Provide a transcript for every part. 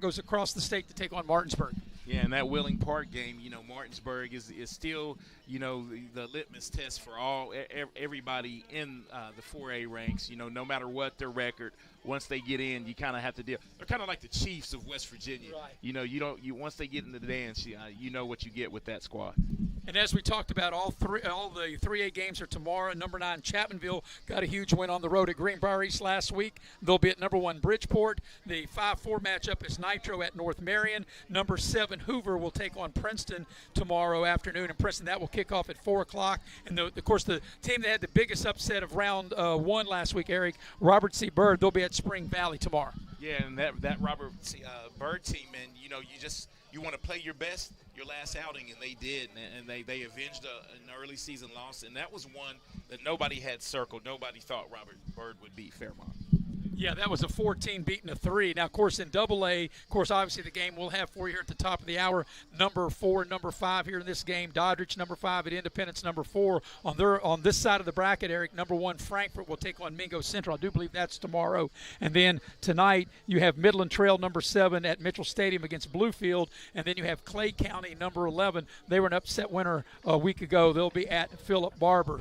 goes across the state to take on Martinsburg. Yeah, and that Wheeling Park game, Martinsburg is still, the litmus test for everybody in the 4A ranks. No matter what their record, once they get in, you kind of have to deal. They're kind of like the Chiefs of West Virginia. Right. Once they get into the dance, you know what you get with that squad. And as we talked about, all the 3A games are tomorrow. Number 9 Chapmanville got a huge win on the road at Greenbrier East last week. They'll be at number 1 Bridgeport. The 5-4 matchup is Nitro at North Marion. Number 7 Hoover will take on Princeton tomorrow afternoon. And Princeton, that will kick off at 4 o'clock. And, of course, the team that had the biggest upset of round 1 last week, Eric, Robert C. Byrd, they'll be at Spring Valley tomorrow. Yeah, and that Robert C. Byrd team, and, you want to play your best your last outing, and they did, and they avenged an early season loss, and that was one that nobody had circled. Nobody thought Robert Byrd would beat Fairmont. Yeah, that was a 14 beating a 3. Now, of course, in AA, obviously the game we'll have for you here at the top of the hour, number 4 and number 5 here in this game. Doddridge, number 5 at Independence, number 4. On this side of the bracket, Eric, number 1 Frankfort will take on Mingo Central. I do believe that's tomorrow. And then tonight you have Midland Trail, number 7 at Mitchell Stadium against Bluefield. And then you have Clay County, number 11. They were an upset winner a week ago. They'll be at Philip Barber.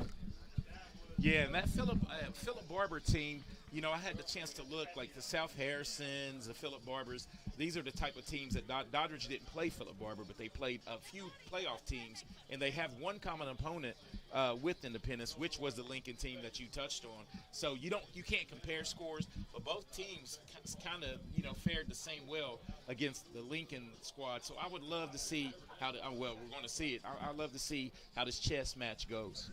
Yeah, and that Philip Barber team, I had the chance to look, like the South Harrisons, the Philip Barbers. These are the type of teams that Doddridge didn't play Philip Barber, but they played a few playoff teams, and they have one common opponent with Independence, which was the Lincoln team that you touched on. So you can't compare scores, but both teams kind of fared the same well against the Lincoln squad. So I would love to see we're going to see it. I'd love to see how this chess match goes.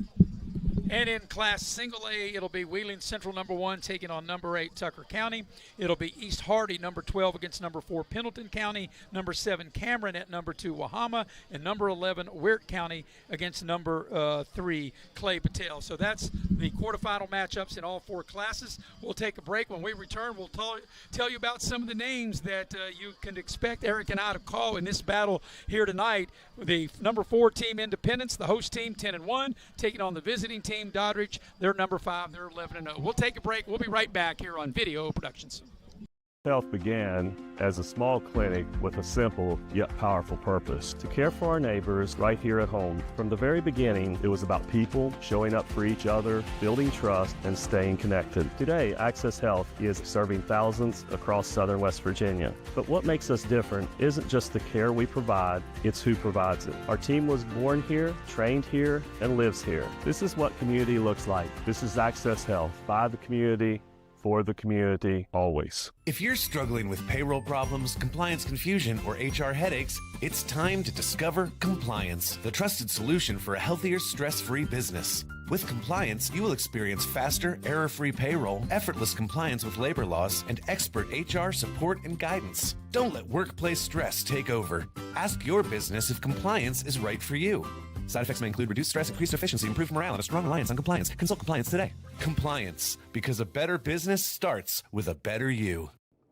And in Class Single A, it'll be Wheeling Central, number 1, taking on number 8 Tucker County. It'll be East Hardy, number 12, against number 4 Pendleton County. Number 7 Cameron at number 2 Wahama. And number 11 Wirt County against number 3 Clay Patel. So that's the quarterfinal matchups in all 4 classes. We'll take a break. When we return, we'll tell you about some of the names that you can expect Eric and I to call in this battle here tonight. The number 4 team Independence, the host team 10-1, taking on the visiting team Doddridge. They're number 5. They're 11-0. We'll take a break. We'll be right back here on Video Productions. Health began as a small clinic with a simple yet powerful purpose: to care for our neighbors right here at home. From the very beginning, it was about people showing up for each other, building trust, and staying connected. Today, Access Health is serving thousands across southern West Virginia. But what makes us different isn't just the care we provide, it's who provides it. Our team was born here, trained here, and lives here. This is what community looks like. This is Access Health, by the community, for the community, always. If you're struggling with payroll problems, compliance confusion, or HR headaches, it's time to discover Compliance, the trusted solution for a healthier, stress-free business. With Compliance, you will experience faster, error-free payroll, effortless compliance with labor laws, and expert HR support and guidance. Don't let workplace stress take over. Ask your business if compliance is right for you. Side effects may include reduced stress, increased efficiency, improved morale, and a strong reliance on compliance. Consult Compliance today. Compliance, because a better business starts with a better you.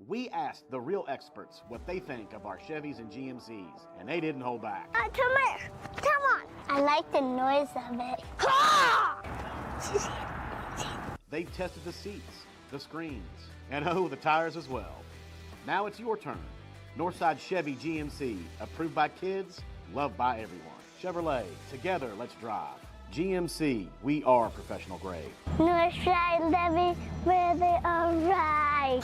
We asked the real experts what they think of our Chevys and GMCs, and they didn't hold back. Come here. Come on. I like the noise of it. They've tested the seats, the screens, and the tires as well. Now it's your turn. Northside Chevy GMC, approved by kids, loved by everyone. Chevrolet, together let's drive. GMC, we are professional grade. Northside Levy, where they are right.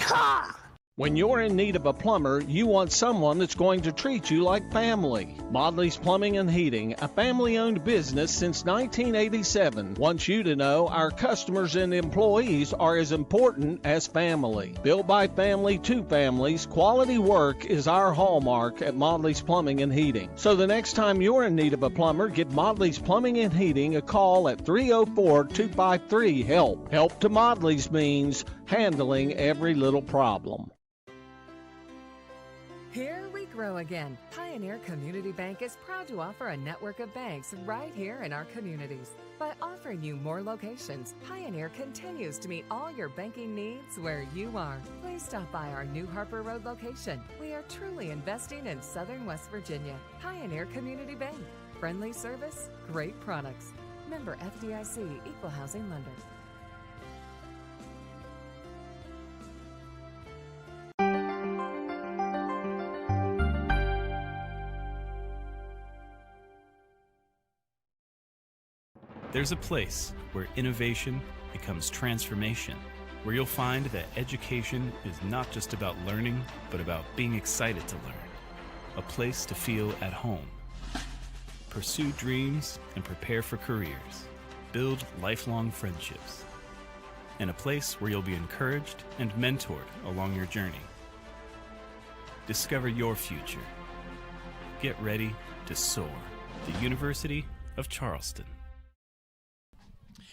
When you're in need of a plumber, you want someone that's going to treat you like family. Modley's Plumbing and Heating, a family-owned business since 1987, wants you to know our customers and employees are as important as family. Built by family to families, quality work is our hallmark at Modley's Plumbing and Heating. So the next time you're in need of a plumber, give Modley's Plumbing and Heating a call at 304-253-HELP. Help to Modley's means handling every little problem. Here we grow again. Pioneer Community Bank is proud to offer a network of banks right here in our communities. By offering you more locations, Pioneer continues to meet all your banking needs where you are. Please stop by our New Harper Road location. We are truly investing in southern West Virginia. Pioneer Community Bank. Friendly service, great products. Member FDIC, Equal Housing Lender. There's a place where innovation becomes transformation, where you'll find that education is not just about learning, but about being excited to learn. A place to feel at home. Pursue dreams and prepare for careers. Build lifelong friendships. And a place where you'll be encouraged and mentored along your journey. Discover your future. Get ready to soar. The University of Charleston.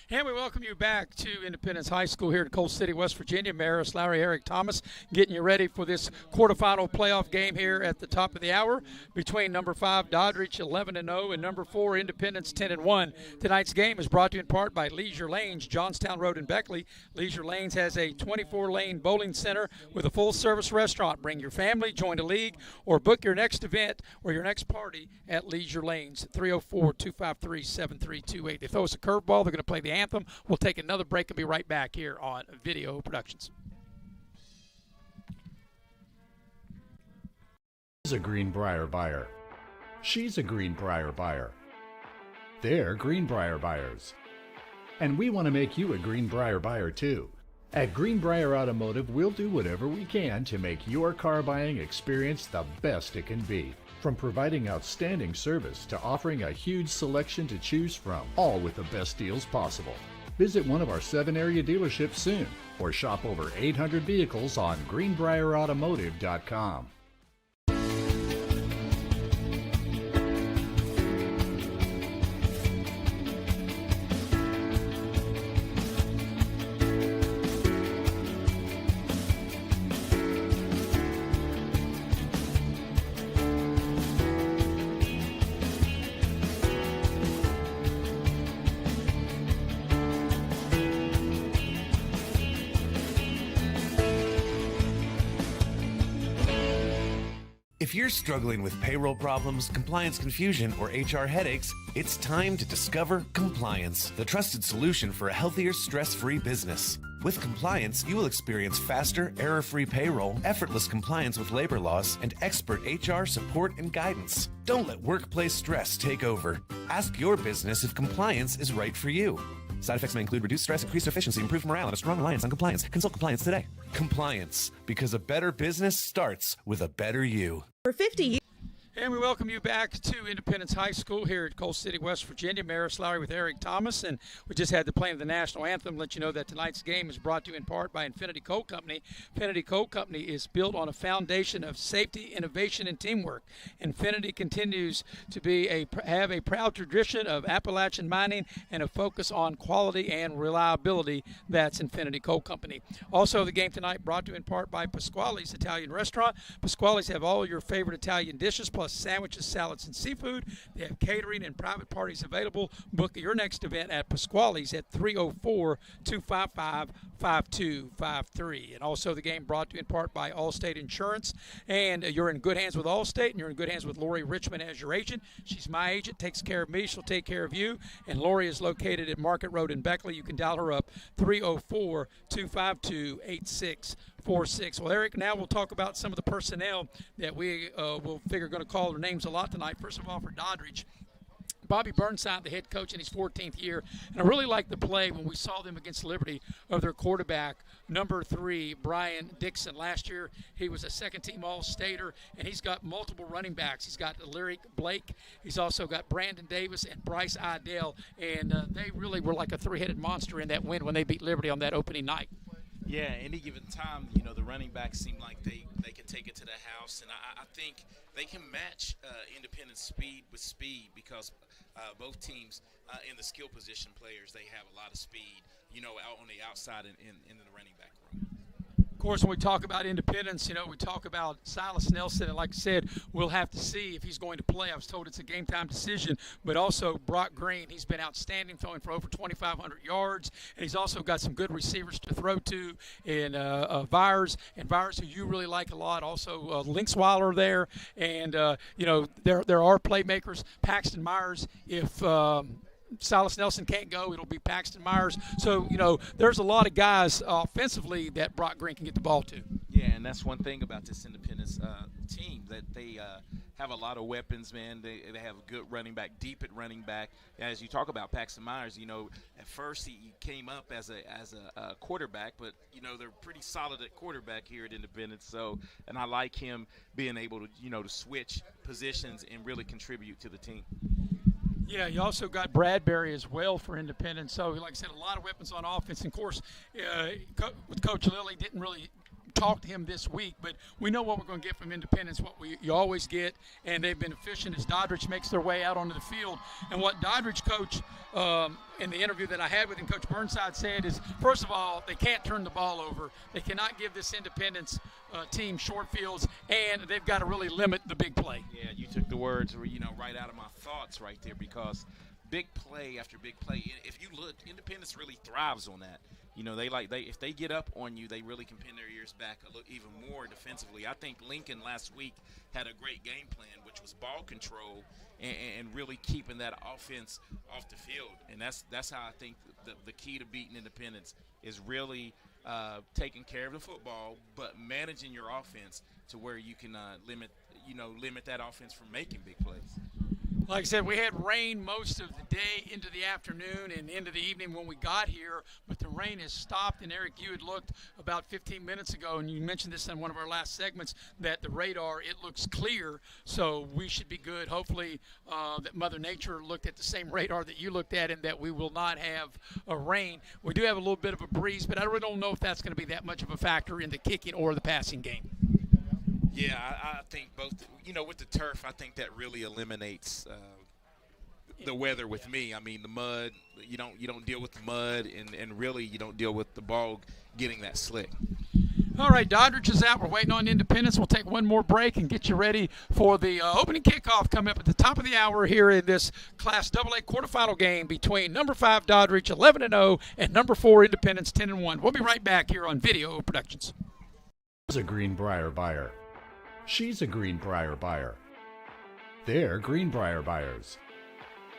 And we welcome you back to Independence High School here in Coal City, West Virginia. Maris Lowry, Eric Thomas, getting you ready for this quarterfinal playoff game here at the top of the hour between number 5 Doddridge 11-0 and number 4 Independence 10-1. Tonight's game is brought to you in part by Leisure Lanes, Johnstown Road in Beckley. Leisure Lanes has a 24-lane bowling center with a full-service restaurant. Bring your family, join a league, or book your next event or your next party at Leisure Lanes. 304-253-7328. They throw us a curveball. They're going to play the anthem. We'll take another break and be right back here on Video Productions. He's a Greenbrier buyer. She's a Greenbrier buyer. They're Greenbrier buyers. And we want to make you a Greenbrier buyer too. At Greenbrier Automotive, we'll do whatever we can to make your car buying experience the best it can be. From providing outstanding service to offering a huge selection to choose from, all with the best deals possible. Visit one of our 7 area dealerships soon or shop over 800 vehicles on greenbrierautomotive.com. If you're struggling with payroll problems, compliance confusion, or HR headaches, it's time to discover Compliance, the trusted solution for a healthier, stress-free business. With Compliance, you will experience faster, error-free payroll, effortless compliance with labor laws, and expert HR support and guidance. Don't let workplace stress take over. Ask your business if compliance is right for you. Side effects may include reduced stress, increased efficiency, improved morale, and a strong reliance on compliance. Consult Compliance today. Compliance, because a better business starts with a better you. For 50 years. And we welcome you back to Independence High School here at Coal City, West Virginia. Maris Lowry with Eric Thomas, and we just had the playing of the national anthem. Let you know that tonight's game is brought to you in part by Infinity Coal Company. Infinity Coal Company is built on a foundation of safety, innovation, and teamwork. Infinity continues to have a proud tradition of Appalachian mining and a focus on quality and reliability. That's Infinity Coal Company. Also, the game tonight brought to you in part by Pasquale's Italian Restaurant. Pasquale's have all your favorite Italian dishes, plus sandwiches, salads, and seafood. They have catering and private parties available. Book your next event at Pasquale's at 304-255-5253. And also the game brought to you in part by Allstate Insurance. And you're in good hands with Allstate, and you're in good hands with Lori Richmond as your agent. She's my agent, takes care of me. She'll take care of you. And Lori is located at Market Road in Beckley. You can dial her up, 304-252-8646. Well, Eric, now we'll talk about some of the personnel that we will figure are going to call their names a lot tonight. First of all, for Doddridge, Bobby Burnside, the head coach in his 14th year. And I really liked the play when we saw them against Liberty of their quarterback, number 3, Brian Dixon. Last year, he was a second-team All-Stater, and he's got multiple running backs. He's got Lyric Blake. He's also got Brandon Davis and Bryce Idell. And they really were like a three-headed monster in that win when they beat Liberty on that opening night. Yeah, any given time, the running backs seem like they can take it to the house, and I think they can match Independence speed with speed because both teams in the skill position players, they have a lot of speed, out on the outside in the running back room. Of course, when we talk about Independence, we talk about Silas Nelson, and like I said, we'll have to see if he's going to play. I was told it's a game-time decision, but also Brock Green, he's been outstanding, throwing for over 2,500 yards, and he's also got some good receivers to throw to in Vyers, who you really like a lot, also Linksweiler there, and, there are playmakers. Paxton Myers, if Silas Nelson can't go, it'll be Paxton Myers. So, there's a lot of guys offensively that Brock Green can get the ball to. Yeah, and that's one thing about this Independence team, that they have a lot of weapons, man. They have a good running back, deep at running back. As you talk about Paxton Myers, at first he came up as a quarterback, but they're pretty solid at quarterback here at Independence. So, and I like him being able to to switch positions and really contribute to the team. Yeah, you also got Bradbury as well for Independence. So, like I said, a lot of weapons on offense. And, of course, with Coach Lilly, didn't really talk to him this week, but we know what we're going to get from Independence, what you always get, and they've been efficient as Doddridge makes their way out onto the field. And what Doddridge coach, in the interview that I had with him, Coach Burnside said is, first of all, they can't turn the ball over. They cannot give this Independence team short fields, and they've got to really limit the big play. Yeah, you took the words right out of my thoughts right there, because big play after big play, if you look, Independence really thrives on that. If they get up on you, they really can pin their ears back a little even more defensively. I think Lincoln last week had a great game plan, which was ball control and really keeping that offense off the field. And that's how I think the key to beating Independence is really taking care of the football, but managing your offense to where you can limit that offense from making big plays. Like I said, we had rain most of the day into the afternoon and into the evening when we got here, but the rain has stopped. And, Eric, you had looked about 15 minutes ago, and you mentioned this in one of our last segments, that the radar, it looks clear, so we should be good. Hopefully that Mother Nature looked at the same radar that you looked at and that we will not have a rain. We do have a little bit of a breeze, but I really don't know if that's going to be that much of a factor in the kicking or the passing game. Yeah, I think both. With the turf, I think that really eliminates the weather with me. I mean, the mud. You don't deal with the mud, and really you don't deal with the ball getting that slick. All right, Dodridge is out. We're waiting on Independence. We'll take one more break and get you ready for the opening kickoff coming up at the top of the hour here in this Class AA quarterfinal game between number 5 Doddridge 11-0 and number 4 Independence 10-1. We'll be right back here on Video Productions. A Greenbrier buyer. She's a Greenbrier buyer. They're Greenbrier buyers.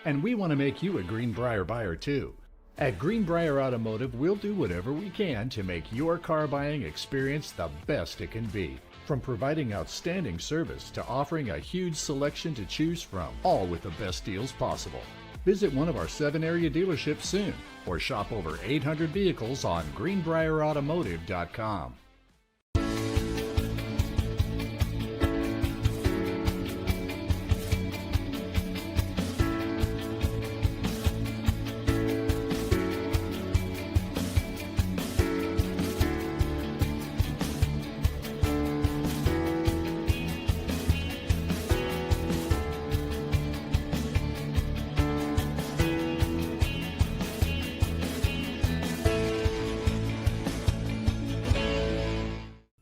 And we want to make you a Greenbrier buyer too. At Greenbrier Automotive, we'll do whatever we can to make your car buying experience the best it can be. From providing outstanding service to offering a huge selection to choose from, all with the best deals possible. Visit one of our 7 area dealerships soon, or shop over 800 vehicles on greenbrierautomotive.com.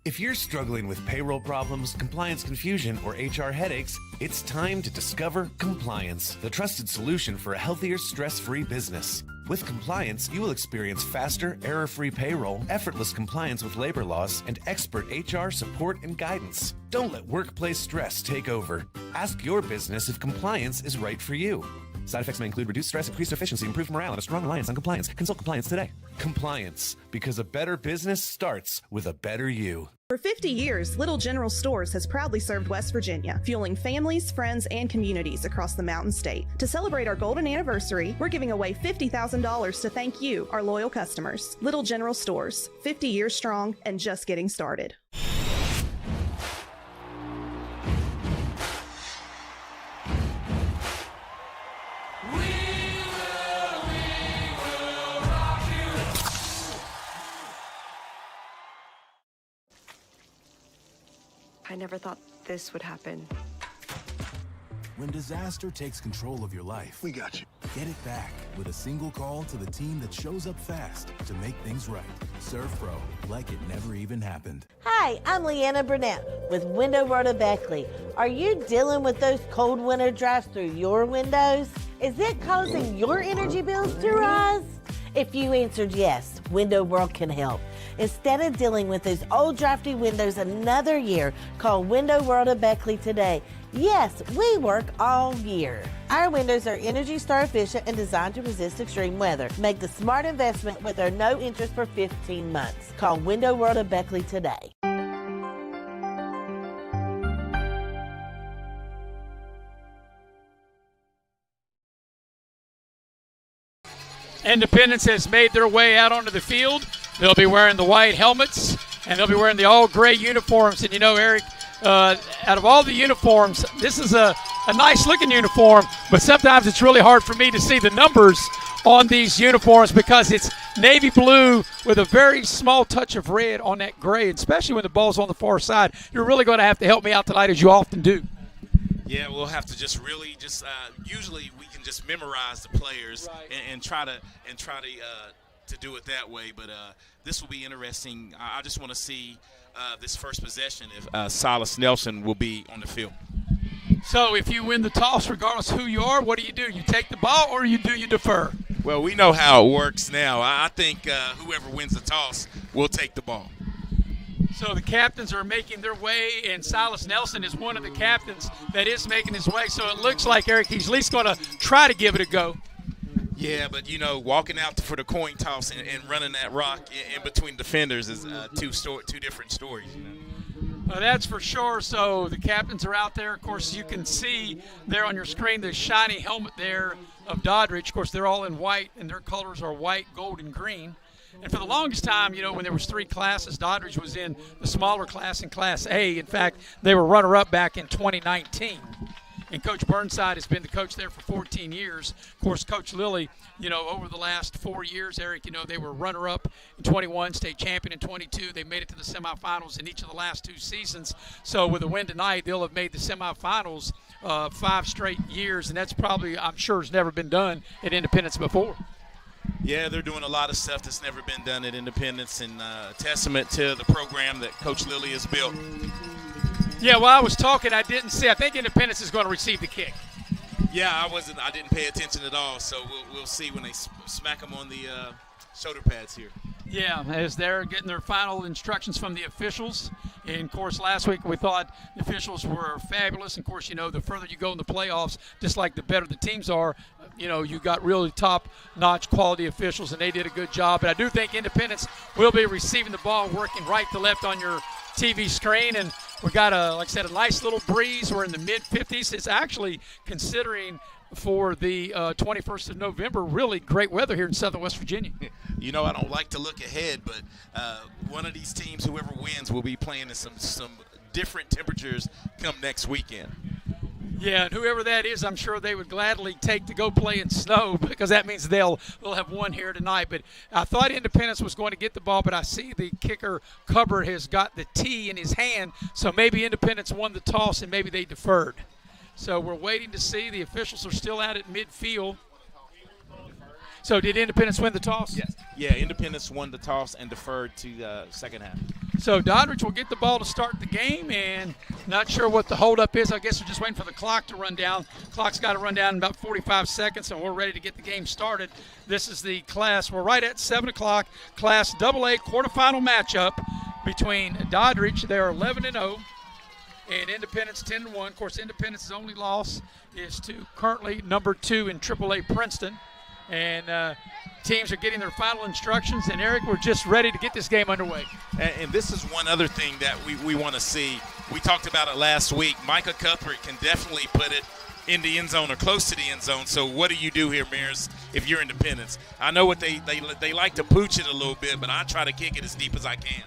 If you're struggling with payroll problems, compliance confusion, or HR headaches, it's time to discover Compliance, the trusted solution for a healthier, stress-free business. With Compliance, you will experience faster, error-free payroll, effortless compliance with labor laws, and expert HR support and guidance. Don't let workplace stress take over. Ask your business if Compliance is right for you. Side effects may include reduced stress, increased efficiency, improved morale, and a strong reliance on compliance. Consult Compliance today. Compliance, because a better business starts with a better you. For 50 years, Little General Stores has proudly served West Virginia, fueling families, friends, and communities across the Mountain State. To celebrate our golden anniversary, we're giving away $50,000 to thank you, our loyal customers. Little General Stores, 50 years strong and just getting started. I never thought this would happen. When disaster takes control of your life, we got you. Get it back with a single call to the team that shows up fast to make things right. Serve Pro, like it never even happened. Hi, I'm Leanna Burnett with Window Rota Beckley. Are you dealing with those cold winter drafts through your windows? Is it causing your energy bills to rise? If you answered yes, Window World can help. Instead of dealing with those old drafty windows another year, call Window World of Beckley today. Yes, we work all year. Our windows are Energy Star efficient and designed to resist extreme weather. Make the smart investment with our no interest for 15 months. Call Window World of Beckley today. Independence has made their way out onto the field. They'll be wearing the white helmets, and they'll be wearing the all-gray uniforms. And, you know, Eric, out of all the uniforms, this is a nice-looking uniform, but sometimes it's really hard for me to see the numbers on these uniforms because it's navy blue with a very small touch of red on that gray, especially when the ball's on the far side. You're really going to have to help me out tonight, as you often do. Yeah, we'll have to just really usually we can just memorize the players and try to do it that way. But this will be interesting. I just want to see this first possession if Silas Nelson will be on the field. So if you win the toss, regardless who you are, what do? You take the ball or you defer? Well, we know how it works now. I think whoever wins the toss will take the ball. So the captains are making their way, and Silas Nelson is one of the captains that is making his way. So it looks like, Eric, he's at least going to try to give it a go. Yeah, but, you know, walking out for the coin toss and running that rock in between defenders is two different stories. You know? That's for sure. So the captains are out there. Of course, you can see there on your screen the shiny helmet there of Doddridge. Of course, they're all in white, and their colors are white, gold, and green. And for the longest time, you know, when there was 3 classes, Doddridge was in the smaller class in Class A. In fact, they were runner-up back in 2019. And Coach Burnside has been the coach there for 14 years. Of course, Coach Lilly, you know, over the last 4 years, Eric, you know, they were runner-up in 21, state champion in 22. They made it to the semifinals in each of the last 2 seasons. So with a win tonight, they'll have made the semifinals 5 straight years. And that's probably, I'm sure, has never been done at Independence before. Yeah, they're doing a lot of stuff that's never been done at Independence, and testament to the program that Coach Lilly has built. Yeah, while I was talking, I didn't see. I think Independence is going to receive the kick. Yeah, I didn't pay attention at all, so we'll see when they smack them on the shoulder pads here. Yeah, as they're getting their final instructions from the officials. And, of course, last week we thought the officials were fabulous. And, of course, you know, the further you go in the playoffs, just like the better the teams are, you know, you got really top-notch quality officials, and they did a good job. But I do think Independence will be receiving the ball, working right to left on your TV screen. And we got, like I said, a nice little breeze. We're in the mid-50s. It's actually, considering for the 21st of November, really great weather here in southern West Virginia. You know, I don't like to look ahead, but one of these teams, whoever wins, will be playing in some different temperatures come next weekend. Yeah, and whoever that is, I'm sure they would gladly take to go play in snow because that means they'll have won here tonight. But I thought Independence was going to get the ball, but I see the kicker Hubbard has got the tee in his hand, so maybe Independence won the toss and maybe they deferred. So we're waiting to see. The officials are still out at midfield. So did Independence win the toss? Yes. Yeah, Independence won the toss and deferred to the second half. So Dodridge will get the ball to start the game, and not sure what the holdup is. I guess we're just waiting for the clock to run down. Clock's got to run down in about 45 seconds, and we're ready to get the game started. This is the class. We're right at 7 o'clock. Class AA quarterfinal matchup between Doddridge. They're 11-0. And Independence 10-1. Of course, Independence's only loss is to currently number 2 in AAA Princeton. And teams are getting their final instructions. And, Eric, we're just ready to get this game underway. And this is one other thing that we want to see. We talked about it last week. Micah Cuthbert can definitely put it in the end zone or close to the end zone. So what do you do here, Mears, if you're Independence? I know what they like to pooch it a little bit, but I try to kick it as deep as I can.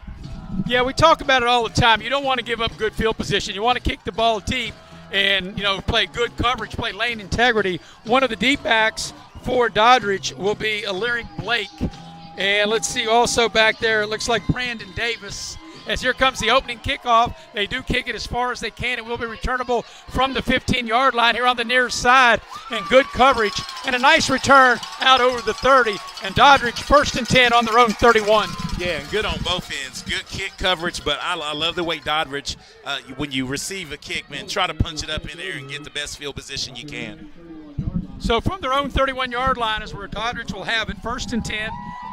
Yeah, we talk about it all the time. You don't want to give up good field position. You want to kick the ball deep and, you know, play good coverage, play lane integrity. One of the deep backs for Dodridge will be Lyric Blake. And let's see also back there, it looks like Brandon Davis. As here comes the opening kickoff, they do kick it as far as they can. It will be returnable from the 15-yard line here on the near side. And good coverage and a nice return out over the 30. And Dodridge 1st and 10 on their own 31. Yeah, and good on both ends. Good kick coverage, but I love the way Dodridge, when you receive a kick, man, try to punch it up in there and get the best field position you can. So from their own 31-yard line is where Dodridge will have it. 1st and 10,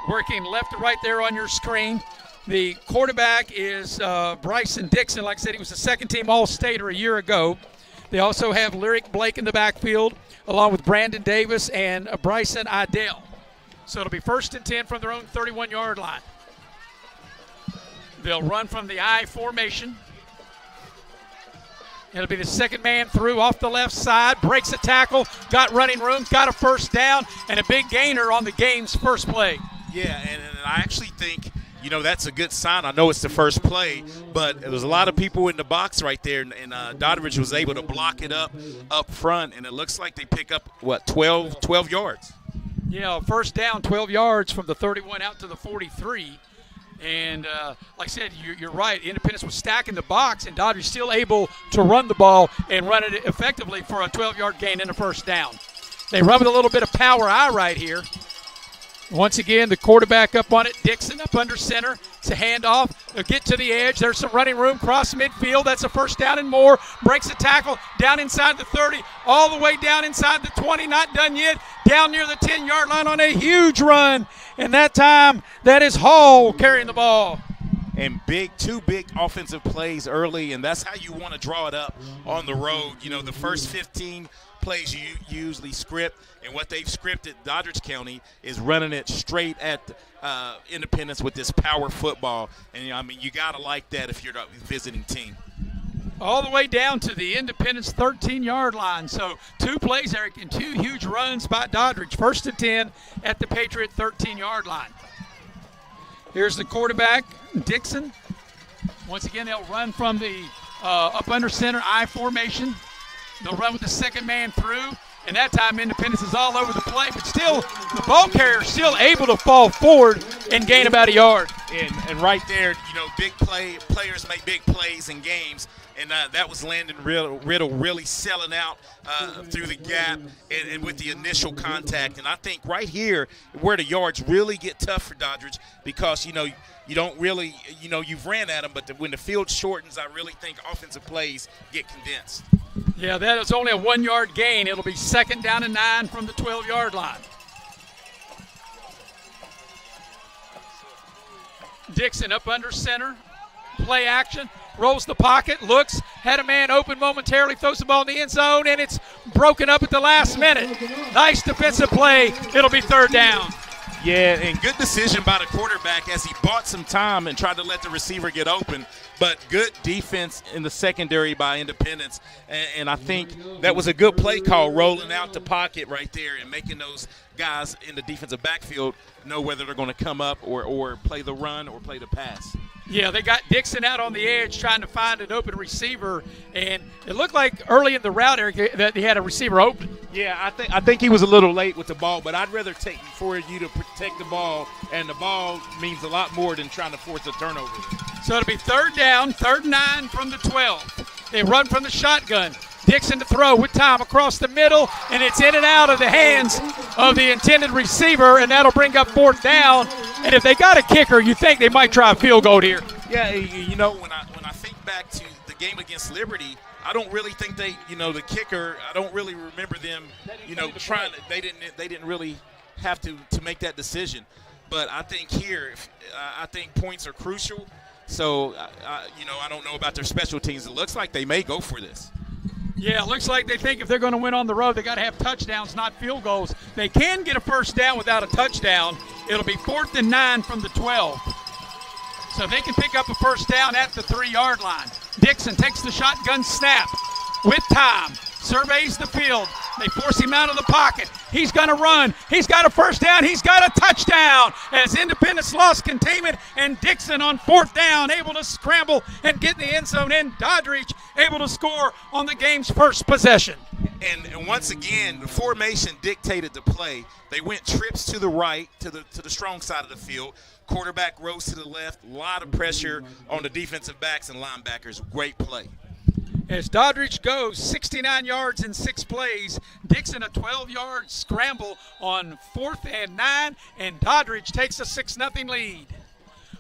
working left to right there on your screen. The quarterback is Bryson Dixon. Like I said, he was a second-team All-Stater a year ago. They also have Lyric Blake in the backfield, along with Brandon Davis and Bryson Idell. So it'll be 1st and 10 from their own 31-yard line. They'll run from the I formation. It'll be the second man through off the left side, breaks a tackle, got running room, got a first down, and a big gainer on the game's first play. Yeah, and I actually think, that's a good sign. I know it's the first play, but there was a lot of people in the box right there, and Doddridge was able to block it up front, and it looks like they pick up, 12 yards? Yeah, first down, 12 yards from the 31 out to the 43. And like I said, you're right. Independence was stacking the box, and Dodridge still able to run the ball and run it effectively for a 12-yard gain and a first down. They run with a little bit of power eye right here. Once again, the quarterback up on it. Dixon up under center. It's a handoff. They'll get to the edge. There's some running room cross midfield. That's a first down and more. Breaks a tackle down inside the 30, all the way down inside the 20. Not done yet. Down near the 10-yard line on a huge run. And that time, that is Hall carrying the ball. And two big offensive plays early, and that's how you want to draw it up on the road. The first 15 plays you usually script, and what they've scripted, Doddridge County, is running it straight at Independence with this power football. And, you got to like that if you're a visiting team. All the way down to the Independence 13-yard line. So 2 plays, Eric, and 2 huge runs by Doddridge. First and 10 at the Patriot 13-yard line. Here's the quarterback, Dixon. Once again, they'll run from the up under center I formation. They'll run with the second man through, and that time Independence is all over the play, but still the ball carrier is still able to fall forward and gain about a yard. And right there, big players make big plays in games. And that was Landon Riddle really selling out through the gap and with the initial contact. And I think right here where the yards really get tough for Doddridge, because, you don't really, you've ran at them, but when the field shortens, I really think offensive plays get condensed. Yeah, that is only a 1-yard gain. It'll be second down and 9 from the 12-yard line. Dixon up under center, play action. Rolls the pocket, looks, had a man open momentarily, throws the ball in the end zone, and it's broken up at the last minute. Nice defensive play. It'll be third down. Yeah, and good decision by the quarterback as he bought some time and tried to let the receiver get open. But good defense in the secondary by Independence. And I think that was a good play call, rolling out the pocket right there and making those guys in the defensive backfield know whether they're going to come up or play the run or play the pass. Yeah, they got Dixon out on the edge trying to find an open receiver, and it looked like early in the route, Eric, that he had a receiver open. Yeah, I think he was a little late with the ball, but I'd rather take for you to protect the ball, and the ball means a lot more than trying to force a turnover. So it'll be third down, 3rd and 9 from the 12. They run from the shotgun. Dixon to throw with time across the middle, and it's in and out of the hands of the intended receiver, and that'll bring up 4th down. And if they got a kicker, you think they might try a field goal here. Yeah, when I think back to the game against Liberty, I don't really think they, the kicker, I don't really remember them, trying to, they didn't really have to make that decision. But I think here, I think points are crucial. So, I don't know about their special teams. It looks like they may go for this. Yeah, it looks like they think if they're going to win on the road, they got to have touchdowns, not field goals. They can get a first down without a touchdown. It'll be 4th and 9 from the 12. So they can pick up a first down at the 3-yard line. Dixon takes the shotgun snap with time. Surveys the field. They force him out of the pocket. He's going to run. He's got a first down. He's got a touchdown as Independence lost containment, and Dixon on 4th down able to scramble and get in the end zone, and Doddridge able to score on the game's first possession. And once again, the formation dictated the play. They went trips to the right, to the strong side of the field. Quarterback rose to the left. A lot of pressure on the defensive backs and linebackers. Great play. As Doddridge goes 69 yards in 6 plays, Dixon a 12-yard scramble on 4th and 9, and Doddridge takes a 6-0 lead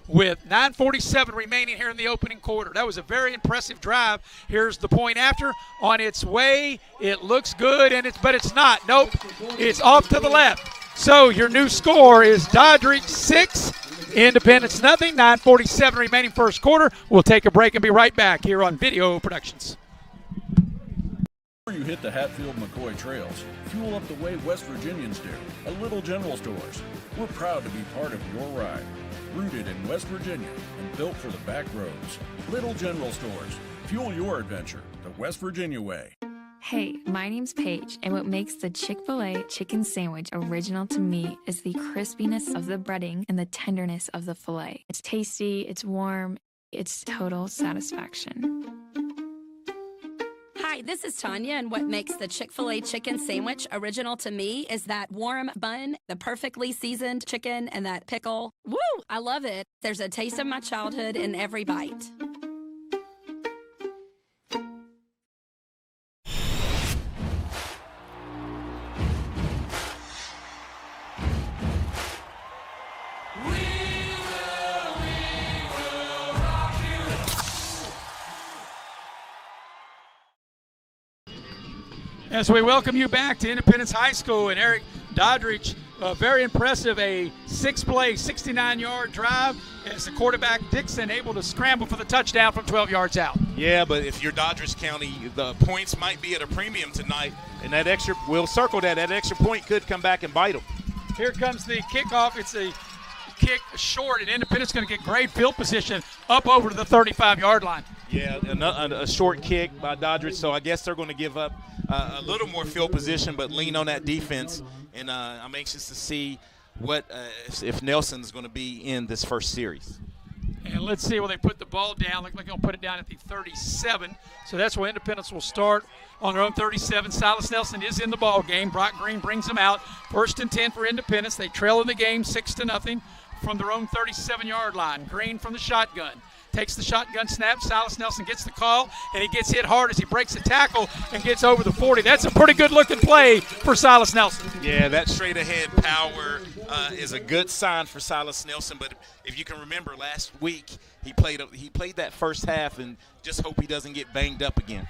with 9:47 remaining here in the opening quarter. That was a very impressive drive. Here's the point after. On its way, it looks good, but it's not. Nope, it's off to the left. So your new score is Doddridge 6, Independence nothing. 9:47 remaining first quarter. We'll take a break and be right back here on Video Productions. Before you hit the Hatfield-McCoy trails, fuel up the way West Virginians do at Little General Stores. We're proud to be part of your ride. Rooted in West Virginia and built for the back roads. Little General Stores. Fuel your adventure the West Virginia way. Hey, my name's Paige, and what makes the Chick-fil-A chicken sandwich original to me is the crispiness of the breading and the tenderness of the filet. It's tasty, it's warm, it's total satisfaction. Hi, this is Tanya, and what makes the Chick-fil-A chicken sandwich original to me is that warm bun, the perfectly seasoned chicken, and that pickle. Woo! I love it. There's a taste of my childhood in every bite. As we welcome you back to Independence High School, and Eric Doddridge, very impressive, a 6-play, 69-yard drive as the quarterback Dixon able to scramble for the touchdown from 12 yards out. Yeah, but if you're Doddridge County, the points might be at a premium tonight, and that extra, we'll circle that extra point could come back and bite them. Here comes the kickoff. It's a kick short, and Independence going to get great field position up over to the 35-yard line. Yeah, a short kick by Doddridge, so I guess they're going to give up a little more field position, but lean on that defense. And I'm anxious to see what if Nelson's going to be in this first series. And let's see where they put the ball down. Looks like they're going to put it down at the 37. So that's where Independence will start on their own 37. Silas Nelson is in the ball game. Brock Green brings them out. 1st and 10 for Independence. They trail in the game 6-0 from their own 37-yard line. Green from the shotgun. Takes the shotgun snap. Silas Nelson gets the call, and he gets hit hard as he breaks a tackle and gets over the 40. That's a pretty good-looking play for Silas Nelson. Yeah, that straight-ahead power is a good sign for Silas Nelson. But if you can remember, last week he played that first half, and just hope he doesn't get banged up again.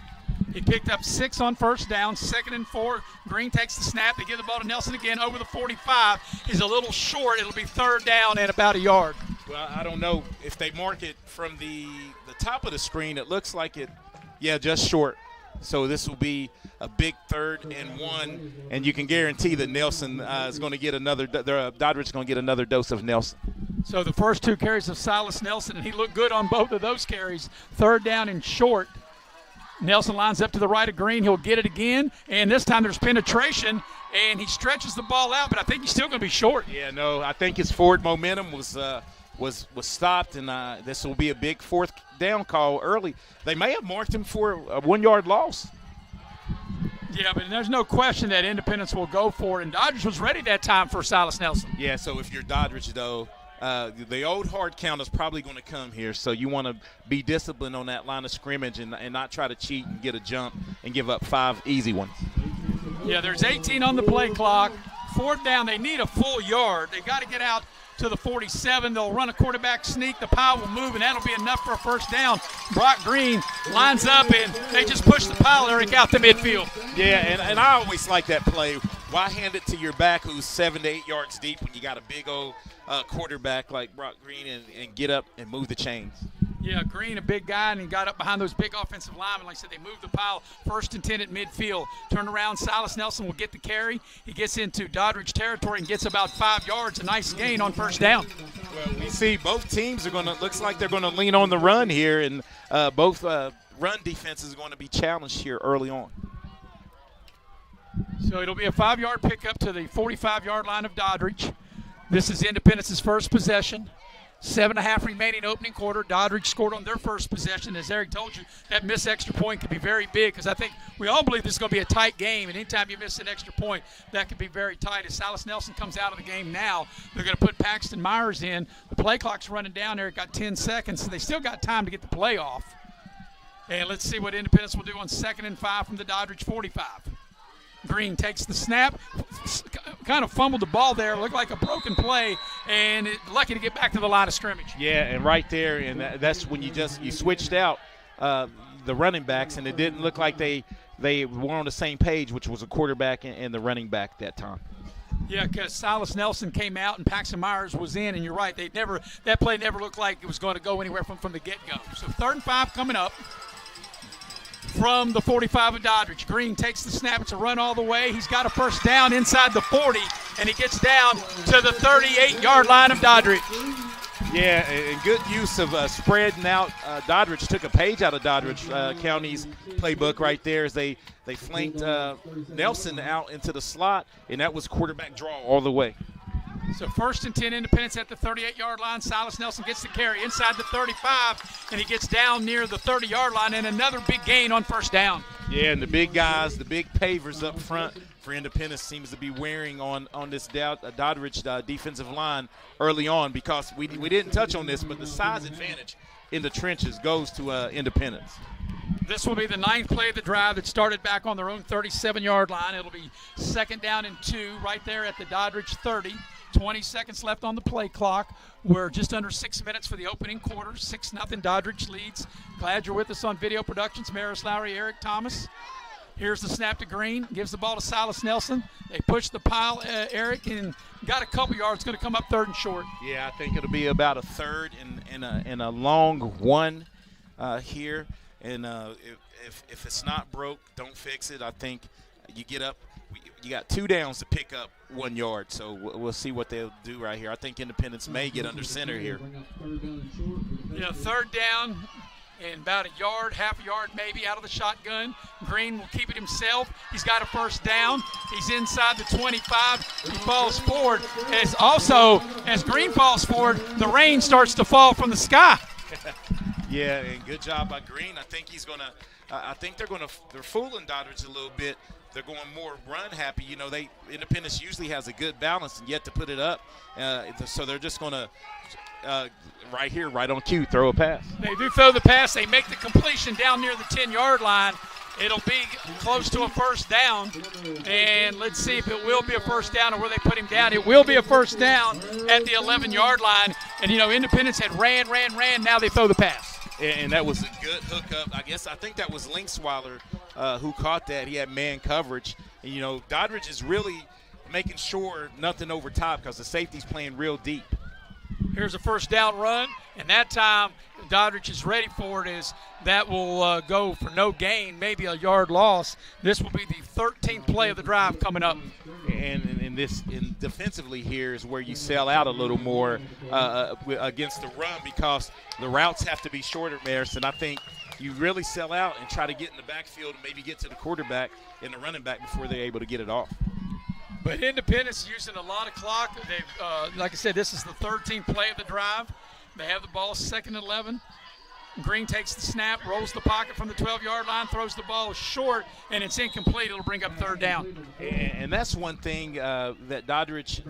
He picked up 6 on first down, 2nd and 4. Green takes the snap. They give the ball to Nelson again over the 45. He's a little short. It'll be 3rd down and about a yard. Well, I don't know. If they mark it from the top of the screen, it looks like it, yeah, just short. So this will be a big 3rd and 1, and you can guarantee that Nelson is going to get Doddridge is going to get another dose of Nelson. So the first 2 carries of Silas Nelson, and he looked good on both of those carries. 3rd down and short. Nelson lines up to the right of Green. He'll get it again, and this time there's penetration, and he stretches the ball out, but I think he's still going to be short. Yeah, no, I think his forward momentum was stopped, and this will be a big 4th down call early. They may have marked him for a 1-yard loss. Yeah, but there's no question that Independence will go for it, and Dodridge was ready that time for Silas Nelson. Yeah, so if you're Doddridge, though, the old hard count is probably going to come here, so you want to be disciplined on that line of scrimmage and not try to cheat and get a jump and give up 5 easy ones. Yeah, there's 18 on the play clock. 4th down, they need a full yard. They got to get out to the 47. They'll run a quarterback sneak. The pile will move, and that'll be enough for a 1st down. Brock Green lines up, and they just push the pile, Eric, out to midfield. Yeah, and I always like that play. Why hand it to your back who's 7 to 8 yards deep when you got a big old quarterback like Brock Green and get up and move the chains? Yeah, Green, a big guy, and he got up behind those big offensive linemen. Like I said, they moved the pile 1st and 10 at midfield. Turn around, Silas Nelson will get the carry. He gets into Doddridge territory and gets about 5 yards. A nice gain on 1st down. Well, we see both teams looks like they're going to lean on the run here, and both run defenses are going to be challenged here early on. So it'll be a 5-yard pickup to the 45-yard line of Doddridge. This is Independence's first possession. 7.5 remaining opening quarter. Doddridge scored on their first possession. As Eric told you, that missed extra point could be very big because I think we all believe this is going to be a tight game, and anytime you miss an extra point, that could be very tight. As Silas Nelson comes out of the game now, they're going to put Paxton Myers in. The play clock's running down there. It got 10 seconds, so they still got time to get the play off. And let's see what Independence will do on 2nd and 5 from the Doddridge 45. Green takes the snap, kind of fumbled the ball there, looked like a broken play, and lucky to get back to the line of scrimmage. Yeah, and right there, and that's when you switched out the running backs, and it didn't look like they were on the same page, which was a quarterback and the running back that time. Yeah, because Silas Nelson came out and Paxton Myers was in, and you're right, that play never looked like it was going to go anywhere from the get-go. So 3rd and 5 coming up. From the 45 of Doddridge. Green takes the snap. It's a run all the way. He's got a 1st down inside the 40, and he gets down to the 38-yard line of Doddridge. Yeah, and good use of spreading out. Doddridge took a page out of Doddridge County's playbook right there as they flanked Nelson out into the slot, and that was quarterback draw all the way. So 1st and 10 Independence at the 38-yard line. Silas Nelson gets the carry inside the 35, and he gets down near the 30-yard line, and another big gain on 1st down. Yeah, and the big guys, the big pavers up front for Independence seems to be wearing on this Doddridge defensive line early on, because we didn't touch on this, but the size advantage in the trenches goes to Independence. This will be the 9th play of the drive that started back on their own 37-yard line. It'll be 2nd down and 2 right there at the Doddridge 30. 20 seconds left on the play clock. We're just under 6 minutes for the opening quarter. 6-0 Doddridge leads. Glad you're with us on Video Productions. Maris Lowry, Eric Thomas. Here's the snap to Green. Gives the ball to Silas Nelson. They push the pile, Eric, and got a couple yards. Going to come up 3rd and short. Yeah, I think it'll be about a 3rd and a long one here. And if it's not broke, don't fix it. I think you get up. You got 2 downs to pick up 1 yard, so we'll see what they'll do right here. I think Independence may get under center here. Yeah, 3rd down and about a yard, half a yard maybe out of the shotgun. Green will keep it himself. He's got a 1st down. He's inside the 25. He falls forward. As Green falls forward, the rain starts to fall from the sky. Yeah, and good job by Green. I think he's gonna. I think they're fooling Doddridge a little bit. They're going more run happy. You know, Independence usually has a good balance and yet to put it up. So they're just going to, right here, right on cue, throw a pass. They do throw the pass. They make the completion down near the 10-yard line. It'll be close to a 1st down. And let's see if it will be a 1st down or where they put him down. It will be a 1st down at the 11-yard line. And, you know, Independence had ran. Now they throw the pass. And that was a good hookup. I think that was Linksweiler who caught that. He had man coverage. And, you know, Doddridge is really making sure nothing over top because the safety's playing real deep. Here's a 1st down run, and that time Doddridge is ready for it as that will go for no gain, maybe a yard loss. This will be the 13th play of the drive coming up. And defensively here is where you sell out a little more against the run because the routes have to be shorter, Maris, and I think you really sell out and try to get in the backfield and maybe get to the quarterback and the running back before they're able to get it off. But Independence using a lot of clock. They've, like I said, this is the 13th play of the drive. They have the ball 2nd and 11. Green takes the snap, rolls the pocket from the 12-yard line, throws the ball short, and it's incomplete. It'll bring up 3rd down. And that's one thing that Doddridge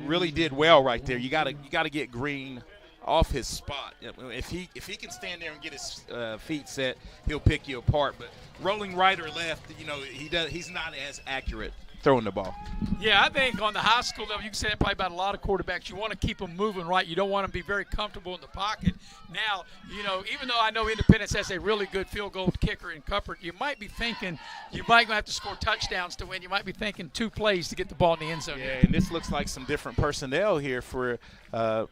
really did well right there. You got to get Green off his spot. If he can stand there and get his feet set, he'll pick you apart. But rolling right or left, you know, he's not as accurate throwing the ball. Yeah, I think on the high school level, you can say that probably about a lot of quarterbacks. You want to keep them moving right. You don't want them to be very comfortable in the pocket. Now, you know, even though I know Independence has a really good field goal kicker in Cuppert, you might be thinking you might have to score touchdowns to win. You might be thinking 2 plays to get the ball in the end zone. Yeah, and this looks like some different personnel here for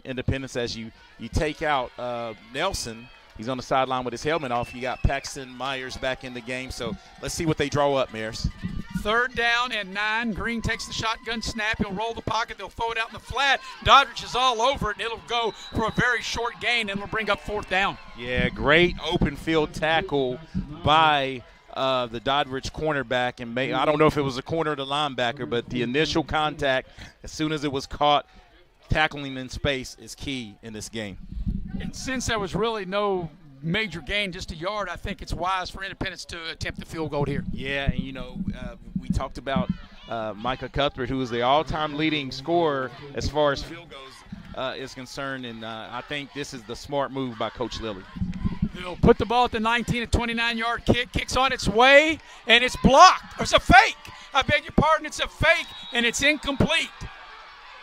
Independence as you take out Nelson. He's on the sideline with his helmet off. You got Paxton Myers back in the game. So let's see what they draw up, Maris. 3rd down and 9. Green takes the shotgun snap. He'll roll the pocket. They'll throw it out in the flat. Doddridge is all over it, and it'll go for a very short gain, and it'll bring up 4th down. Yeah, great open field tackle by the Doddridge cornerback. And I don't know if it was a corner or the linebacker, but the initial contact, as soon as it was caught, tackling in space is key in this game. And since there was really no major gain, just a yard, I think it's wise for Independence to attempt the field goal here. Yeah, and you know, we talked about Micah Cuthbert, who is the all-time leading scorer as far as field goals is concerned, and I think this is the smart move by Coach Lilly. They'll put the ball at the 19 and 29-yard kick, kicks on its way, and it's blocked. It's a fake. I beg your pardon, it's a fake, and it's incomplete.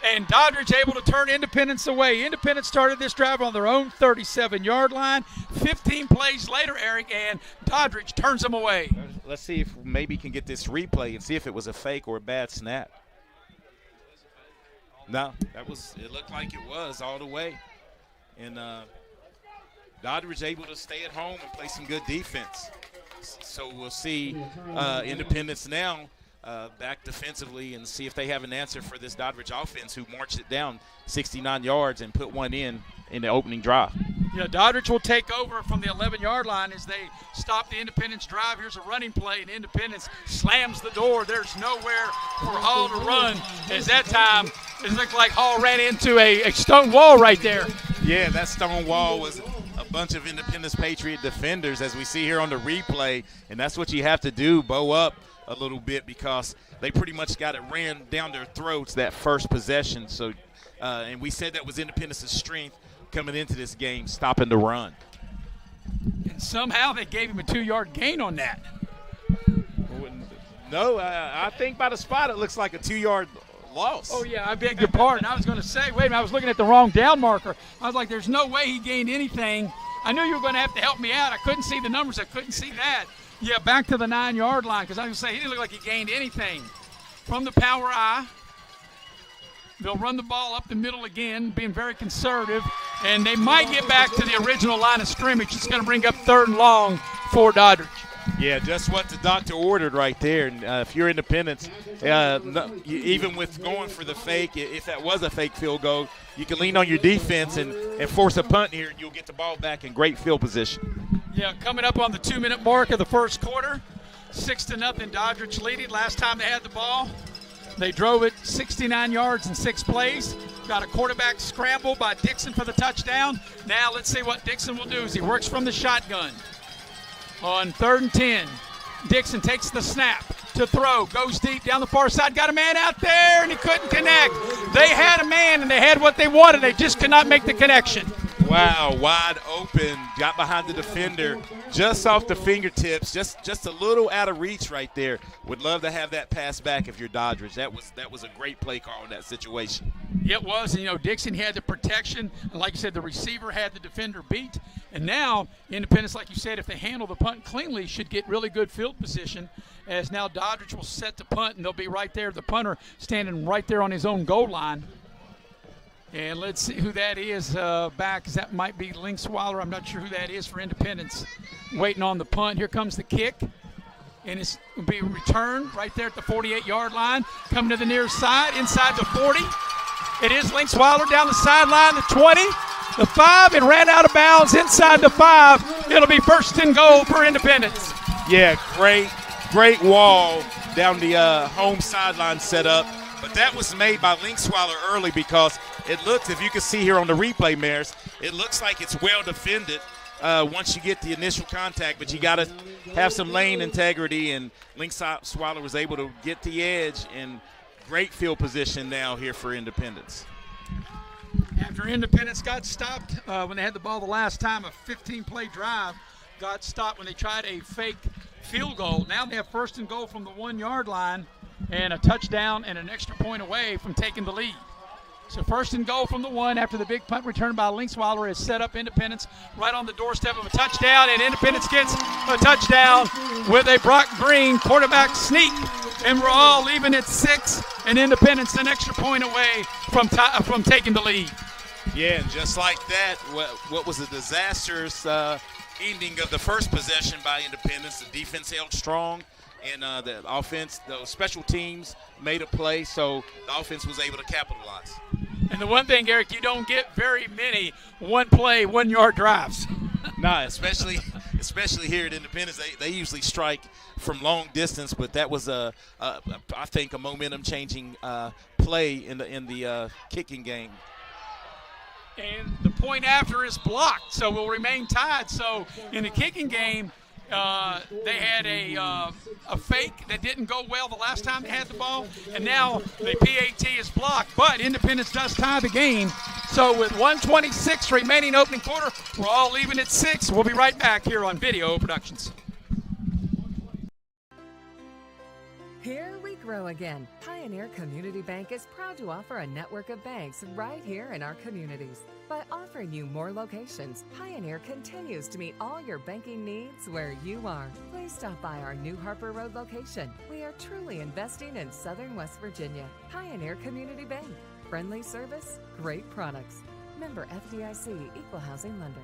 And Doddridge able to turn Independence away. Independence started this drive on their own 37-yard line. 15 plays later, Eric, and Doddridge turns them away. Let's see if maybe can get this replay and see if it was a fake or a bad snap. No, it looked like it was all the way. And Doddridge able to stay at home and play some good defense. So we'll see Independence now back defensively and see if they have an answer for this Doddridge offense, who marched it down 69 yards and put one in the opening drive. Yeah, Doddridge will take over from the 11-yard line as they stop the Independence drive. Here's a running play, and Independence slams the door. There's nowhere for Hall to run. As that time, it looked like Hall ran into a stone wall right there. Yeah, that stone wall was a bunch of Independence Patriot defenders, as we see here on the replay, and that's what you have to do, bow up a little bit, because they pretty much got it ran down their throats that first possession. So, and we said that was Independence's strength coming into this game, stopping the run. And somehow they gave him a 2-yard gain on that. No, I think by the spot it looks like a 2-yard loss. Oh, yeah, I beg your pardon. I was going to say, wait a minute, I was looking at the wrong down marker. I was like, there's no way he gained anything. I knew you were going to have to help me out. I couldn't see the numbers. I couldn't see that. Yeah, back to the 9-yard line, because I was going to say he didn't look like he gained anything. From the power I, they'll run the ball up the middle again, being very conservative, and they might get back to the original line of scrimmage. It's going to bring up 3rd and long for Doddridge. Yeah, just what the doctor ordered right there. And if you're Independence, even with going for the fake, if that was a fake field goal, you can lean on your defense and force a punt here, and you'll get the ball back in great field position. Yeah, coming up on the 2-minute mark of the first quarter, 6-0 Dodridge leading. Last time they had the ball, they drove it 69 yards in 6 plays. Got a quarterback scramble by Dixon for the touchdown. Now let's see what Dixon will do as he works from the shotgun. On 3rd and 10, Dixon takes the snap to throw, goes deep down the far side, got a man out there, and he couldn't connect. They had a man, and they had what they wanted. They just could not make the connection. Wow, wide open, got behind the defender, just off the fingertips, just a little out of reach right there. Would love to have that pass back if you're Doddridge. That was a great play call in that situation. It was, and Dixon had the protection, and like you said, the receiver had the defender beat. And now Independence, like you said, if they handle the punt cleanly, should get really good field position, as now Doddridge will set the punt, and they'll be right there, the punter standing right there on his own goal line. And let's see who that is back, because that might be Linksweiler. I'm not sure who that is for Independence. Waiting on the punt. Here comes the kick. And it's going to be returned right there at the 48-yard line. Coming to the near side, inside the 40. It is Linksweiler down the sideline, the 20, the 5. It ran out of bounds inside the 5. It'll be 1st and goal for Independence. Yeah, great wall down the home sideline setup. But that was made by Linksweiler early, because it looks, if you can see here on the replay, Maris, it looks like it's well defended once you get the initial contact, but you got to have some lane integrity, and Linksweiler was able to get the edge, and great field position now here for Independence. After Independence got stopped when they had the ball the last time, a 15-play drive got stopped when they tried a fake field goal. Now they have 1st and goal from the 1-yard line, and a touchdown and an extra point away from taking the lead. So 1st and goal from the 1 after the big punt return by Linksweiler has set up Independence right on the doorstep of a touchdown, and Independence gets a touchdown with a Brock Green quarterback sneak. And we're all leaving at 6, and Independence an extra point away from taking the lead. Yeah, and just like that, what was a disastrous ending of the first possession by Independence, the defense held strong. And the offense, the special teams made a play, so the offense was able to capitalize. And the one thing, Eric, you don't get very many one-play, 1-yard drives. No, especially here at Independence, they usually strike from long distance, but that was I think a momentum-changing play in the kicking game. And the point after is blocked, so we'll remain tied. So in the kicking game, they had a fake that didn't go well the last time they had the ball, and now the PAT is blocked, but Independence does tie the game. So with 1:26 remaining opening quarter, we're all leaving at 6. We'll be right back here on Video Productions. Here we grow again. Pioneer Community Bank is proud to offer a network of banks right here in our communities. By offering you more locations, Pioneer continues to meet all your banking needs where you are. Please stop by our New Harper Road location. We are truly investing in Southern West Virginia. Pioneer Community Bank. Friendly service, great products. Member FDIC, Equal Housing Lender.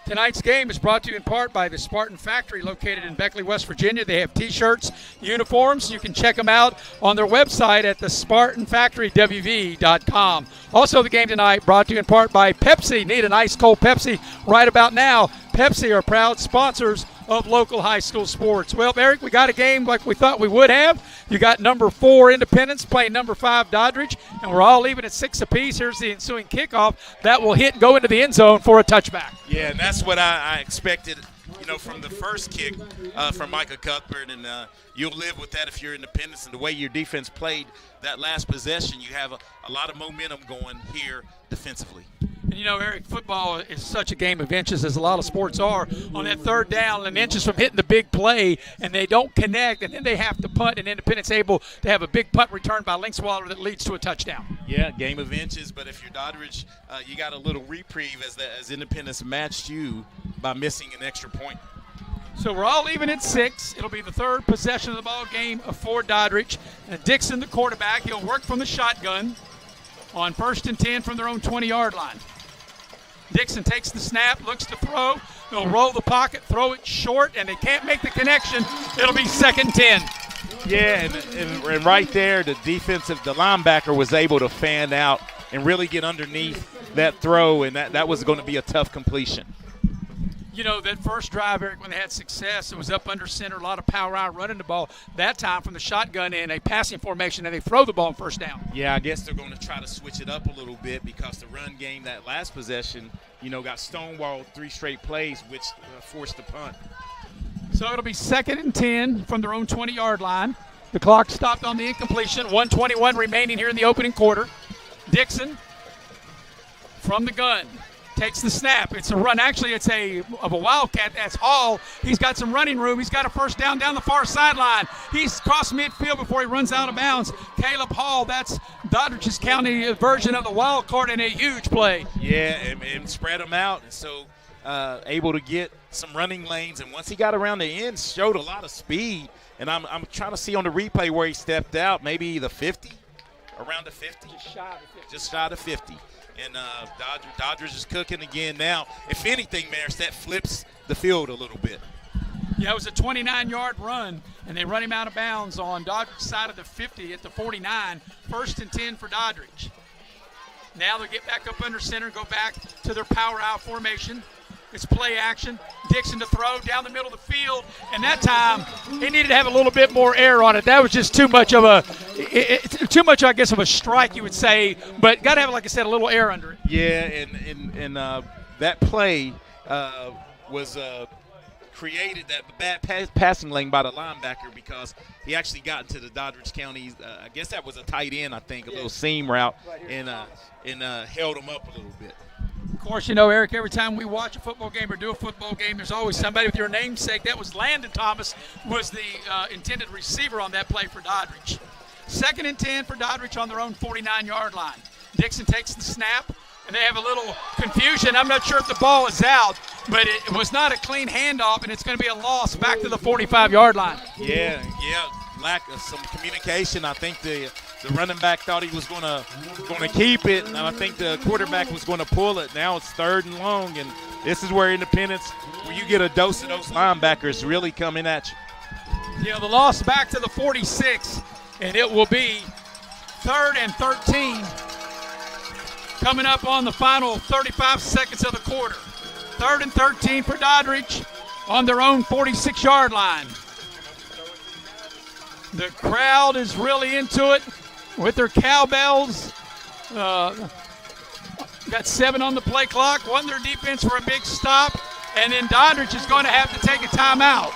Tonight's game is brought to you in part by the Spartan Factory located in Beckley, West Virginia. They have T-shirts, uniforms. You can check them out on their website at thespartanfactorywv.com. Also, the game tonight brought to you in part by Pepsi. Need an ice cold Pepsi right about now. Pepsi are proud sponsors of local high school sports. Well, Eric, we got a game like we thought we would have. You got number 4 Independence playing number 5 Doddridge, and we're all leaving at 6 apiece. Here's the ensuing kickoff. That will hit and go into the end zone for a touchback. Yeah, and that's what I expected, from the first kick from Micah Cuthbert, and you'll live with that if you're Independence. And the way your defense played that last possession, you have a lot of momentum going here defensively. And Eric, football is such a game of inches, as a lot of sports are. On that third down, and inches from hitting the big play, and they don't connect, and then they have to punt, and Independence able to have a big punt return by Linkswaller that leads to a touchdown. Yeah, game of inches, but if you're Doddridge, you got a little reprieve as Independence matched you by missing an extra point. So we're all even at 6. It'll be the third possession of the ball game for Doddridge. And Dixon, the quarterback, he'll work from the shotgun on 1st and 10 from their own 20-yard line. Dixon takes the snap, looks to throw. They'll roll the pocket, throw it short, and they can't make the connection. It'll be 2nd and 10. Yeah, and right there, the linebacker was able to fan out and really get underneath that throw, and that was going to be a tough completion. That first drive, Eric, when they had success, it was up under center, a lot of power out running the ball. That time from the shotgun in a passing formation, and they throw the ball on 1st down. Yeah, I guess they're going to try to switch it up a little bit because the run game, that last possession, got stonewalled 3 straight plays, which forced the punt. So it'll be 2nd and 10 from their own 20-yard line. The clock stopped on the incompletion. 1:21 remaining here in the opening quarter. Dixon from the gun. Takes the snap. It's a run. Actually, it's a Wildcat. That's Hall. He's got some running room. He's got a 1st down the far sideline. He's crossed midfield before he runs out of bounds. Caleb Hall, that's Doddridge's county version of the wild card, and a huge play. Yeah, and spread them out. And so able to get some running lanes. And once he got around the end, showed a lot of speed. And I'm trying to see on the replay where he stepped out, maybe the 50, around the 50. Just shy of 50. And Dodridge is cooking again now. If anything, Maris, that flips the field a little bit. Yeah, it was a 29-yard run, and they run him out of bounds on Doddridge's side of the 50 at the 49. 1st and 10 for Doddridge. Now they'll get back up under center, go back to their power out formation. It's play action. Dixon to throw down the middle of the field, and that time he needed to have a little bit more air on it. That was just too much, I guess, of a strike, you would say, but got to have, like I said, a little air under it. Yeah, and that play was created that bad passing lane by the linebacker because he actually got into the Dodridge County. I guess that was a tight end, a little seam route, and held him up a little bit. Of course, Eric, every time we watch a football game or do a football game, there's always somebody with your namesake. That was Landon Thomas, was the intended receiver on that play for Doddridge. 2nd and 10 for Doddridge on their own 49-yard line. Dixon takes the snap, and they have a little confusion. I'm not sure if the ball is out, but it was not a clean handoff, and it's going to be a loss back to the 45-yard line. Yeah, lack of some communication. I think the running back thought he was going to keep it, and I think the quarterback was going to pull it. Now it's 3rd and long, and this is where Independence, where you get a dose of those linebackers really coming at you. The loss back to the 46, and it will be 3rd and 13 coming up on the final 35 seconds of the quarter. 3rd and 13 for Doddridge on their own 46-yard line. The crowd is really into it with their cowbells. Got 7 on the play clock. Won their defense for a big stop. And then Doddridge is going to have to take a timeout.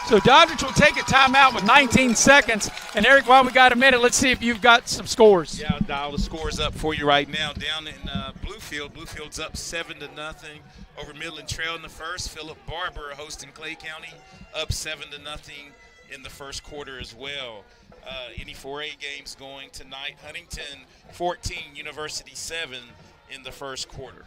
So Doddridge will take a timeout with 19 seconds. And Eric, while we got a minute, let's see if you've got some scores. Yeah, I'll dial the scores up for you right now. Down in Bluefield, Bluefield's up 7-0 over Midland Trail in the first. Philip Barber hosting Clay County up 7-0 in the first quarter as well. Any 4A games going tonight. Huntington 14, University 7 in the first quarter.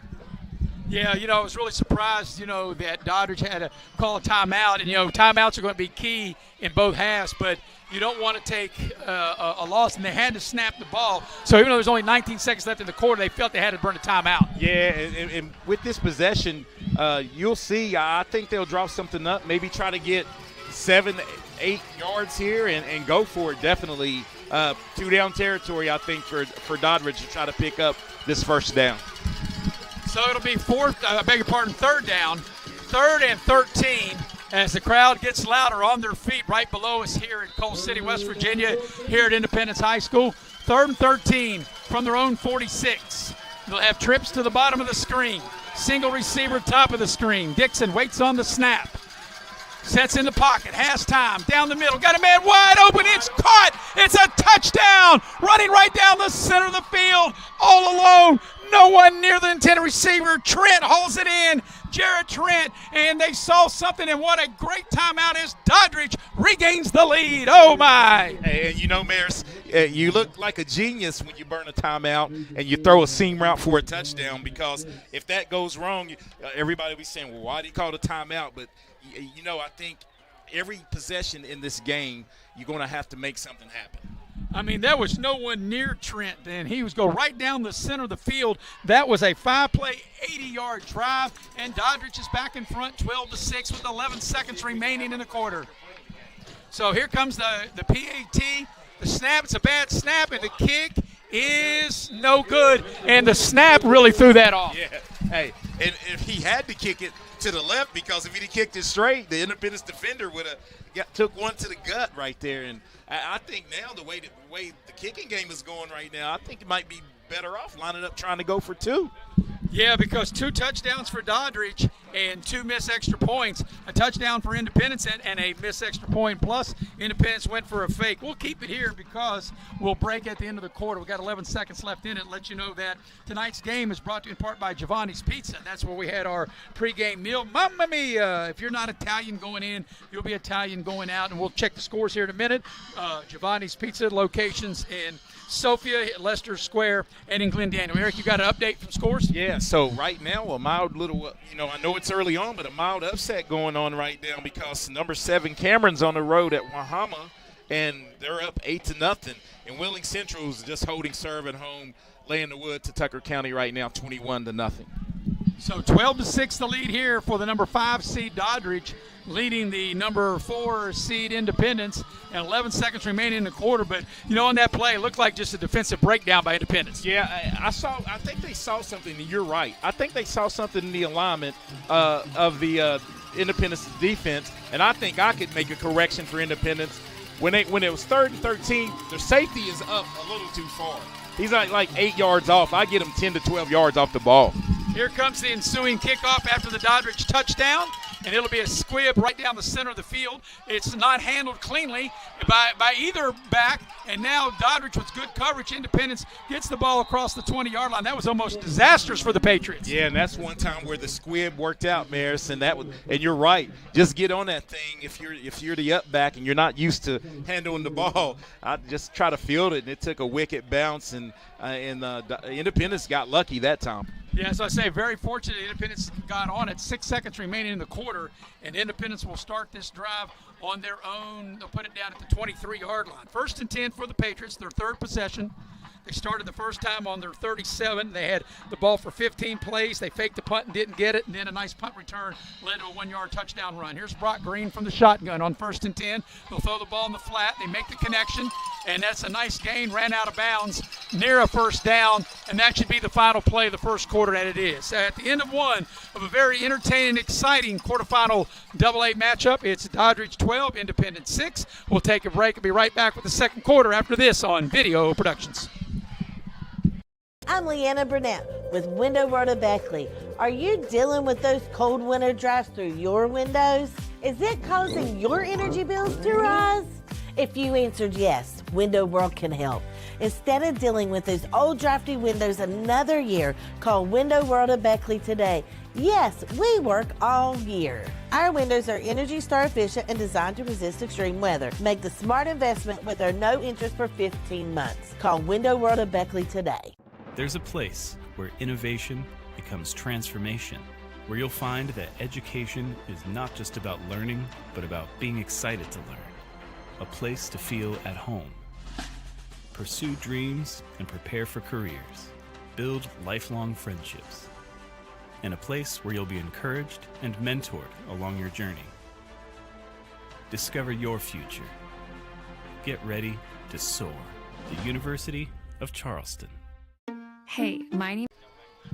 Yeah, I was really surprised, that Doddridge had to call a timeout. And, timeouts are going to be key in both halves, but you don't want to take a loss. And they had to snap the ball. So even though there's only 19 seconds left in the quarter, they felt they had to burn a timeout. Yeah, and with this possession, you'll see. I think they'll draw something up, maybe try to get 7-8 yards here and go for it. Definitely 2-down territory, I think, for Doddridge to try to pick up this first down. So it'll be third down, 3rd and 13, as the crowd gets louder on their feet right below us here in Coal City, West Virginia, here at Independence High School. 3rd and 13 from their own 46. They'll have trips to the bottom of the screen. Single receiver, top of the screen. Dixon waits on the snap. Sets in the pocket, has time, down the middle, got a man wide open, it's caught, it's a touchdown, running right down the center of the field, all alone, no one near the intended receiver. Trent holds it in, Jared Trent, and they saw something, and what a great timeout as Doddridge regains the lead. Oh, my. And you know, Maris, you look like a genius when you burn a timeout and you throw a seam route for a touchdown, because if that goes wrong, everybody will be saying, well, why did he call a timeout? But you know, I think every possession in this game, you're going to have to make something happen. I mean, there was no one near Trent then. He was going right down the center of the field. That was a 5-play, 80-yard drive, and Doddridge is back in front, 12-6 with 11 seconds remaining in the quarter. So here comes the PAT. The snap, it's a bad snap, and the kick is no good. And the snap really threw that off. Yeah. Hey, and if he had to kick it to the left, because if he'd kicked it straight, the Independence defender would have took one to the gut right there. And I think now the way the kicking game is going right now, I think it might be better off lining up trying to go for 2. Yeah, because 2 touchdowns for Doddridge and 2 missed extra points. A touchdown for Independence and a missed extra point, plus Independence went for a fake. We'll keep it here because we'll break at the end of the quarter. We've got 11 seconds left in it. Let you know that tonight's game is brought to you in part by Giovanni's Pizza. That's where we had our pregame meal. Mamma mia! If you're not Italian going in, you'll be Italian going out, and we'll check the scores here in a minute. Giovanni's Pizza locations in Sophia, Leicester Square, and in Glendaniel. Eric, you got an update from scores? Yeah, so right now a mild little, I know it's early on, but a mild upset going on right now because number 7 Cameron's on the road at Wahama, and they're up 8-0. And Wheeling Central's just holding serve at home, laying the wood to Tucker County right now, 21-0. So 12-6 the lead here for the number 5 seed Doddridge, leading the number 4 seed Independence, and 11 seconds remaining in the quarter. But, on that play, it looked like just a defensive breakdown by Independence. Yeah, I think they saw something, and you're right. I think they saw something in the alignment of the Independence defense, and I think I could make a correction for Independence. When it was 3rd and 13, their safety is up a little too far. He's like 8 yards off. I get him 10 to 12 yards off the ball. Here comes the ensuing kickoff after the Doddridge touchdown, and it'll be a squib right down the center of the field. It's not handled cleanly by either back, and now Doddridge with good coverage. Independence gets the ball across the 20-yard line. That was almost disastrous for the Patriots. Yeah, and that's one time where the squib worked out, Maris, and you're right. Just get on that thing if you're the up back and you're not used to handling the ball. I just try to field it, and it took a wicked bounce, and Independence got lucky that time. Yeah, as I say, very fortunate Independence got on it. 6 seconds remaining in the quarter, and Independence will start this drive on their own. They'll put it down at the 23-yard line. 1st and 10 for the Patriots, their 3rd possession. They started the first time on their 37. They had the ball for 15 plays. They faked the punt and didn't get it, and then a nice punt return led to a 1-yard touchdown run. Here's Brock Green from the shotgun on 1st and 10. They'll throw the ball in the flat. They make the connection, and that's a nice gain. Ran out of bounds near a first down, and that should be the final play of the first quarter, and it is. At the end of one of a very entertaining, exciting quarterfinal AA matchup, it's Doddridge 12, Independence 6. We'll take a break and be right back with the second quarter after this on Video Productions. I'm Leanna Burnett with Window World of Beckley. Are you dealing with those cold winter drafts through your windows? Is it causing your energy bills to rise? If you answered yes, Window World can help. Instead of dealing with those old drafty windows another year, call Window World of Beckley today. Yes, we work all year. Our windows are Energy Star efficient and designed to resist extreme weather. Make the smart investment with our no interest for 15 months. Call Window World of Beckley today. There's a place where innovation becomes transformation, where you'll find that education is not just about learning, but about being excited to learn. A place to feel at home. Pursue dreams and prepare for careers. Build lifelong friendships. and a place where you'll be encouraged and mentored along your journey. Discover your future. Get ready to soar. The University of Charleston. Hey, my name.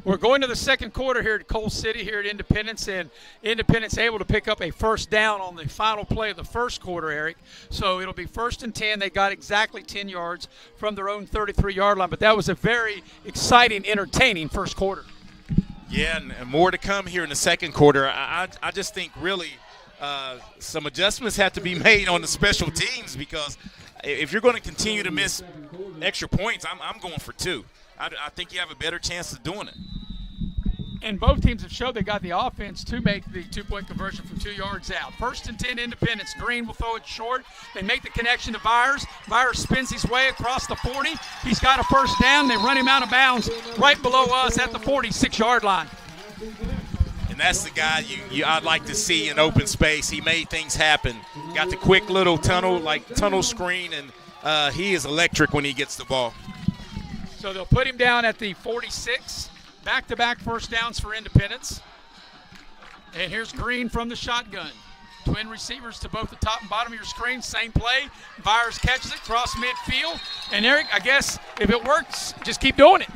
We're going to the second quarter here at Coal City here at Independence, and Independence able to pick up a first down on the final play of the first quarter, Eric. So it'll be 1st and 10. They got exactly 10 yards from their own 33-yard line, but that was a very exciting, entertaining first quarter. Yeah, and more to come here in the second quarter. I just think really some adjustments have to be made on the special teams, because if you're going to continue to miss extra points, I'm going for 2. I think you have a better chance of doing it. And both teams have showed they got the offense to make the 2-point conversion from 2 yards out. 1st and 10 Independence. Green will throw it short. They make the connection to Byers. Byers spins his way across the 40. He's got a first down. They run him out of bounds right below us at the 46-yard line. And that's the guy I'd like to see in open space. He made things happen. Got the quick little tunnel screen, and he is electric when he gets the ball. So they'll put him down at the 46. Back-to-back first downs for Independence. And here's Green from the shotgun. Twin receivers to both the top and bottom of your screen. Same play. Byers catches it, cross midfield. And Eric, I guess if it works, just keep doing it.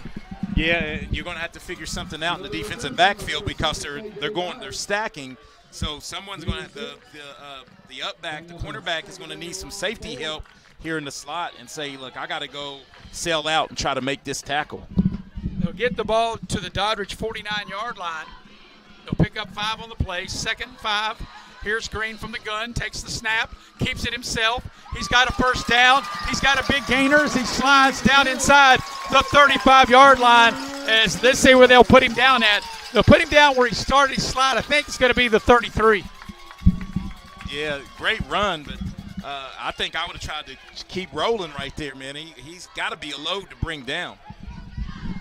Yeah, you're going to have to figure something out in the defensive backfield, because they're stacking. So someone's going to have the cornerback is going to need some safety help here in the slot and say, look, I got to go sail out and try to make this tackle. They'll get the ball to the Doddridge 49-yard line. They'll pick up 5 on the play. 2nd and 5. Here's Green from the gun, takes the snap, keeps it himself. He's got a first down. He's got a big gainer as he slides down inside the 35-yard line. As let's see where they'll put him down at. They'll put him down where he started his slide. I think it's going to be the 33. Yeah, great run, but I think I would have tried to keep rolling right there, man. He's got to be a load to bring down.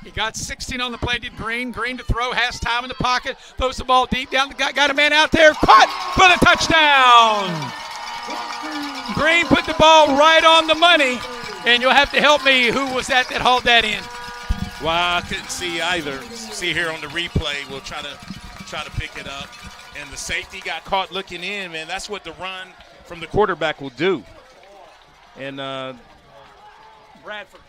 He got 16 on the play, did Green. Green to throw, has time in the pocket, throws the ball deep down. Got a man out there, caught for the touchdown. Green put the ball right on the money, and you'll have to help me. Who was that hauled that in? Well, I couldn't see either. See here on the replay, we'll try to pick it up. And the safety got caught looking in, man. That's what the run from the quarterback will do. And Bradford.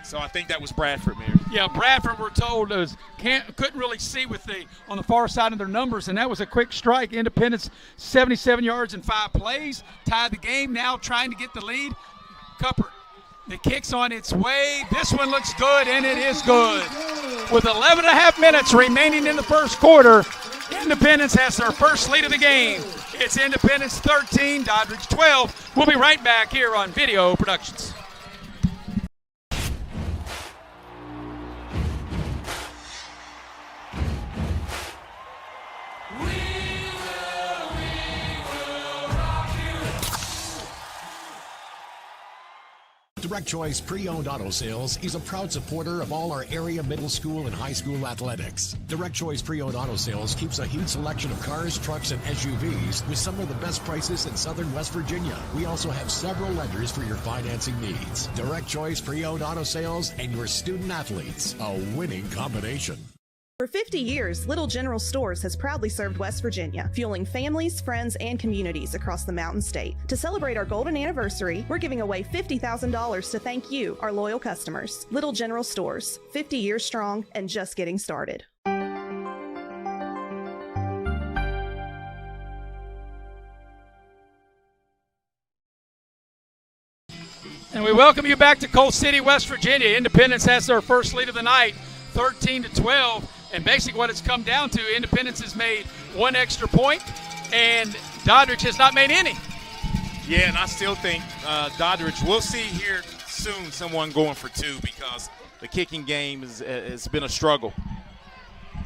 So I think that was Bradford, Mayor. Yeah, Bradford, we're told, couldn't really see on the far side of their numbers, and that was a quick strike. Independence, 77 yards in 5 plays, tied the game. Now trying to get the lead. Cuppert, the kick's on its way. This one looks good, and it is good. With 11 and a half minutes remaining in the first quarter, Independence has their first lead of the game. It's Independence 13, Dodridge 12. We'll be right back here on Video Productions. Direct Choice Pre-Owned Auto Sales is a proud supporter of all our area middle school and high school athletics. Direct Choice Pre-Owned Auto Sales keeps a huge selection of cars, trucks, and SUVs with some of the best prices in southern West Virginia. We also have several lenders for your financing needs. Direct Choice Pre-Owned Auto Sales and your student athletes, a winning combination. For 50 years, Little General Stores has proudly served West Virginia, fueling families, friends, and communities across the Mountain State. To celebrate our golden anniversary, we're giving away $50,000 to thank you, our loyal customers. Little General Stores, 50 years strong and just getting started. And we welcome you back to Coal City, West Virginia. Independence has their first lead of the night, 13-12. And basically what it's come down to, Independence has made 1 extra point, and Dodridge has not made any. Yeah, and I still think Dodridge, we'll see here soon someone going for 2, because the kicking game has been a struggle.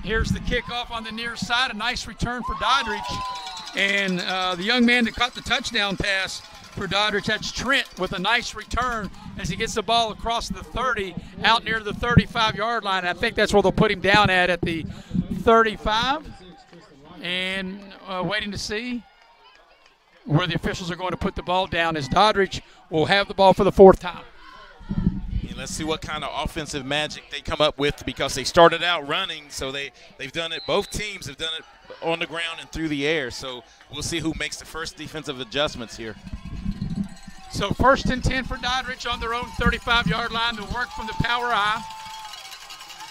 Here's the kickoff on the near side, a nice return for Dodridge. And the young man that caught the touchdown pass for Dodridge, that's Trent, with a nice return as he gets the ball across the 30 out near the 35-yard line. I think that's where they'll put him down at the 35. And waiting to see where the officials are going to put the ball down, as Dodridge will have the ball for the 4th time. And let's see what kind of offensive magic they come up with, because they started out running, so they've done it. Both teams have done it on the ground and through the air, so we'll see who makes the first defensive adjustments here. So 1st and 10 for Doddridge on their own 35-yard line to work from the power I.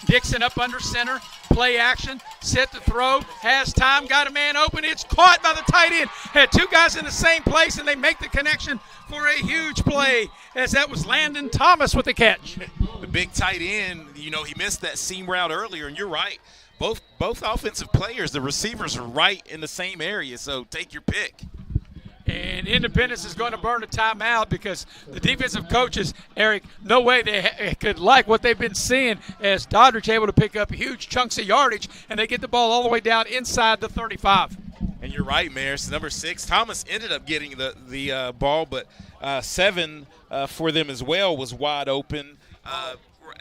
Dixon up under center, play action, set to throw, has time, got a man open, it's caught by the tight end. Had two guys in the same place, and they make the connection for a huge play, as that was Landon Thomas with the catch. The big tight end, he missed that seam route earlier, and you're right. Both offensive players, the receivers are right in the same area, so take your pick. And Independence is going to burn a timeout because the defensive coaches, Eric, no way they could like what they've been seeing, as Doddridge able to pick up huge chunks of yardage, and they get the ball all the way down inside the 35. And you're right, Maris. Number 6, Thomas ended up getting the ball, but 7 for them as well was wide open.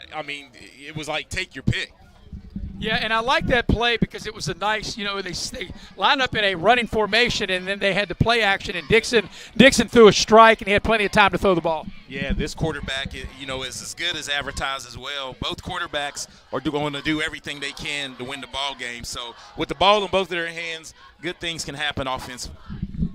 It was like take your pick. Yeah, and I like that play because it was a nice, they lined up in a running formation, and then they had the play action, and Dixon threw a strike, and he had plenty of time to throw the ball. Yeah, this quarterback, is as good as advertised as well. Both quarterbacks are going to do everything they can to win the ball game. So with the ball in both of their hands, good things can happen offensively.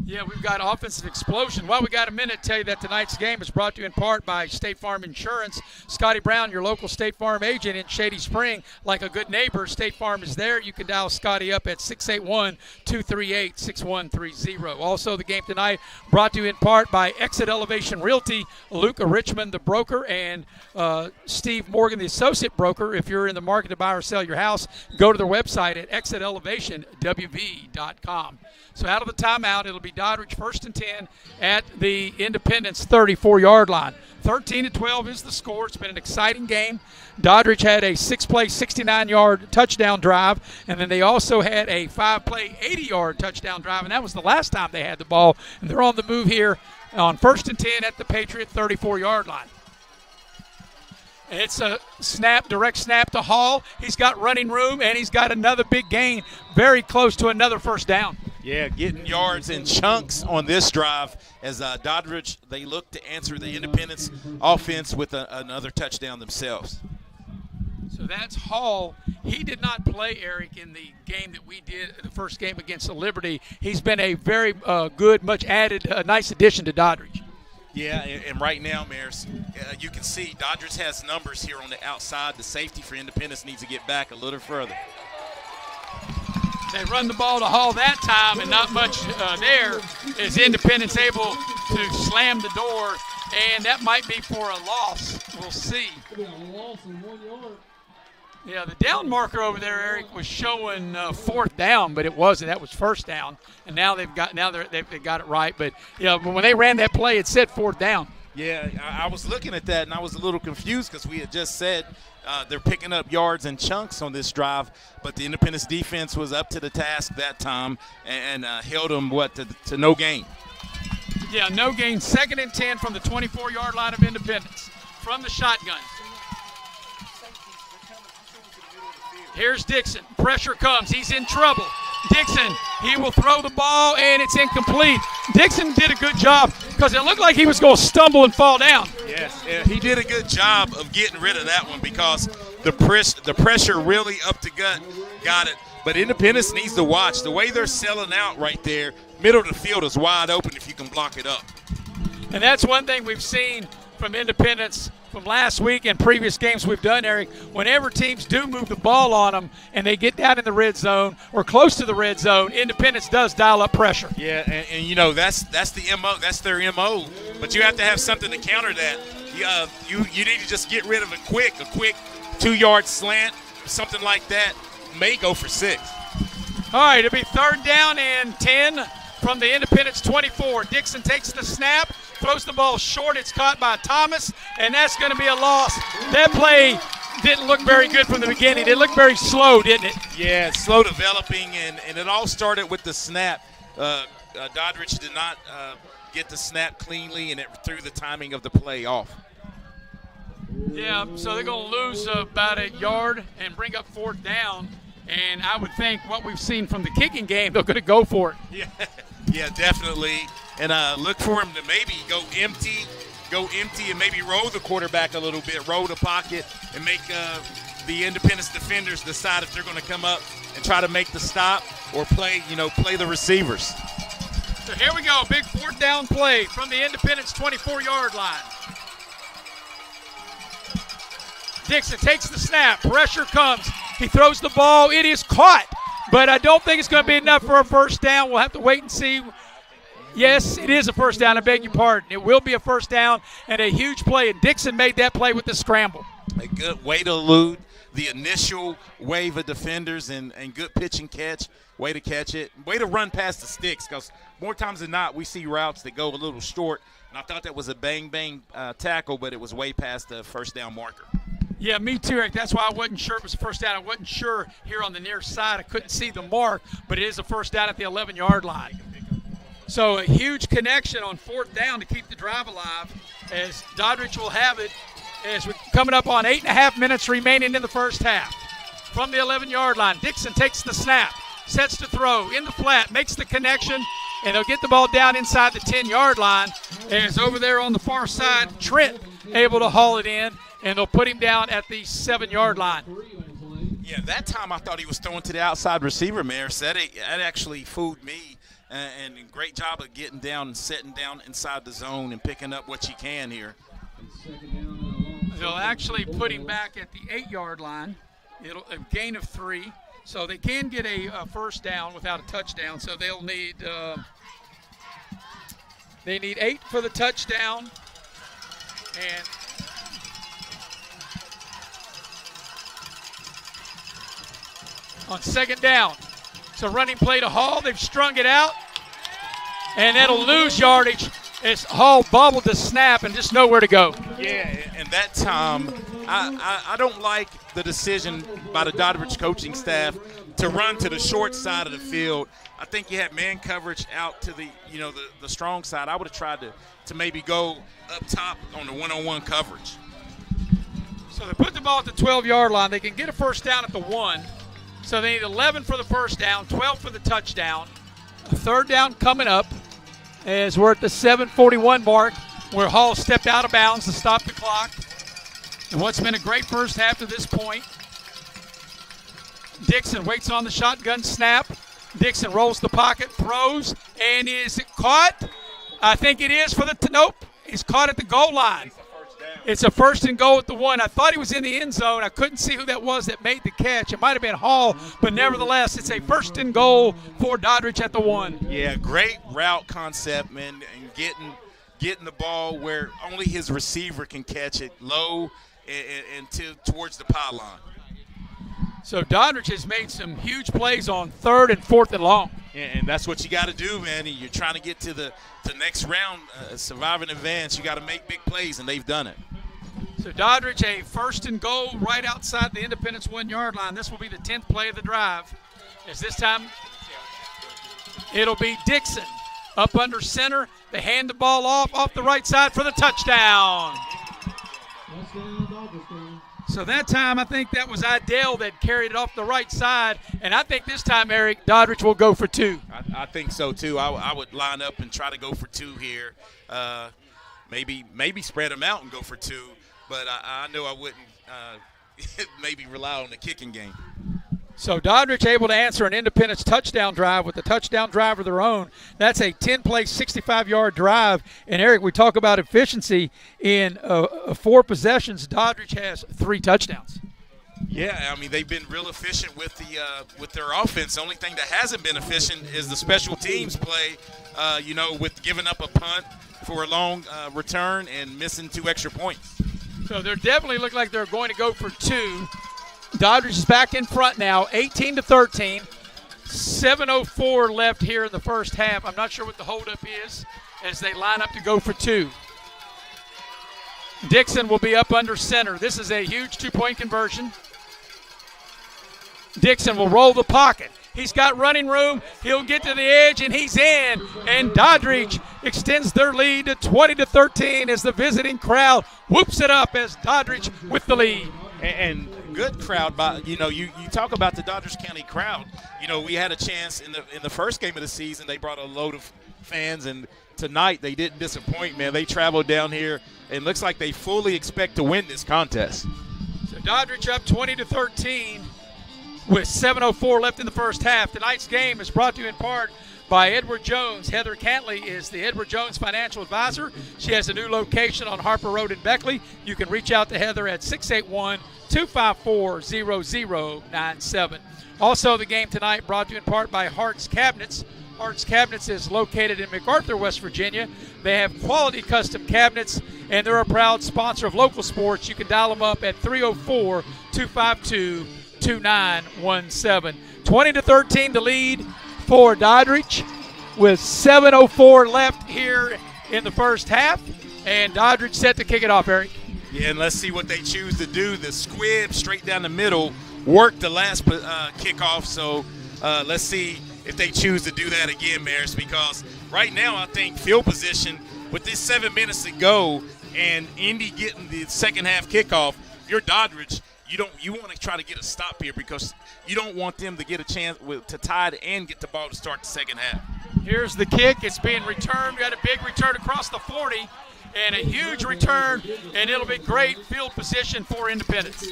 Yeah, we've got offensive explosion. Well, we got a minute to tell you that tonight's game is brought to you in part by State Farm Insurance. Scotty Brown, your local State Farm agent in Shady Spring. Like a good neighbor, State Farm is there. You can dial Scotty up at 681-238-6130. Also, the game tonight brought to you in part by Exit Elevation Realty, Luca Richmond, the broker, and Steve Morgan, the associate broker. If you're in the market to buy or sell your house, go to their website at exitelevationwv.com. So out of the timeout, it'll be Doddridge 1st and 10 at the Independence 34-yard line. 13-12 is the score. It's been an exciting game. Doddridge had a 6-play, 69-yard touchdown drive, and then they also had a 5-play, 80-yard touchdown drive, and that was the last time they had the ball. And they're on the move here on 1st and 10 at the Patriot 34-yard line. It's a direct snap to Hall. He's got running room, and he's got another big gain, very close to another first down. Yeah, getting yards in chunks on this drive as Doddridge, they look to answer the Independence offense with another touchdown themselves. So that's Hall. He did not play, Eric, in the game that we did, the first game against the Liberty. He's been a very good, much added, nice addition to Doddridge. Yeah, and right now, Maris, you can see Doddridge has numbers here on the outside. The safety for Independence needs to get back a little further. They run the ball to Hall that time, and not much there. Is Independence able to slam the door, and that might be for a loss. We'll see. Yeah, the down marker over there, Eric, was showing 4th down, but it wasn't. That was 1st down, and now they've got it right. But when they ran that play, it said 4th down. Yeah, I was looking at that, and I was a little confused because we had just said they're picking up yards and chunks on this drive, but the Independence defense was up to the task that time and held them to no gain. Yeah, no gain. 2nd and 10 from the 24-yard line of Independence from the shotgun. Here's Dixon. Pressure comes. He's in trouble. Dixon, he will throw the ball, and it's incomplete. Dixon did a good job because it looked like he was going to stumble and fall down. Yes, he did a good job of getting rid of that one because the pressure really up the gut got it. But Independence needs to watch. The way they're selling out right there, middle of the field is wide open if you can block it up. And that's one thing we've seen from Independence from last week and previous games we've done, Eric. Whenever teams do move the ball on them and they get down in the red zone or close to the red zone, Independence does dial up pressure. Yeah, and that's the MO. That's their MO. But you have to have something to counter that. You need to just get rid of a quick 2-yard slant, something like that. May go for 6. All right, it'll be 3rd down and 10 from the Independence 24. Dixon takes the snap, throws the ball short. It's caught by Thomas, and that's going to be a loss. That play didn't look very good from the beginning. It looked very slow, didn't it? Yeah, slow developing, and it all started with the snap. Doddridge did not get the snap cleanly, and it threw the timing of the play off. Yeah, so they're going to lose about a yard and bring up 4th down. And I would think what we've seen from the kicking game, they're going to go for it. Yeah, definitely. And look for him to maybe go empty, go empty and maybe roll the quarterback a little bit, roll the pocket, and make the Independence defenders decide if they're going to come up and try to make the stop or play the receivers. So here we go, big 4th down play from the Independence 24-yard line. Dixon takes the snap, pressure comes, he throws the ball, it is caught, but I don't think it's going to be enough for a first down. We'll have to wait and see. Yes, it is a first down, I beg your pardon. It will be a first down and a huge play, and Dixon made that play with the scramble. A good way to elude the initial wave of defenders and good pitch and catch, way to catch it, way to run past the sticks, because more times than not we see routes that go a little short, and I thought that was a bang-bang tackle, but it was way past the first down marker. Yeah, me too, Eric. That's why I wasn't sure it was a first down. I wasn't sure here on the near side. I couldn't see the mark, but it is a first down at the 11-yard line. So a huge connection on 4th down to keep the drive alive, as Doddridge will have it as we're coming up on 8.5 minutes remaining in the first half. From the 11-yard line, Dixon takes the snap, sets to throw in the flat, makes the connection, and they'll get the ball down inside the 10-yard line. As over there on the far side, Trent able to haul it in, and they'll put him down at the 7-yard line. Yeah, that time I thought he was throwing to the outside receiver, Mayor. So that actually fooled me. And great job of getting down and setting down inside the zone and picking up what you can here. They'll actually put him back at the 8-yard line. It'll a gain of 3. So they can get a first down without a touchdown. So they'll need they need 8 for the touchdown. And on 2nd down, it's a running play to Hall. They've strung it out, and that'll lose yardage as Hall bobbled the snap and just nowhere to go. Yeah, and that time, I don't like the decision by the Dodridge coaching staff to run to the short side of the field. I think you had man coverage out to the the strong side. I would have tried to maybe go up top on the one-on-one coverage. So they put the ball at the 12-yard line. They can get a first down at the 1. So they need 11 for the first down, 12 for the touchdown. A 3rd down coming up as we're at the 7:41 mark, where Hall stepped out of bounds to stop the clock. And what's been a great first half to this point. Dixon waits on the shotgun snap. Dixon rolls the pocket, throws, and is it caught? I think it is for the nope. He's caught at the goal line. It's a 1st and goal at the 1. I thought he was in the end zone. I couldn't see who that was that made the catch. It might have been Hall, but nevertheless, it's a 1st and goal for Doddridge at the 1. Yeah, great route concept, man, and getting the ball where only his receiver can catch it, low and towards the pylon. So Doddridge has made some huge plays on 3rd and 4th and long. Yeah, and that's what you got to do, man. You're trying to get to the next round, survive in advance. You got to make big plays, and they've done it. So Doddridge, a 1st and goal right outside the Independence 1-yard line. This will be the 10th play of the drive. As this time, it'll be Dixon up under center. They hand the ball off the right side for the touchdown. So that time, I think that was Idell that carried it off the right side. And I think this time, Eric, Doddridge will go for 2. I think so, too. I would line up and try to go for 2 here. Maybe spread them out and go for 2. But I know I wouldn't maybe rely on the kicking game. So Doddridge able to answer an Independence touchdown drive with a touchdown drive of their own. That's a 10-play, 65-yard drive. And, Eric, we talk about efficiency in 4 possessions. Doddridge has 3 touchdowns. Yeah, I mean, they've been real efficient with their offense. The only thing that hasn't been efficient is the special teams play, with giving up a punt for a long return and missing 2 extra points. So they definitely look like they're going to go for 2. Doddridge is back in front now, 18-13. 7:04 left here in the first half. I'm not sure what the holdup is as they line up to go for 2. Dixon will be up under center. This is a huge 2-point conversion. Dixon will roll the pocket. He's got running room. He'll get to the edge, and he's in. And Doddridge extends their lead to 20-13 as the visiting crowd whoops it up as Doddridge with the lead. And good crowd. You talk about the Dodgers County crowd. We had a chance in the first game of the season. They brought a load of fans, and tonight they didn't disappoint, man. They traveled down here, and looks like they fully expect to win this contest. So Dodridge up 20-13 with 7:04 left in the first half. Tonight's game is brought to you in part by Edward Jones. Heather Cantley is the Edward Jones financial advisor. She has a new location on Harper Road in Beckley. You can reach out to Heather at 681-254-0097. Also, the game tonight brought to you in part by Hart's Cabinets. Hart's Cabinets is located in MacArthur, West Virginia. They have quality custom cabinets, and they're a proud sponsor of local sports. You can dial them up at 304-252-2917. 20-13 to lead for Doddridge with 7:04 left here in the first half, and Doddridge set to kick it off, Eric. Yeah, and let's see what they choose to do. The squib straight down the middle worked the last kickoff, so let's see if they choose to do that again, Maris, because right now I think field position with this 7 minutes to go and Indy getting the second half kickoff, if you're Doddridge, you want to try to get a stop here because you don't want them to get a chance to tie it and get the ball to start the second half. Here's the kick. It's being returned. We got a big return across the 40 and a huge return, and it'll be great field position for Independence.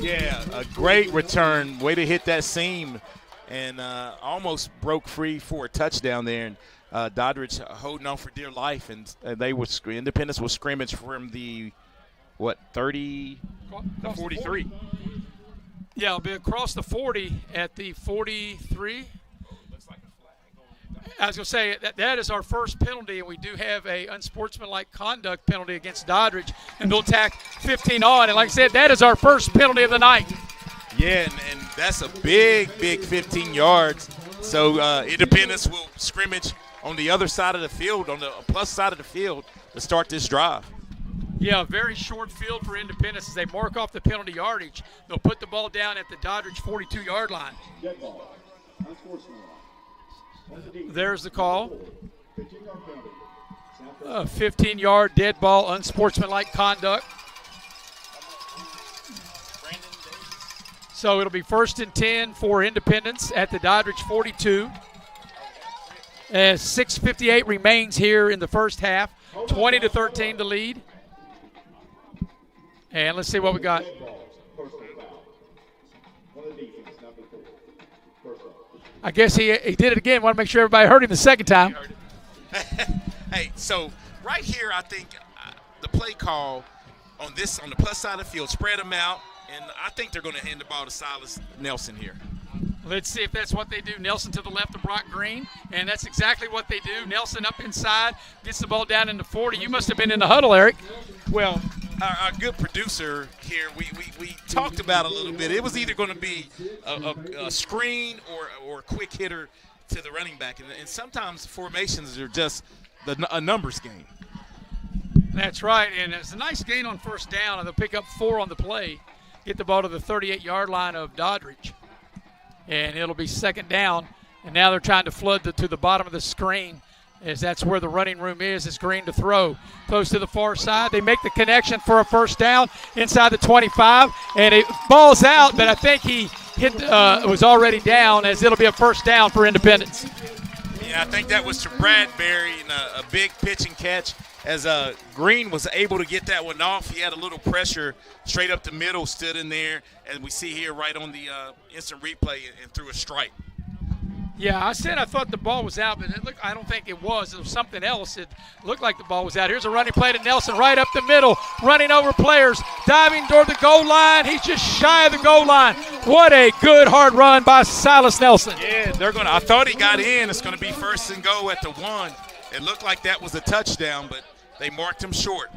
Yeah, a great return. Way to hit that seam and almost broke free for a touchdown there. And Doddridge holding on for dear life, and Independence was scrimmage from the 30 to 43. Yeah, it'll be across the 40 at the 43. I was going to say that is our first penalty, and we do have a unsportsmanlike conduct penalty against Doddridge, and they'll tack 15 on. And like I said, that is our first penalty of the night. Yeah, and that's a big 15 yards. So Independence will scrimmage on the other side of the field, on the plus side of the field, to start this drive. Yeah, very short field for Independence as they mark off the penalty yardage. They'll put the ball down at the Doddridge 42-yard line. There's the call. 15-yard dead ball, unsportsmanlike conduct. So it'll be 1st and 10 for Independence at the Doddridge 42. As 6:58 remains here in the first half, 20-13 to lead. And let's see what we got. I guess he did it again. Want to make sure everybody heard him the second time. Hey, so right here, I think the play call on the plus side of the field, spread them out, and I think they're going to hand the ball to Silas Nelson here. Let's see if that's what they do. Nelson to the left of Brock Green, and that's exactly what they do. Nelson up inside, gets the ball down into 40. You must have been in the huddle, Eric. Well, our good producer here, we talked about a little bit. It was either going to be a screen or a quick hitter to the running back, and sometimes formations are just a numbers game. That's right, and it's a nice gain on first down, and they'll pick up 4 on the play, get the ball to the 38-yard line of Doddridge. And it'll be second down. And now they're trying to flood to the bottom of the screen, as that's where the running room is. It's Green to throw. Close to the far side. They make the connection for a first down inside the 25. And it balls out, but I think he was already down, as it'll be a first down for Independence. Yeah, I think that was to Bradbury, and a big pitch and catch. As Green was able to get that one off, he had a little pressure straight up the middle, stood in there, and we see here right on the instant replay and threw a strike. Yeah, I thought the ball was out, but I don't think it was. It was something else. It looked like the ball was out. Here's a running play to Nelson right up the middle, running over players, diving toward the goal line. He's just shy of the goal line. What a good hard run by Silas Nelson. Yeah, I thought he got in. It's going to be 1st and goal at the 1. It looked like that was a touchdown, but they marked him short.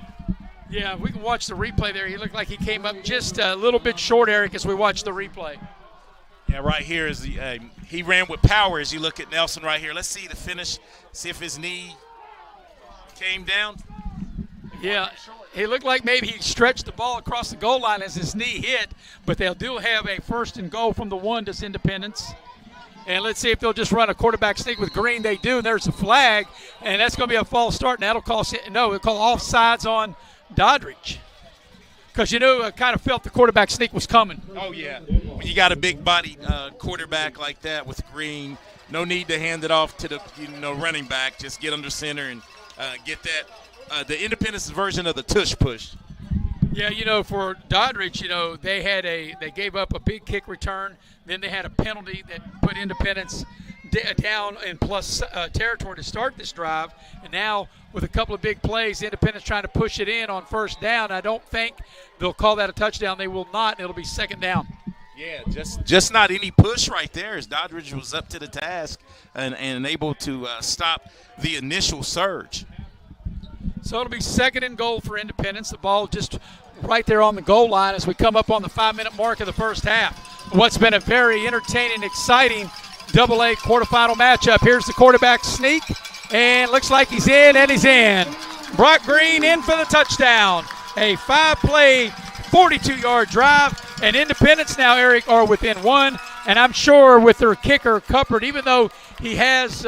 Yeah, we can watch the replay there. He looked like he came up just a little bit short, Eric, as we watch the replay. Yeah, right here is he ran with power as you look at Nelson right here. Let's see the finish, see if his knee came down. Yeah, he looked like maybe he stretched the ball across the goal line as his knee hit, but they'll do have a 1st and goal from the 1 to Independence. And let's see if they'll just run a quarterback sneak with Green. They do, and there's a flag, and that's going to be a false start, and that'll call offsides on Doddridge. Because, I kind of felt the quarterback sneak was coming. Oh, yeah. When you got a big-bodied quarterback like that with Green, no need to hand it off to the running back. Just get under center and get that the Independence version of the tush push. Yeah, for Doddridge, they gave up a big kick return. Then they had a penalty that put Independence down in plus territory to start this drive. And now with a couple of big plays, Independence trying to push it in on first down. I don't think they'll call that a touchdown. They will not. It'll be second down. Yeah, just not any push right there as Doddridge was up to the task and able to stop the initial surge. So it'll be second and goal for Independence. The ball just right there on the goal line as we come up on the 5-minute mark of the first half. What's been a very entertaining, exciting AA quarterfinal matchup. Here's the quarterback sneak, and looks like he's in, and he's in. Brock Green in for the touchdown. A 5-play, 42-yard drive, and Independence now, Eric, are within one. And I'm sure with their kicker, Cuppert, even though he has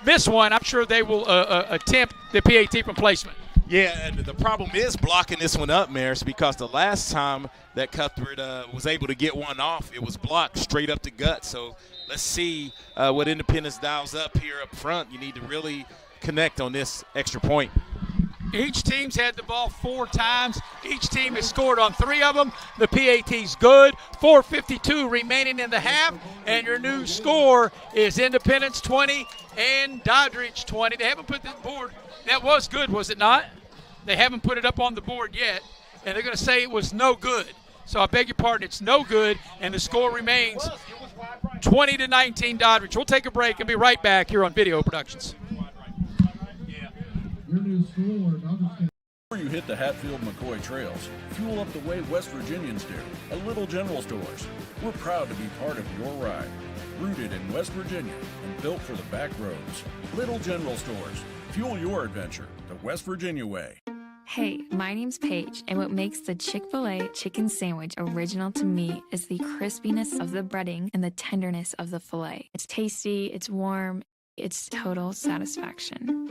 missed one, I'm sure they will attempt the PAT from placement. Yeah, and the problem is blocking this one up, Maris, because the last time that Cuthbert was able to get one off, it was blocked straight up the gut. So let's see what Independence dials up here up front. You need to really connect on this extra point. Each team's had the ball 4 times. Each team has scored on 3 of them. The PAT's good. 4:52 remaining in the half, and your new score is Independence 20 and Dodridge 20. They haven't put the board. That was good, was it not? They haven't put it up on the board yet, and they're going to say it was no good. So I beg your pardon, it's no good, and the score remains 20-19 Dodridge. We'll take a break and be right back here on Video Productions. Before you hit the Hatfield-McCoy trails, fuel up the way West Virginians do at Little General Stores. We're proud to be part of your ride. Rooted in West Virginia and built for the back roads. Little General Stores. Fuel your adventure the West Virginia way. Hey, my name's Paige, and what makes the Chick-fil-A chicken sandwich original to me is the crispiness of the breading and the tenderness of the filet. It's tasty, it's warm, it's total satisfaction.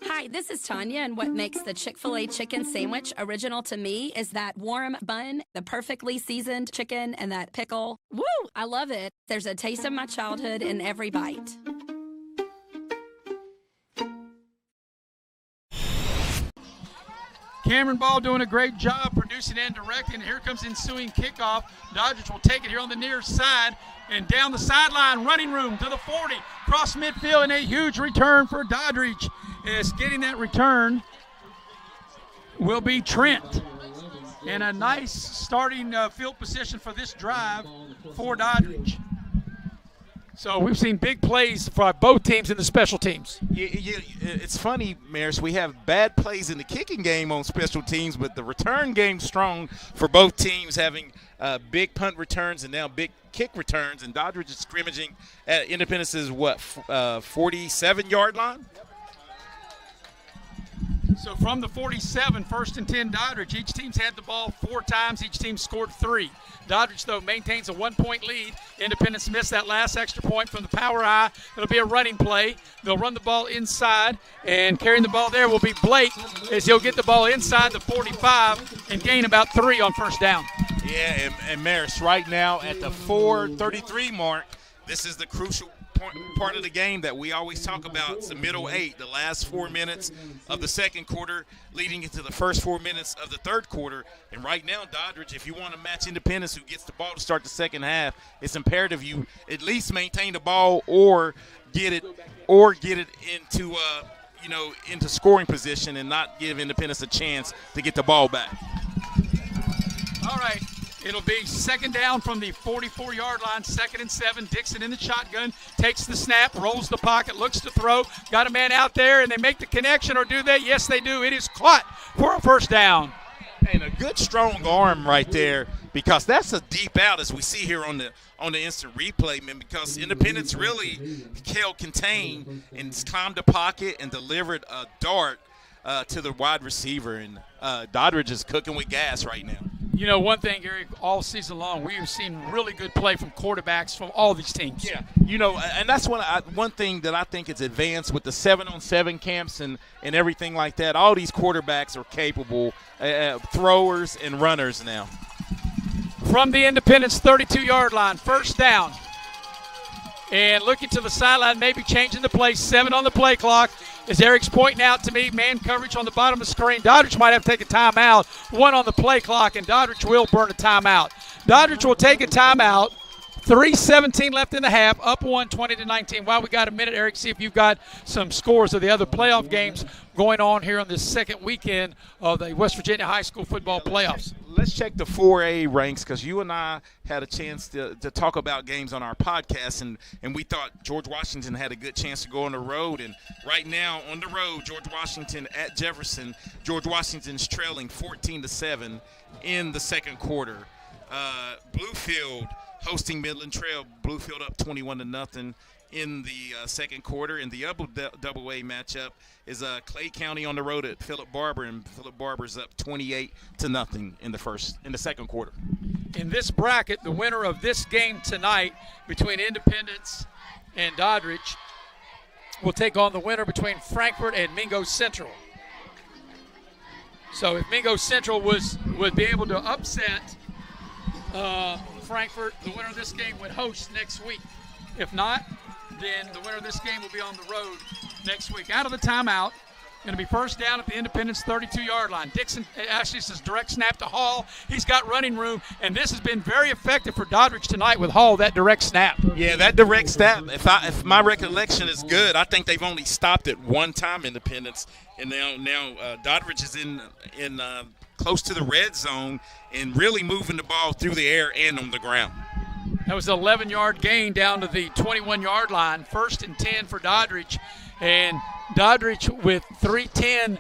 Hi, this is Tanya, and what makes the Chick-fil-A chicken sandwich original to me is that warm bun, the perfectly seasoned chicken, and that pickle. Woo! I love it. There's a taste of my childhood in every bite. Cameron Ball doing a great job producing and directing. Here comes ensuing kickoff. Dodgers will take it here on the near side and down the sideline, running room to the 40, cross midfield, and a huge return for Doddridge. As getting that return will be Trent. And a nice starting field position for this drive for Doddridge. So we've seen big plays for both teams in the special teams. It's funny, Maris, we have bad plays in the kicking game on special teams, but the return game's strong for both teams, having big punt returns and now big kick returns. And Dodridge is scrimmaging at Independence's, 47-yard line? So from the 47, 1st and 10 Doddridge. Each team's had the ball 4 times. Each team scored 3. Doddridge, though, maintains a 1-point lead. Independence missed that last extra point from the power eye. It'll be a running play. They'll run the ball inside, and carrying the ball there will be Blake as he'll get the ball inside the 45 and gain about 3 on first down. Yeah, and Maris, right now at the 4:33 mark, this is the crucial part of the game that we always talk about. It's the middle 8, the last 4 minutes of the second quarter leading into the first 4 minutes of the third quarter. And right now, Dodridge, if you want to match Independence, who gets the ball to start the second half, it's imperative you at least maintain the ball or get it into into scoring position and not give Independence a chance to get the ball back. All right. It'll be second down from the 44-yard line, 2nd and 7. Dixon in the shotgun, takes the snap, rolls the pocket, looks to throw. Got a man out there, and they make the connection, or do they? Yes, they do. It is caught for a first down. And a good strong arm right there, because that's a deep out as we see here on the instant replay, man, because Independence really held contained and climbed the pocket and delivered a dart to the wide receiver. And Dodridge is cooking with gas right now. You know, one thing, Gary, all season long, we've seen really good play from quarterbacks from all these teams. Yeah, and that's one thing that I think is advanced with the 7-on-7 camps and everything like that. All these quarterbacks are capable throwers and runners now. From the Independence 32-yard line, first down. And looking to the sideline, maybe changing the play. 7 on the play clock As Eric's pointing out to me, man coverage on the bottom of the screen. Dodridge might have to take a timeout. 1 on the play clock, and Dodridge will burn a timeout. Dodridge will take a timeout. 3:17 left in the half, up 1, 20-19. While we got a minute, Eric, see if you've got some scores of the other playoff games going on here on this second weekend of the West Virginia high school football playoffs. Let's check the 4A ranks, because you and I had a chance to talk about games on our podcast, and we thought George Washington had a good chance to go on the road. And right now on the road, George Washington at Jefferson. George Washington's trailing 14-7 in the second quarter. Bluefield hosting Midland Trail. Bluefield up 21-0 in the second quarter. And the other double-A matchup is Clay County on the road at Philip Barber, and Philip Barber's up 28-0 in the second quarter. In this bracket, the winner of this game tonight between Independence and Doddridge will take on the winner between Frankfort and Mingo Central. So if Mingo Central would be able to upset Frankfort, the winner of this game would host next week. If not, then the winner of this game will be on the road next week. Out of the timeout, going to be first down at the Independence 32-yard line. Dixon actually says direct snap to Hall. He's got running room, and this has been very effective for Doddridge tonight with Hall, that direct snap. Yeah, that direct snap, if my recollection is good, I think they've only stopped it one time, Independence, and now Doddridge is in close to the red zone and really moving the ball through the air and on the ground. That was an 11-yard gain down to the 21-yard line. 1st and 10 for Doddridge. And Doddridge with 3:10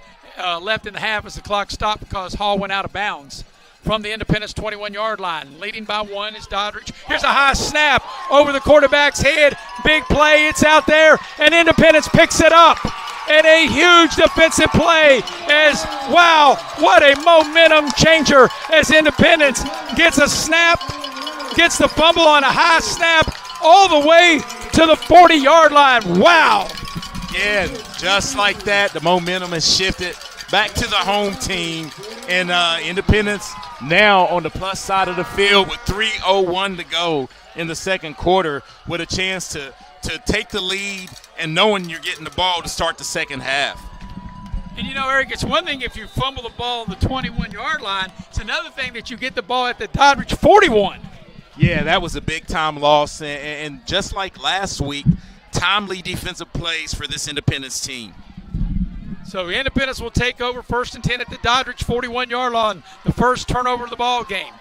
left in the half as the clock stopped because Hall went out of bounds from the Independence 21-yard line. Leading by 1 is Doddridge. Here's a high snap over the quarterback's head. Big play. It's out there, and Independence picks it up. And a huge defensive play as, wow, what a momentum changer as Independence gets a snap, gets the fumble on a high snap all the way to the 40-yard line. Wow. Yeah, just like that, the momentum has shifted back to the home team. And Independence now on the plus side of the field with 3:01 to go in the second quarter with a chance to take the lead and knowing you're getting the ball to start the second half. And, you know, Eric, it's one thing if you fumble the ball on the 21-yard line. It's another thing that you get the ball at the Doddridge 41. Yeah, that was a big-time loss. And just like last week, timely defensive plays for this Independence team. So Independence will take over 1st and 10 at the Doddridge 41-yard line, the first turnover of the ball game.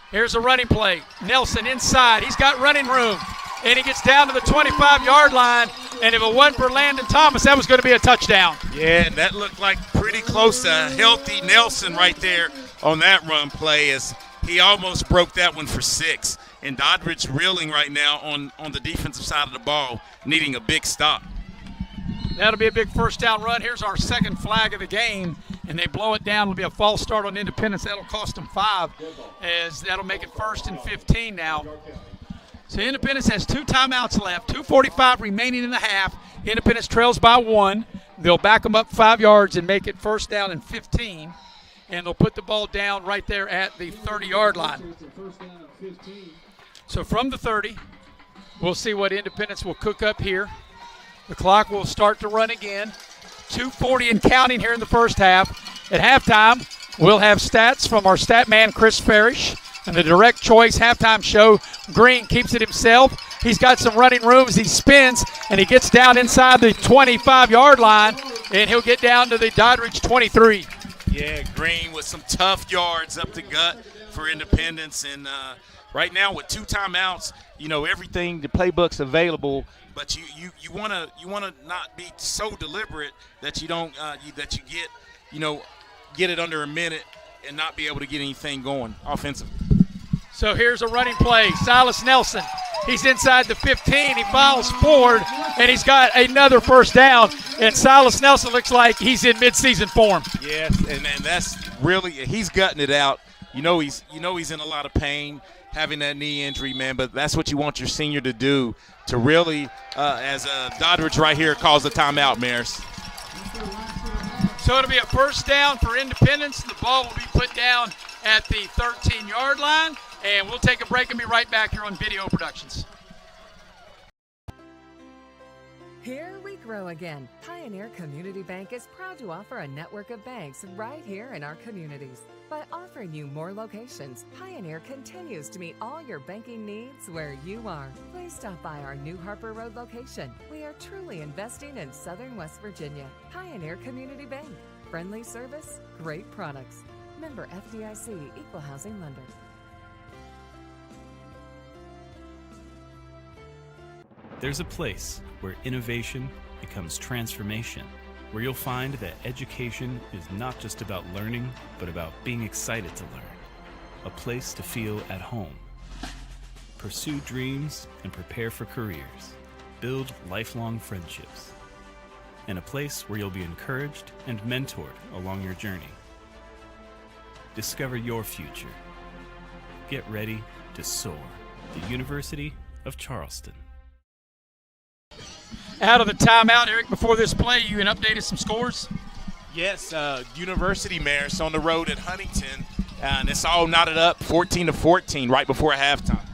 Here's a running play. Nelson inside. He's got running room. And he gets down to the 25-yard line. And if it wasn't for Landon Thomas, that was going to be a touchdown. Yeah, and that looked like pretty close to a healthy Nelson right there on that run play as he almost broke that one for 6. And Doddridge reeling right now on the defensive side of the ball, needing a big stop. That'll be a big first down run. Here's our second flag of the game, and they blow it down. It'll be a false start on Independence. That'll cost them 5, as that'll make it 1st and 15 now. So Independence has 2 timeouts left, 2:45 remaining in the half. Independence trails by 1. They'll back them up 5 yards and make it 1st down and 15. And they'll put the ball down right there at the 30-yard line. So from the 30, we'll see what Independence will cook up here. The clock will start to run again. 2:40 and counting here in the first half. At halftime, we'll have stats from our stat man, Chris Farish. And the Direct Choice halftime show, Green keeps it himself. He's got some running room as he spins, and he gets down inside the 25-yard line, and he'll get down to the Doddridge 23. Yeah, Green with some tough yards up the gut for Independence. And right now with 2 timeouts, you know, everything, the playbook's available, but you want to not be so deliberate that you don't that you get it under a minute and not be able to get anything going offensively. So here's a running play. Silas Nelson, he's inside the 15. He follows forward, and he's got another first down. And Silas Nelson looks like he's in midseason form. Yes, and that's really, he's gutting it out. You know he's in a lot of pain having that knee injury, man. But that's what you want your senior to do, to really, as Doddridge right here calls the timeout, Maris. So it'll be a first down for Independence. The ball will be put down at the 13-yard line. And we'll take a break and be right back here on Video Productions. Here we grow again. Pioneer Community Bank is proud to offer a network of banks right here in our communities. By offering you more locations, Pioneer continues to meet all your banking needs where you are. Please stop by our New Harper Road location. We are truly investing in Southern West Virginia. Pioneer Community Bank. Friendly service, great products. Member FDIC, Equal Housing Lender. There's a place where innovation becomes transformation, where you'll find that education is not just about learning, but about being excited to learn. A place to feel at home. Pursue dreams and prepare for careers. Build lifelong friendships. And a place where you'll be encouraged and mentored along your journey. Discover your future. Get ready to soar. The University of Charleston. Out of the timeout, Eric, before this play, you can update us some scores? Yes, University Maris on the road at Huntington, and it's all knotted up 14-14 right before halftime.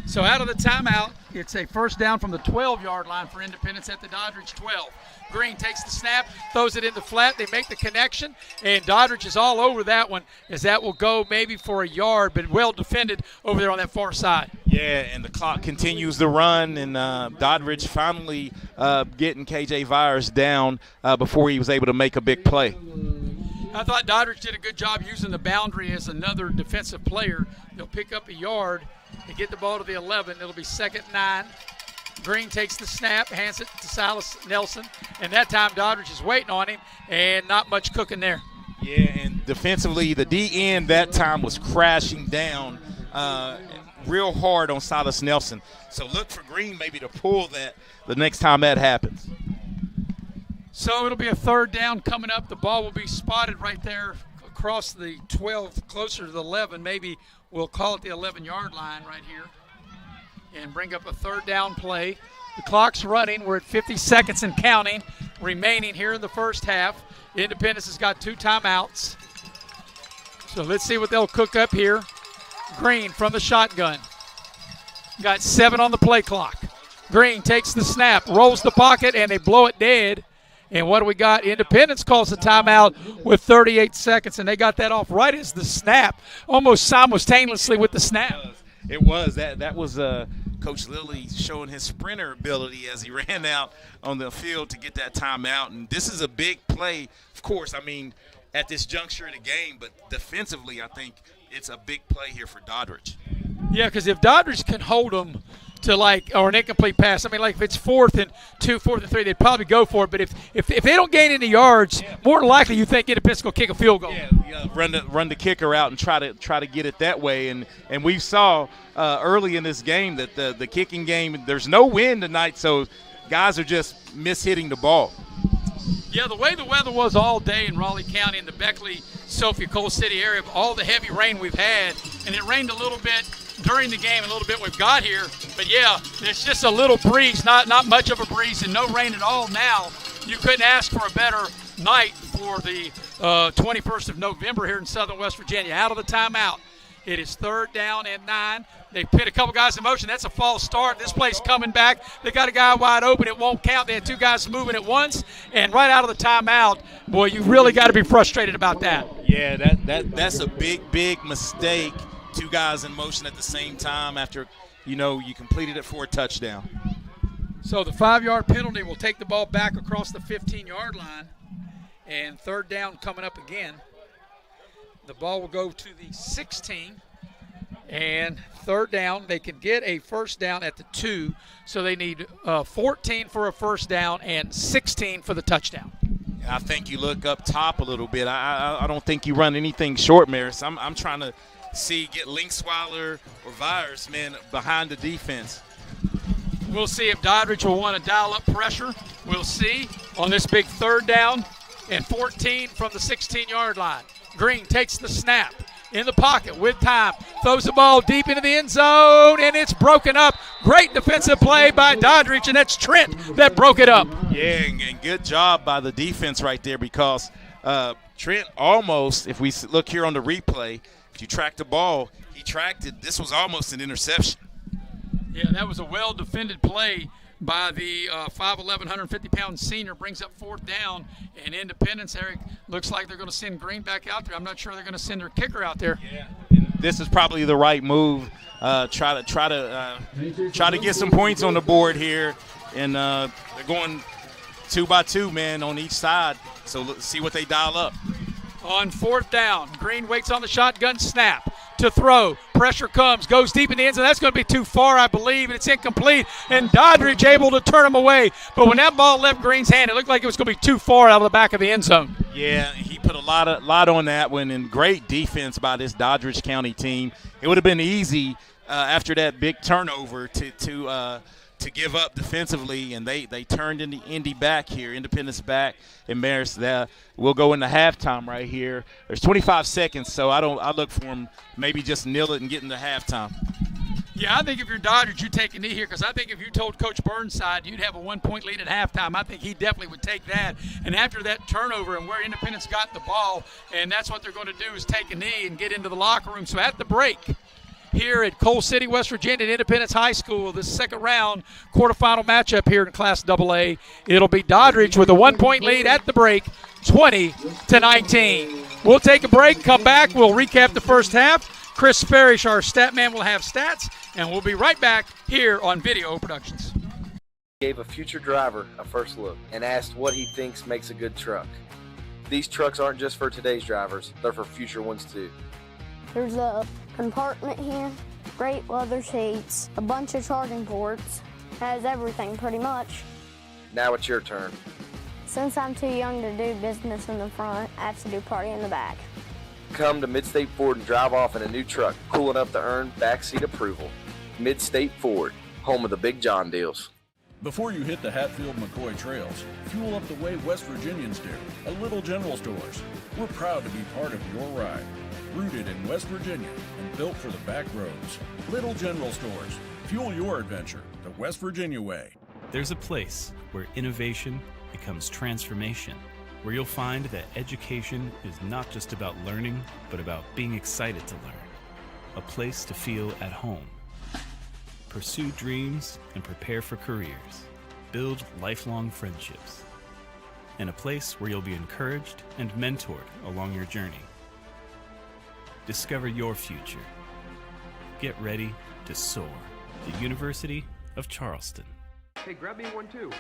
So out of the timeout, it's a first down from the 12-yard line for Independence at the Doddridge 12. Green takes the snap, throws it in the flat. They make the connection, and Doddridge is all over that one, as that will go maybe for a yard, but well defended over there on that far side. Yeah, and the clock continues to run, and Doddridge finally getting K.J. Vyers down before he was able to make a big play. I thought Doddridge did a good job using the boundary as another defensive player. They'll pick up a yard and get the ball to the 11. It'll be 2nd and 9. Green takes the snap, hands it to Silas Nelson, and that time Doddridge is waiting on him, and not much cooking there. Yeah, and defensively, the D-end that time was crashing down real hard on Silas Nelson. So look for Green maybe to pull that the next time that happens. So it'll be a third down coming up. The ball will be spotted right there across the 12, closer to the 11. Maybe we'll call it the 11-yard line right here and bring up a third down play. The clock's running. We're at 50 seconds and counting remaining here in the first half. Independence has got 2 timeouts. So let's see what they'll cook up here. Green from the shotgun. Got 7 on the play clock. Green takes the snap, rolls the pocket, and they blow it dead. And what do we got? Independence calls a timeout with 38 seconds, and they got that off right as the snap, almost simultaneously with the snap. It was. That was Coach Lilly showing his sprinter ability as he ran out on the field to get that timeout. And this is a big play, of course, I mean, at this juncture of the game. But defensively, I think it's a big play here for Doddridge. Yeah, because if Doddridge can hold them to or an incomplete pass, I mean, like if it's 4th and 2, 4th and 3, they'd probably go for it. But if they don't gain any yards, more than likely you think Independence will kick a field goal. Yeah, run the kicker out and try to get it that way. And we saw early in this game that the kicking game, there's no wind tonight, so guys are just mishitting the ball. Yeah, the way the weather was all day in Raleigh County in the Beckley, Sophia, Coal City area, all the heavy rain we've had, and it rained a little bit during the game, a little bit we've got here. But, yeah, there's just a little breeze, not much of a breeze, and no rain at all now. You couldn't ask for a better night for the 21st of November here in Southern West Virginia. Out of the timeout. It is 3rd down and 9. They put a couple guys in motion. That's a false start. This play's coming back. They got a guy wide open. It won't count. They had 2 guys moving at once. And right out of the timeout, boy, you really got to be frustrated about that. Yeah, that's a big mistake. 2 guys in motion at the same time after, you completed it for a touchdown. So the 5-yard penalty will take the ball back across the 15-yard line. And 3rd down coming up again. The ball will go to the 16. And 3rd down, they can get a first down at the 2. So they need 14 for a first down and 16 for the touchdown. I think you look up top a little bit. I don't think you run anything short, Maris. I'm trying to get Linksweiler or Vyers, man, behind the defense. We'll see if Doddridge will want to dial up pressure. We'll see on this big 3rd down and 14 from the 16-yard line. Green takes the snap in the pocket with time, throws the ball deep into the end zone, and it's broken up. Great defensive play by Doddridge, and that's Trent that broke it up. Yeah, and good job by the defense right there, because Trent almost, if we look here on the replay, if you track the ball, he tracked it. This was almost an interception. Yeah, that was a well-defended play by the 5'11", 150-pound senior, brings up 4th down. And Independence, Eric, looks like they're going to send Green back out there. I'm not sure they're going to send their kicker out there. Yeah, and this is probably the right move. Try to get some points on the board here, and they're going 2 by 2, man, on each side. So let's see what they dial up. On 4th down, Green waits on the shotgun snap to throw. Pressure comes, goes deep in the end zone. That's going to be too far, I believe, and it's incomplete. And Doddridge able to turn him away. But when that ball left Green's hand, it looked like it was going to be too far out of the back of the end zone. Yeah, he put a lot on that one, and great defense by this Doddridge County team. It would have been easy after that big turnover to give up defensively, and they turned Indy back here, Independence back, and Marist that we'll go into halftime right here. There's 25 seconds, so I look for them maybe just nil it and get into halftime. Yeah, I think if you're Dodridge, you take a knee here, because I think if you told Coach Burnside you'd have a 1-point lead at halftime, I think he definitely would take that. And after that turnover and where Independence got the ball, and that's what they're going to do is take a knee and get into the locker room. So at the break, here at Coal City, West Virginia, at Independence High School, this second round quarterfinal matchup here in Class AA. It'll be Doddridge with a 1-point lead at the break, 20-19. We'll take a break, come back, we'll recap the first half. Chris Farish, our stat man, will have stats, and we'll be right back here on Video Productions. Gave a future driver a first look and asked what he thinks makes a good truck. These trucks aren't just for today's drivers, they're for future ones too. There's a compartment here, great leather seats, a bunch of charging ports, has everything pretty much. Now it's your turn. Since I'm too young to do business in the front, I have to do party in the back. Come to Midstate Ford and drive off in a new truck, cool enough to earn backseat approval. Midstate Ford, home of the Big John deals. Before you hit the Hatfield-McCoy trails, fuel up the way West Virginians do, at Little General Stores. We're proud to be part of your ride. Rooted in West Virginia and built for the back roads. Little General Stores. Fuel your adventure the West Virginia way. There's a place where innovation becomes transformation, where you'll find that education is not just about learning, but about being excited to learn. A place to feel at home. Pursue dreams and prepare for careers. Build lifelong friendships. And a place where you'll be encouraged and mentored along your journey. Discover your future. Get ready to soar. The University of Charleston. Hey, grab me one too.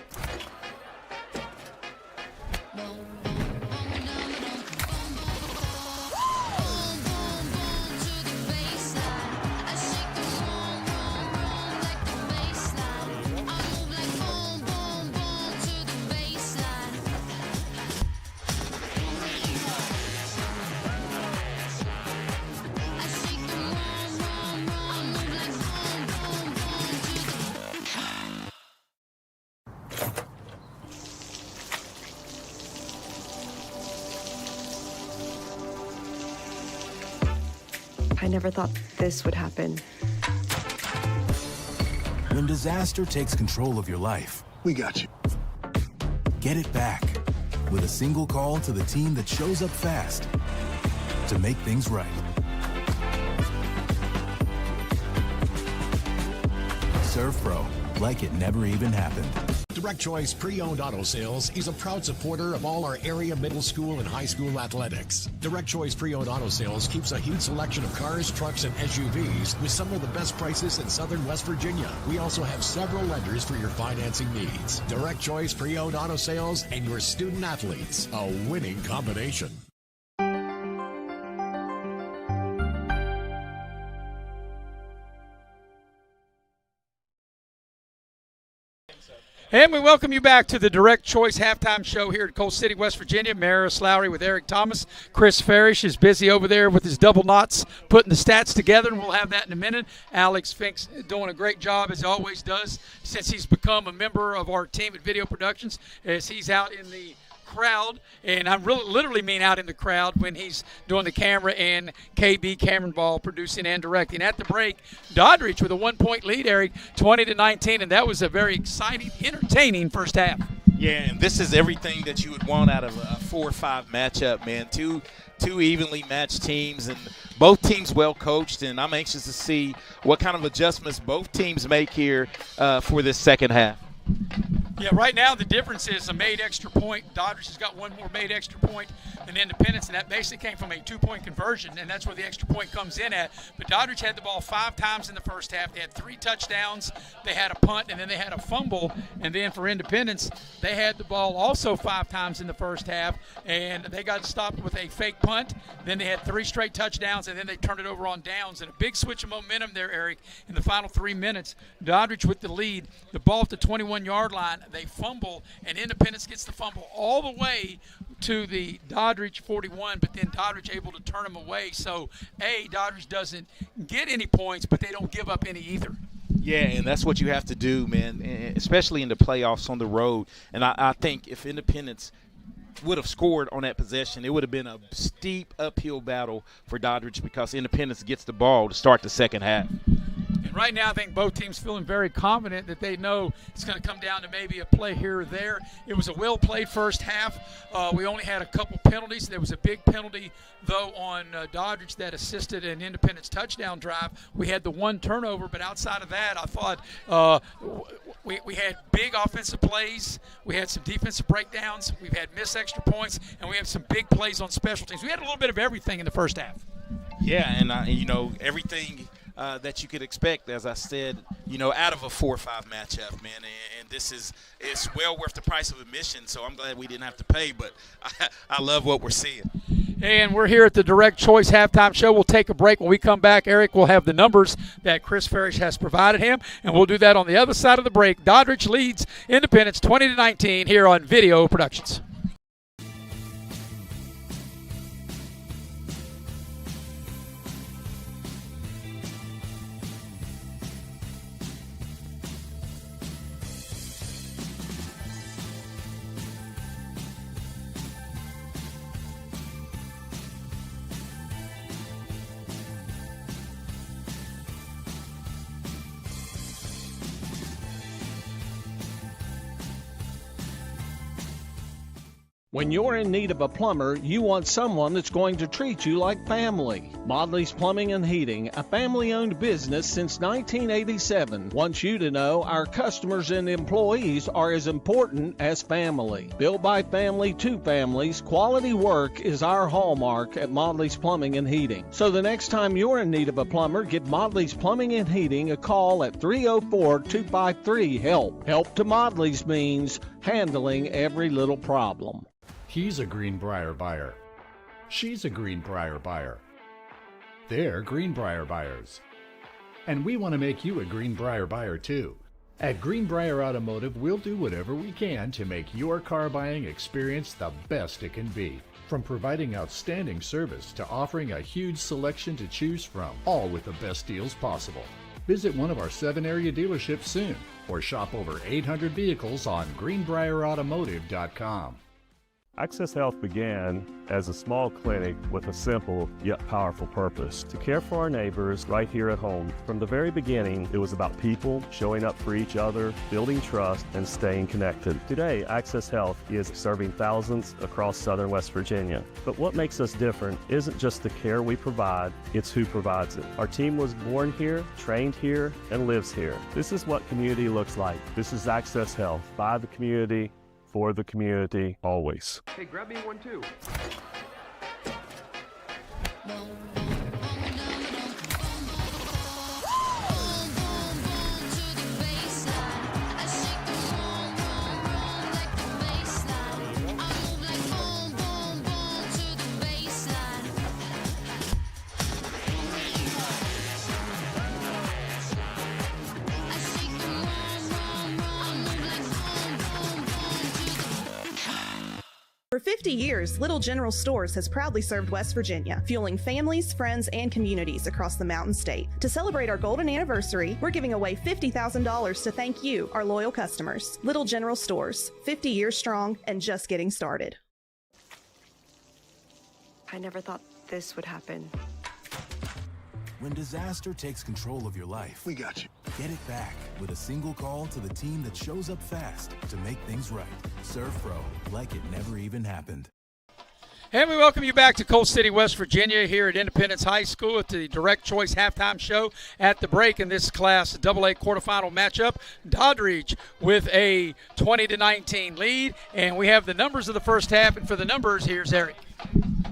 I never thought this would happen. When disaster takes control of your life, we got you. Get it back with a single call to the team that shows up fast to make things right. Serve Pro, like it never even happened. Direct Choice Pre-Owned Auto Sales is a proud supporter of all our area middle school and high school athletics. Direct Choice Pre-Owned Auto Sales keeps a huge selection of cars, trucks, and SUVs with some of the best prices in southern West Virginia. We also have several lenders for your financing needs. Direct Choice Pre-Owned Auto Sales and your student athletes, a winning combination. And we welcome you back to the Direct Choice Halftime Show here at Coal City, West Virginia. Maris Lowry with Eric Thomas. Chris Farish is busy over there with his double knots, putting the stats together, and we'll have that in a minute. Alex Fink's doing a great job, as he always does, since he's become a member of our team at Video Productions, as he's out in the crowd, and I really literally mean out in the crowd when he's doing the camera and KB Cameron Ball producing and directing. At the break, Doddridge with a 1-point lead, Eric, 20-19, and that was a very exciting, entertaining first half. Yeah, and this is everything that you would want out of a 4-5 matchup, man. Two evenly matched teams, and both teams well coached, and I'm anxious to see what kind of adjustments both teams make here for this second half. Yeah, right now the difference is a made extra point. Dodridge has got one more made extra point than Independence, and that basically came from a 2-point conversion, and that's where the extra point comes in at. But Dodridge had the ball 5 times in the first half. They had 3 touchdowns. They had a punt, and then they had a fumble. And then for Independence, they had the ball also 5 times in the first half, and they got stopped with a fake punt. Then they had 3 straight touchdowns, and then they turned it over on downs. And a big switch of momentum there, Eric, in the final 3 minutes. Dodridge with the lead. The ball at the 21-yard line. They fumble, and Independence gets the fumble all the way to the Doddridge 41, but then Doddridge able to turn them away. So, Doddridge doesn't get any points, but they don't give up any either. Yeah, and that's what you have to do, man, especially in the playoffs on the road. And I think if Independence would have scored on that possession, it would have been a steep uphill battle for Doddridge because Independence gets the ball to start the second half. And right now I think both teams feeling very confident that they know it's going to come down to maybe a play here or there. It was a well-played first half. We only had a couple penalties. There was a big penalty, though, on Doddridge that assisted an Independence touchdown drive. We had the 1 turnover, but outside of that, I thought we had big offensive plays. We had some defensive breakdowns. We've had missed extra points, and we have some big plays on special teams. We had a little bit of everything in the first half. Yeah, and everything that you could expect, as I said, out of a 4-5 matchup, man. And it's well worth the price of admission, so I'm glad we didn't have to pay, but I love what we're seeing. And we're here at the Direct Choice Halftime Show. We'll take a break. When we come back, Eric will have the numbers that Chris Farish has provided him, and we'll do that on the other side of the break. Doddridge leads Independence 20-19 here on Video Productions. When you're in need of a plumber, you want someone that's going to treat you like family. Modley's Plumbing and Heating, a family-owned business since 1987, wants you to know our customers and employees are as important as family. Built by family to families, quality work is our hallmark at Modley's Plumbing and Heating. So the next time you're in need of a plumber, give Modley's Plumbing and Heating a call at 304-253-HELP. Help to Modley's means handling every little problem. He's a Greenbrier buyer. She's a Greenbrier buyer. They're Greenbrier buyers. And we want to make you a Greenbrier buyer too. At Greenbrier Automotive, we'll do whatever we can to make your car buying experience the best it can be. From providing outstanding service to offering a huge selection to choose from, all with the best deals possible. Visit one of our 7 area dealerships soon or shop over 800 vehicles on greenbrierautomotive.com. Access Health began as a small clinic with a simple yet powerful purpose: to care for our neighbors right here at home. From the very beginning, it was about people showing up for each other, building trust, and staying connected. Today, Access Health is serving thousands across southern West Virginia. But what makes us different isn't just the care we provide, it's who provides it. Our team was born here, trained here, and lives here. This is what community looks like. This is Access Health, by the community, for the community, always. Hey, grab me one too. For 50 years, Little General Stores has proudly served West Virginia, fueling families, friends, and communities across the Mountain State. To celebrate our golden anniversary, we're giving away $50,000 to thank you, our loyal customers. Little General Stores, 50 years strong and just getting started. I never thought this would happen. When disaster takes control of your life, we got you. Get it back with a single call to the team that shows up fast to make things right. Serve Pro, like it never even happened. And we welcome you back to Coal City, West Virginia, here at Independence High School at the Direct Choice Halftime Show. At the break in this Class AA quarterfinal matchup, Doddridge with a 20-19 lead. And we have the numbers of the first half. And for the numbers, here's Eric.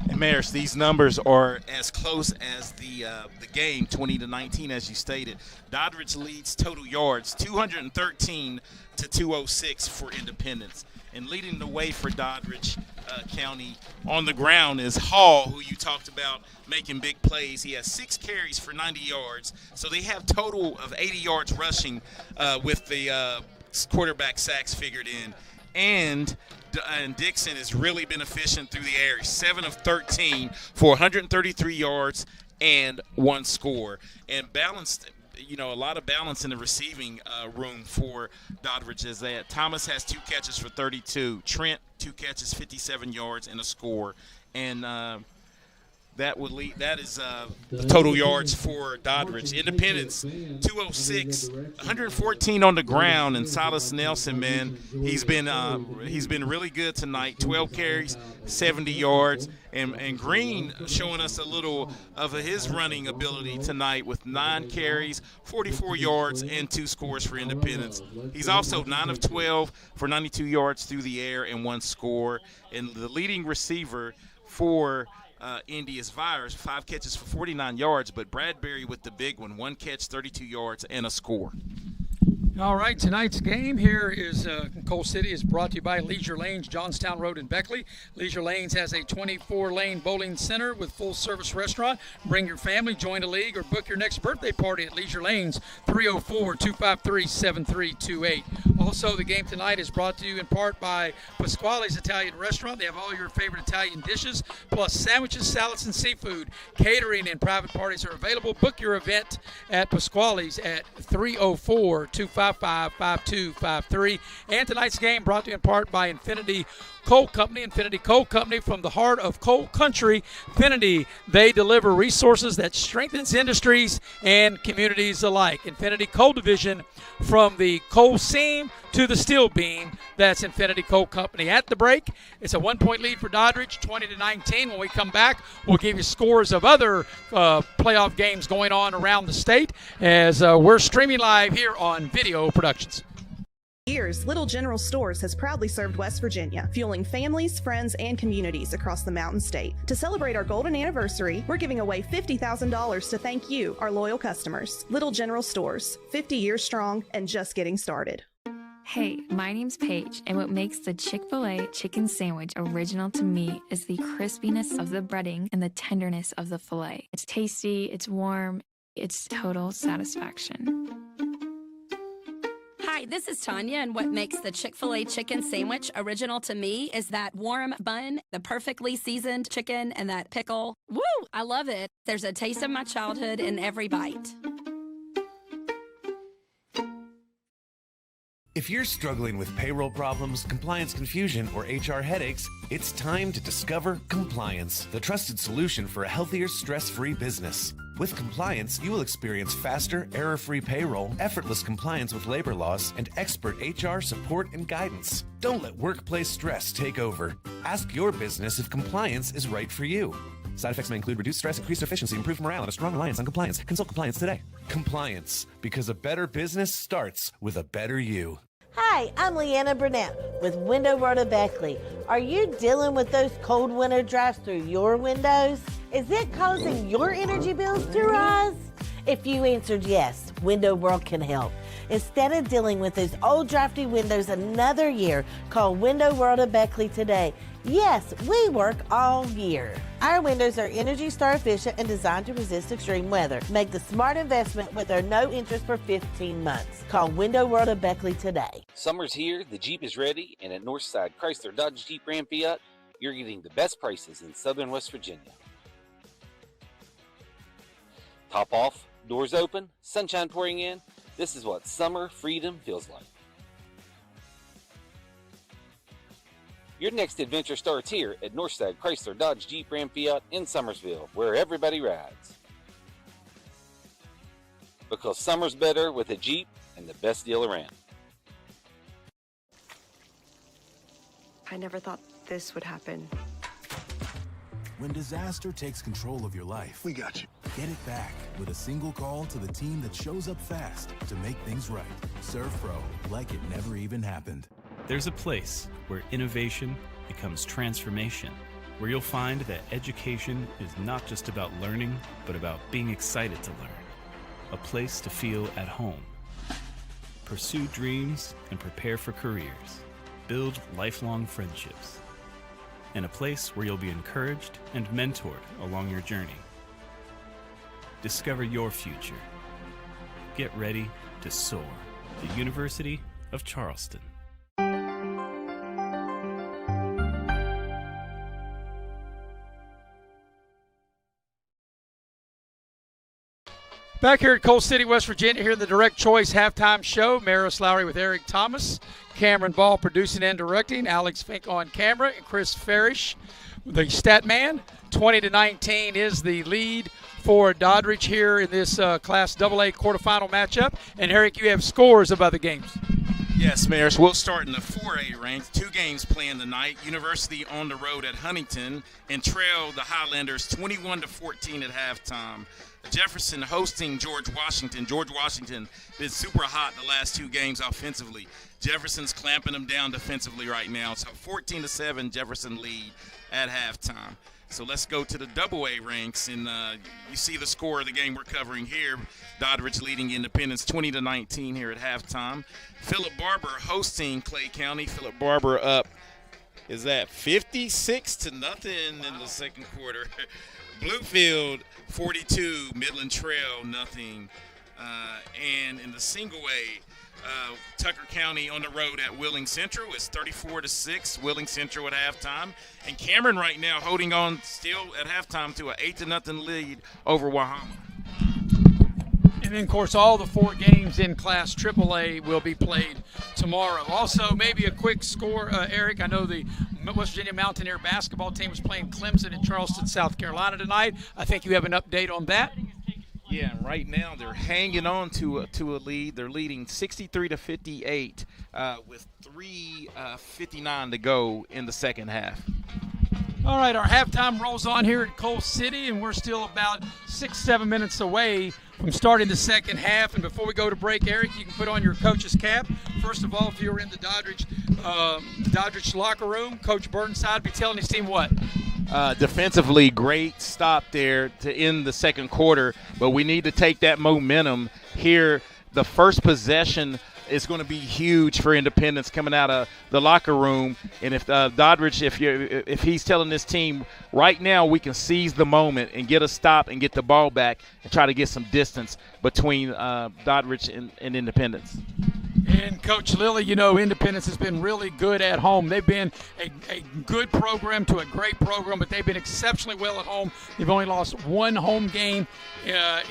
And Maris, these numbers are as close as the game, 20-19, as you stated. Doddridge leads total yards, 213 to 206 for Independence. And leading the way for Doddridge County on the ground is Hall, who you talked about making big plays. He has 6 carries for 90 yards. So they have total of 80 yards rushing with the quarterback sacks figured in. And Dixon has really been efficient through the air. 7 of 13 for 133 yards and 1 score. And balanced, a lot of balance in the receiving room for Doddridge is that Thomas has 2 catches for 32. Trent, 2 catches, 57 yards, and a score. And that is the total yards for Doddridge. Independence, 206, 114 on the ground, and Silas Nelson, man, he's been really good tonight. 12 carries, 70 yards, and Green showing us a little of his running ability tonight with 9 carries, 44 yards, and 2 scores for Independence. He's also 9 of 12 for 92 yards through the air and 1 score. And the leading receiver for Indy is Virus, 5 catches for 49 yards, but Bradbury with the big one, 1 catch, 32 yards, and a score. All right, tonight's game here is Coal City is brought to you by Leisure Lanes, Johnstown Road in Beckley. Leisure Lanes has a 24-lane bowling center with full-service restaurant. Bring your family, join a league, or book your next birthday party at Leisure Lanes, 304-253-7328. Also, the game tonight is brought to you in part by Pasquale's Italian Restaurant. They have all your favorite Italian dishes, plus sandwiches, salads, and seafood. Catering and private parties are available. Book your event at Pasquale's at 304-255-5253. And tonight's game brought to you in part by Infinity Coal Company. Infinity Coal Company, from the heart of coal country. Infinity, they deliver resources that strengthens industries and communities alike. Infinity Coal Division, from the coal seam to the steel beam, that's Infinity Coal Company. At the break, it's a 1-point lead for Doddridge, 20-19. When we come back, we'll give you scores of other playoff games going on around the state as we're streaming live here on Video Productions. Years, Little General Stores has proudly served West Virginia, fueling families, friends, and communities across the Mountain State. To celebrate our golden anniversary, we're giving away $50,000 to thank you, our loyal customers. Little General Stores, 50 years strong and just getting started. Hey, my name's Paige, and what makes the Chick-fil-A chicken sandwich original to me is the crispiness of the breading and the tenderness of the filet. It's tasty, it's warm, it's total satisfaction. Hi, this is Tanya, and what makes the Chick-fil-A chicken sandwich original to me is that warm bun, the perfectly seasoned chicken, and that pickle. Woo! I love it. There's a taste of my childhood in every bite. If you're struggling with payroll problems, compliance confusion, or HR headaches, it's time to discover Compliance, the trusted solution for a healthier, stress-free business. With Compliance, you will experience faster, error-free payroll, effortless compliance with labor laws, and expert HR support and guidance. Don't let workplace stress take over. Ask your business if Compliance is right for you. Side effects may include reduced stress, increased efficiency, improved morale, and a strong reliance on compliance. Consult Compliance today. Compliance, because a better business starts with a better you. Hi, I'm Leanna Burnett with Window Rhoda Beckley. Are you dealing with those cold winter drafts through your windows? Is it causing your energy bills to rise? If you answered yes, Window World can help. Instead of dealing with those old drafty windows another year, call Window World of Beckley today. Yes, we work all year. Our windows are Energy Star efficient and designed to resist extreme weather. Make the smart investment with our no interest for 15 months. Call Window World of Beckley today. Summer's here, the Jeep is ready, and at Northside Chrysler Dodge Jeep Ram Fiat, you're getting the best prices in southern West Virginia. Top off, doors open, sunshine pouring in. This is what summer freedom feels like. Your next adventure starts here at Northside Chrysler Dodge Jeep Ram Fiat in Summersville, where everybody rides. Because summer's better with a Jeep and the best deal around. I never thought this would happen. When disaster takes control of your life, we got you. Get it back with a single call to the team that shows up fast to make things right. Serve Pro, like it never even happened. There's a place where innovation becomes transformation, where you'll find that education is not just about learning, but about being excited to learn. A place to feel at home. Pursue dreams and prepare for careers. Build lifelong friendships. And a place where you'll be encouraged and mentored along your journey. Discover your future. Get ready to soar. The University of Charleston. Back here at Coal City, West Virginia, here in the Direct Choice Halftime Show. Maris Lowry with Eric Thomas, Cameron Ball producing and directing, Alex Fink on camera, and Chris Farish, the stat man. 20-19 is the lead for Doddridge here in this Class AA quarterfinal matchup. And Eric, you have scores of other games. Yes, Maris. We'll start in the 4A ranks. 2 games playing tonight. University on the road at Huntington and trail the Highlanders 21-14 at halftime. Jefferson hosting George Washington. George Washington been super hot the last 2 games offensively. Jefferson's clamping them down defensively right now. So 14-7 Jefferson lead at halftime. So let's go to the AA ranks, and you see the score of the game we're covering here. Doddridge leading Independence 20-19 here at halftime. Philip Barber hosting Clay County. Philip Barber up, is that 56-0 in the second quarter. Bluefield 42, Midland Trail nothing. And in the single A, Tucker County on the road at Wheeling Central is 34-6, Wheeling Central at halftime. And Cameron right now holding on still at halftime to an 8-0 lead over Wahama. And then, of course, all the 4 games in Class AAA will be played tomorrow. Also, maybe a quick score, Eric. I know the West Virginia Mountaineer basketball team is playing Clemson in Charleston, South Carolina tonight. I think you have an update on that. Yeah, right now they're hanging on to a lead. They're leading 63-58 with 3:59 to go in the second half. All right, our halftime rolls on here at Coal City, and we're still about 6-7 minutes away from starting the second half. And before we go to break, Eric, you can put on your coach's cap. First of all, if you were in the Doddridge locker room, Coach Burnside be telling his team what? Defensively, great stop there to end the second quarter, but we need to take that momentum here. The first possession is going to be huge for Independence coming out of the locker room. And if Doddridge, if he's telling this team right now we can seize the moment and get a stop and get the ball back and try to get some distance between Doddridge and Independence. And Coach Lilly, you know, Independence has been really good at home. They've been a good program to a great program, but they've been exceptionally well at home. They've only lost 1 home game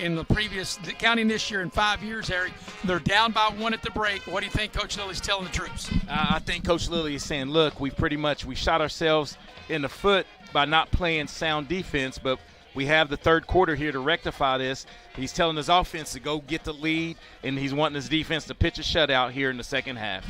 in the previous, counting this year, in 5 years, Eric. They're down by 1 at the break. What do you think Coach Lilly's telling the troops? I think Coach Lilly is saying, look, we shot ourselves in the foot by not playing sound defense, but we have the third quarter here to rectify this. He's telling his offense to go get the lead, and he's wanting his defense to pitch a shutout here in the second half.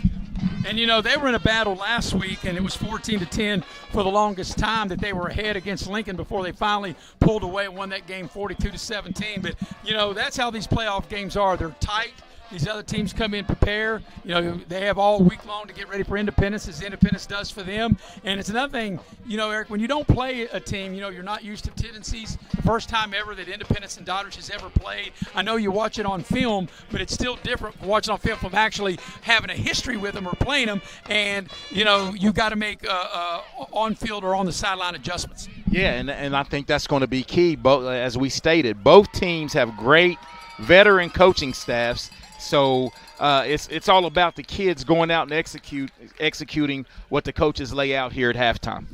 And, you know, they were in a battle last week, and it was 14-10 for the longest time that they were ahead against Lincoln before they finally pulled away and won that game 42-17. But, you know, that's how these playoff games are. They're tight. These other teams come in, prepare. You know, they have all week long to get ready for Independence, as Independence does for them. And it's another thing, you know, Eric, when you don't play a team, you know, you're not used to tendencies. The first time ever that Independence and Dodridge has ever played. I know you watch it on film, but it's still different from watching on film from actually having a history with them or playing them. And, you know, you got to make on-field or on the sideline adjustments. Yeah, and I think that's going to be key. Both, as we stated, both teams have great veteran coaching staffs. So it's all about the kids going out and executing what the coaches lay out here at halftime.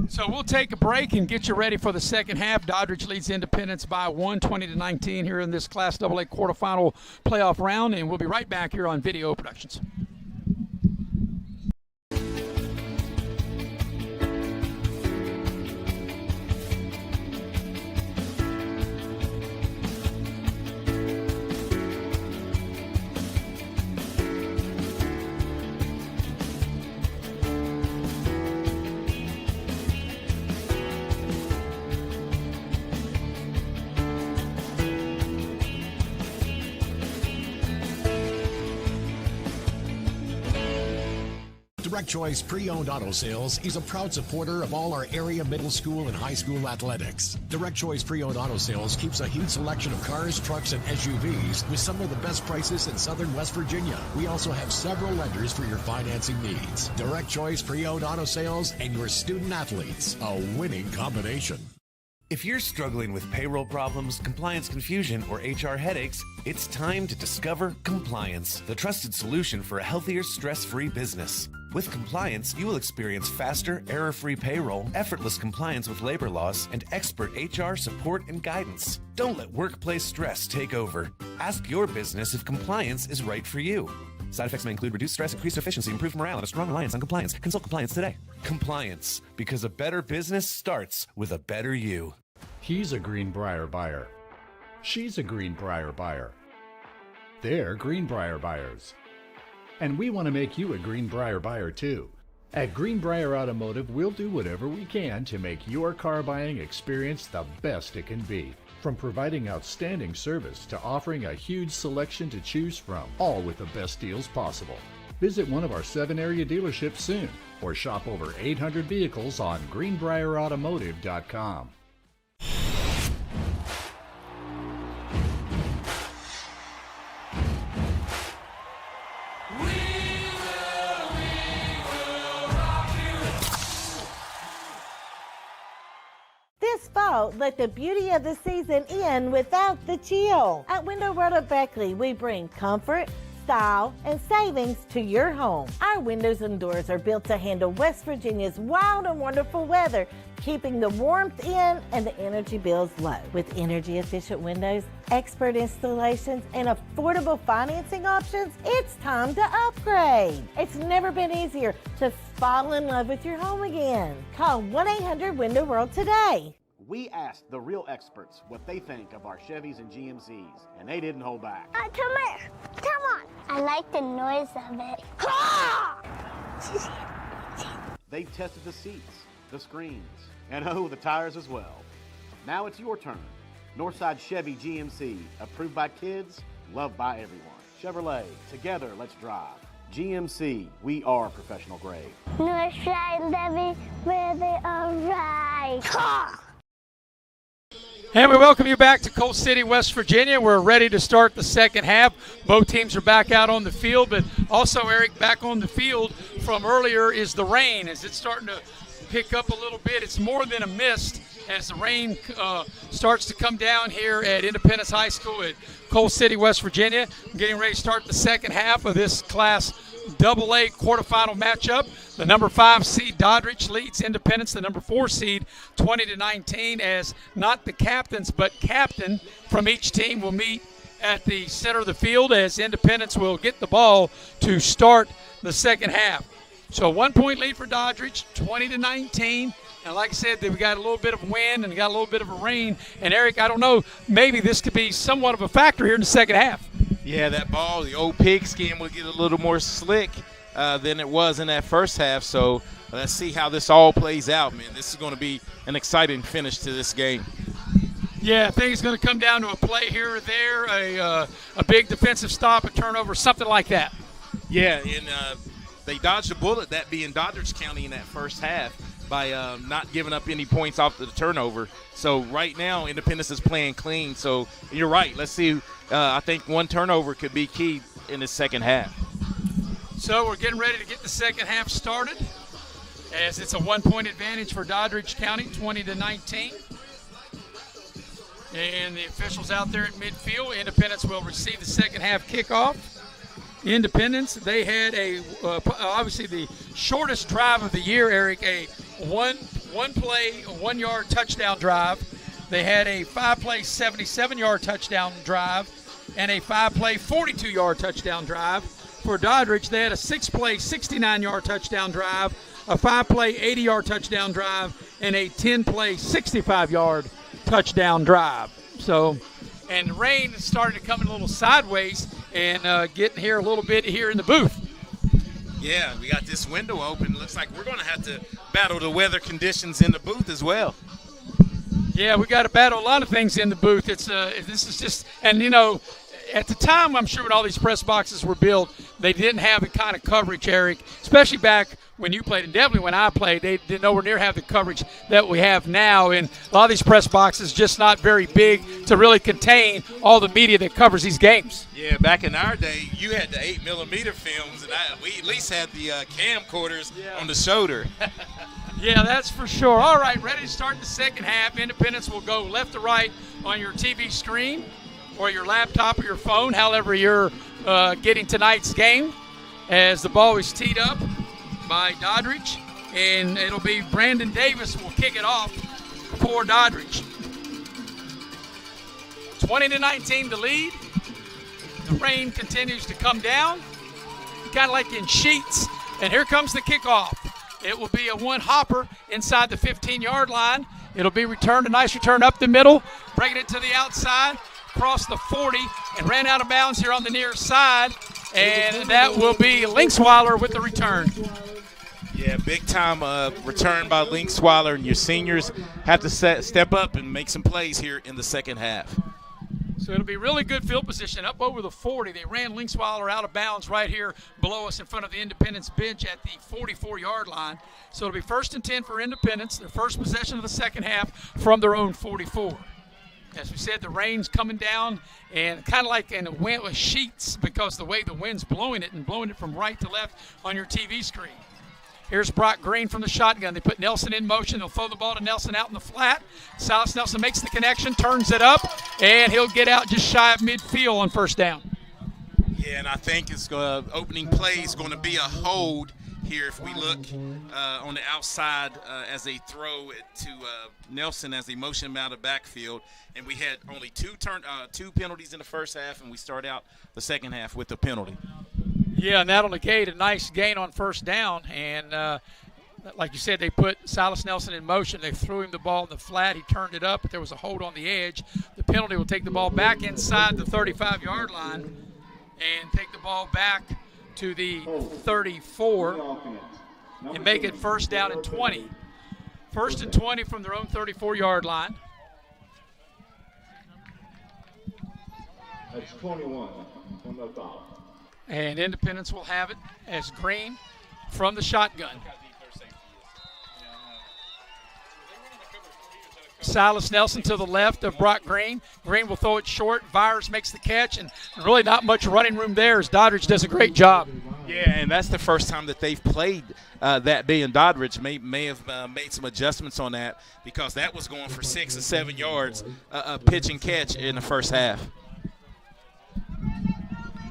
So we'll take a break and get you ready for the second half. Doddridge leads Independence by 1, 20-19 here in this Class AA quarterfinal playoff round, and we'll be right back here on Video Productions. Direct Choice Pre-Owned Auto Sales is a proud supporter of all our area middle school and high school athletics. Direct Choice Pre-Owned Auto Sales keeps a huge selection of cars, trucks, and SUVs with some of the best prices in southern West Virginia. We also have several lenders for your financing needs. Direct Choice Pre-Owned Auto Sales and your student athletes, a winning combination. If you're struggling with payroll problems, compliance confusion, or HR headaches, it's time to discover Compliance, the trusted solution for a healthier, stress-free business. With Compliance, you will experience faster, error-free payroll, effortless compliance with labor laws, and expert HR support and guidance. Don't let workplace stress take over. Ask your business if Compliance is right for you. Side effects may include reduced stress, increased efficiency, improved morale, and a strong reliance on compliance. Consult Compliance today. Compliance, because a better business starts with a better you. He's a Greenbrier buyer. She's a Greenbrier buyer. They're Greenbrier buyers. And we want to make you a Greenbrier buyer too. At Greenbrier Automotive, we'll do whatever we can to make your car buying experience the best it can be. From providing outstanding service to offering a huge selection to choose from, all with the best deals possible. Visit one of our 7 area dealerships soon, or shop over 800 vehicles on greenbrierautomotive.com. This fall, let the beauty of the season in without the chill. At Window World of Beckley, we bring comfort, style, and savings to your home. Our windows and doors are built to handle West Virginia's wild and wonderful weather, keeping the warmth in and the energy bills low. With energy-efficient windows, expert installations, and affordable financing options, it's time to upgrade. It's never been easier to fall in love with your home again. Call 1-800-WINDOW-WORLD today. We asked the real experts what they think of our Chevys and GMCs, and they didn't hold back. Come here. Come on. I like the noise of it. They've tested the seats, the screens, and the tires as well. Now it's your turn. Northside Chevy GMC, approved by kids, loved by everyone. Chevrolet, together let's drive. GMC, we are professional grade. Northside Chevy, where they are right. And we welcome you back to Coal City, West Virginia. We're ready to start the second half. Both teams are back out on the field, but also, Eric, back on the field from earlier is the rain. As it's starting to pick up a little bit, it's more than a mist as the rain starts to come down here at Independence High School at Coal City, West Virginia. We're getting ready to start the second half of this Class AA quarterfinal matchup. The number 5 seed Doddridge leads Independence, the number 4 seed 20-19, as not the captains but captain from each team will meet at the center of the field as Independence will get the ball to start the second half. So 1-point lead for Doddridge, 20-19. And like I said, we got a little bit of wind and got a little bit of a rain. And Eric, I don't know, maybe this could be somewhat of a factor here in the second half. Yeah, that ball, the old pigskin, will get a little more slick than it was in that first half. So let's see how this all plays out, man. This is going to be an exciting finish to this game. Yeah, I think it's going to come down to a play here or there, a big defensive stop, a turnover, something like that. Yeah, and they dodged a bullet, that being Doddridge County in that first half, by not giving up any points off the turnover. So right now, Independence is playing clean. So you're right. Let's see. I think one turnover could be key in the second half. So we're getting ready to get the second half started as it's a 1-point advantage for Doddridge County, 20-19. And the officials out there at midfield. Independence will receive the second half kickoff. Independence, they had obviously the shortest drive of the year, Eric, a one-play, 1-yard touchdown drive. They had a 5-play, 77-yard touchdown drive and a 5-play, 42-yard touchdown drive. For Doddridge, they had a 6-play, 69-yard touchdown drive, a 5-play, 80-yard touchdown drive, and a 10-play, 65-yard touchdown drive. So, and the rain started to come in a little sideways and getting here a little bit here in the booth. Yeah, we got this window open. Looks like we're going to have to battle the weather conditions in the booth as well. Yeah, we got to battle a lot of things in the booth. This is just, and you know, at the time, I'm sure when all these press boxes were built, they didn't have the kind of coverage, Eric, especially back when you played, and definitely when I played, they did nowhere near have the coverage that we have now. And a lot of these press boxes just not very big to really contain all the media that covers these games. Yeah, back in our day, you had the 8mm films, and we at least had the camcorders on the shoulder. Yeah, that's for sure. All right, ready to start the second half. Independence will go left to right on your TV screen or your laptop or your phone, however you're getting tonight's game, as the ball is teed up by Doddridge, and it'll be Brandon Davis will kick it off for Doddridge. 20-19 the lead. The rain continues to come down, kind of like in sheets, and here comes the kickoff. It will be a one-hopper inside the 15-yard line. It'll be returned, a nice return up the middle, breaking it to the outside, across the 40, and ran out of bounds here on the near side, and that will be Linksweiler with the return. Yeah, big-time return by Linksweiler, and your seniors have to step up and make some plays here in the second half. So it'll be really good field position up over the 40. They ran Linksweiler out of bounds right here below us in front of the Independence bench at the 44-yard line. So it'll be 1st and 10 for Independence, their first possession of the second half from their own 44. As we said, the rain's coming down, and kind of like in a wind with sheets because the way the wind's blowing it and blowing it from right to left on your TV screen. Here's Brock Green from the shotgun. They put Nelson in motion. They'll throw the ball to Nelson out in the flat. Silas Nelson makes the connection, turns it up, and he'll get out just shy of midfield on first down. Yeah, and I think it's opening play is going to be a hold here if we look on the outside as they throw it to Nelson as they motion him out of backfield. And we had only two penalties in the first half, and we start out the second half with a penalty. Yeah, and that'll negate a nice gain on first down. And like you said, they put Silas Nelson in motion. They threw him the ball in the flat. He turned it up, but there was a hold on the edge. The penalty will take the ball back inside the 35-yard line and take the ball back to the 34 and make it first down and 20. 1st and 20 from their own 34-yard line. That's 21 on the foul. And Independence will have it as Green from the shotgun. Silas Nelson to the left of Brock Green. Green will throw it short. Vyers makes the catch, and really not much running room there as Doddridge does a great job. Yeah, and that's the first time that they've played that being Doddridge. May have made some adjustments on that because that was going for 6 or 7 yards, pitch and catch in the first half.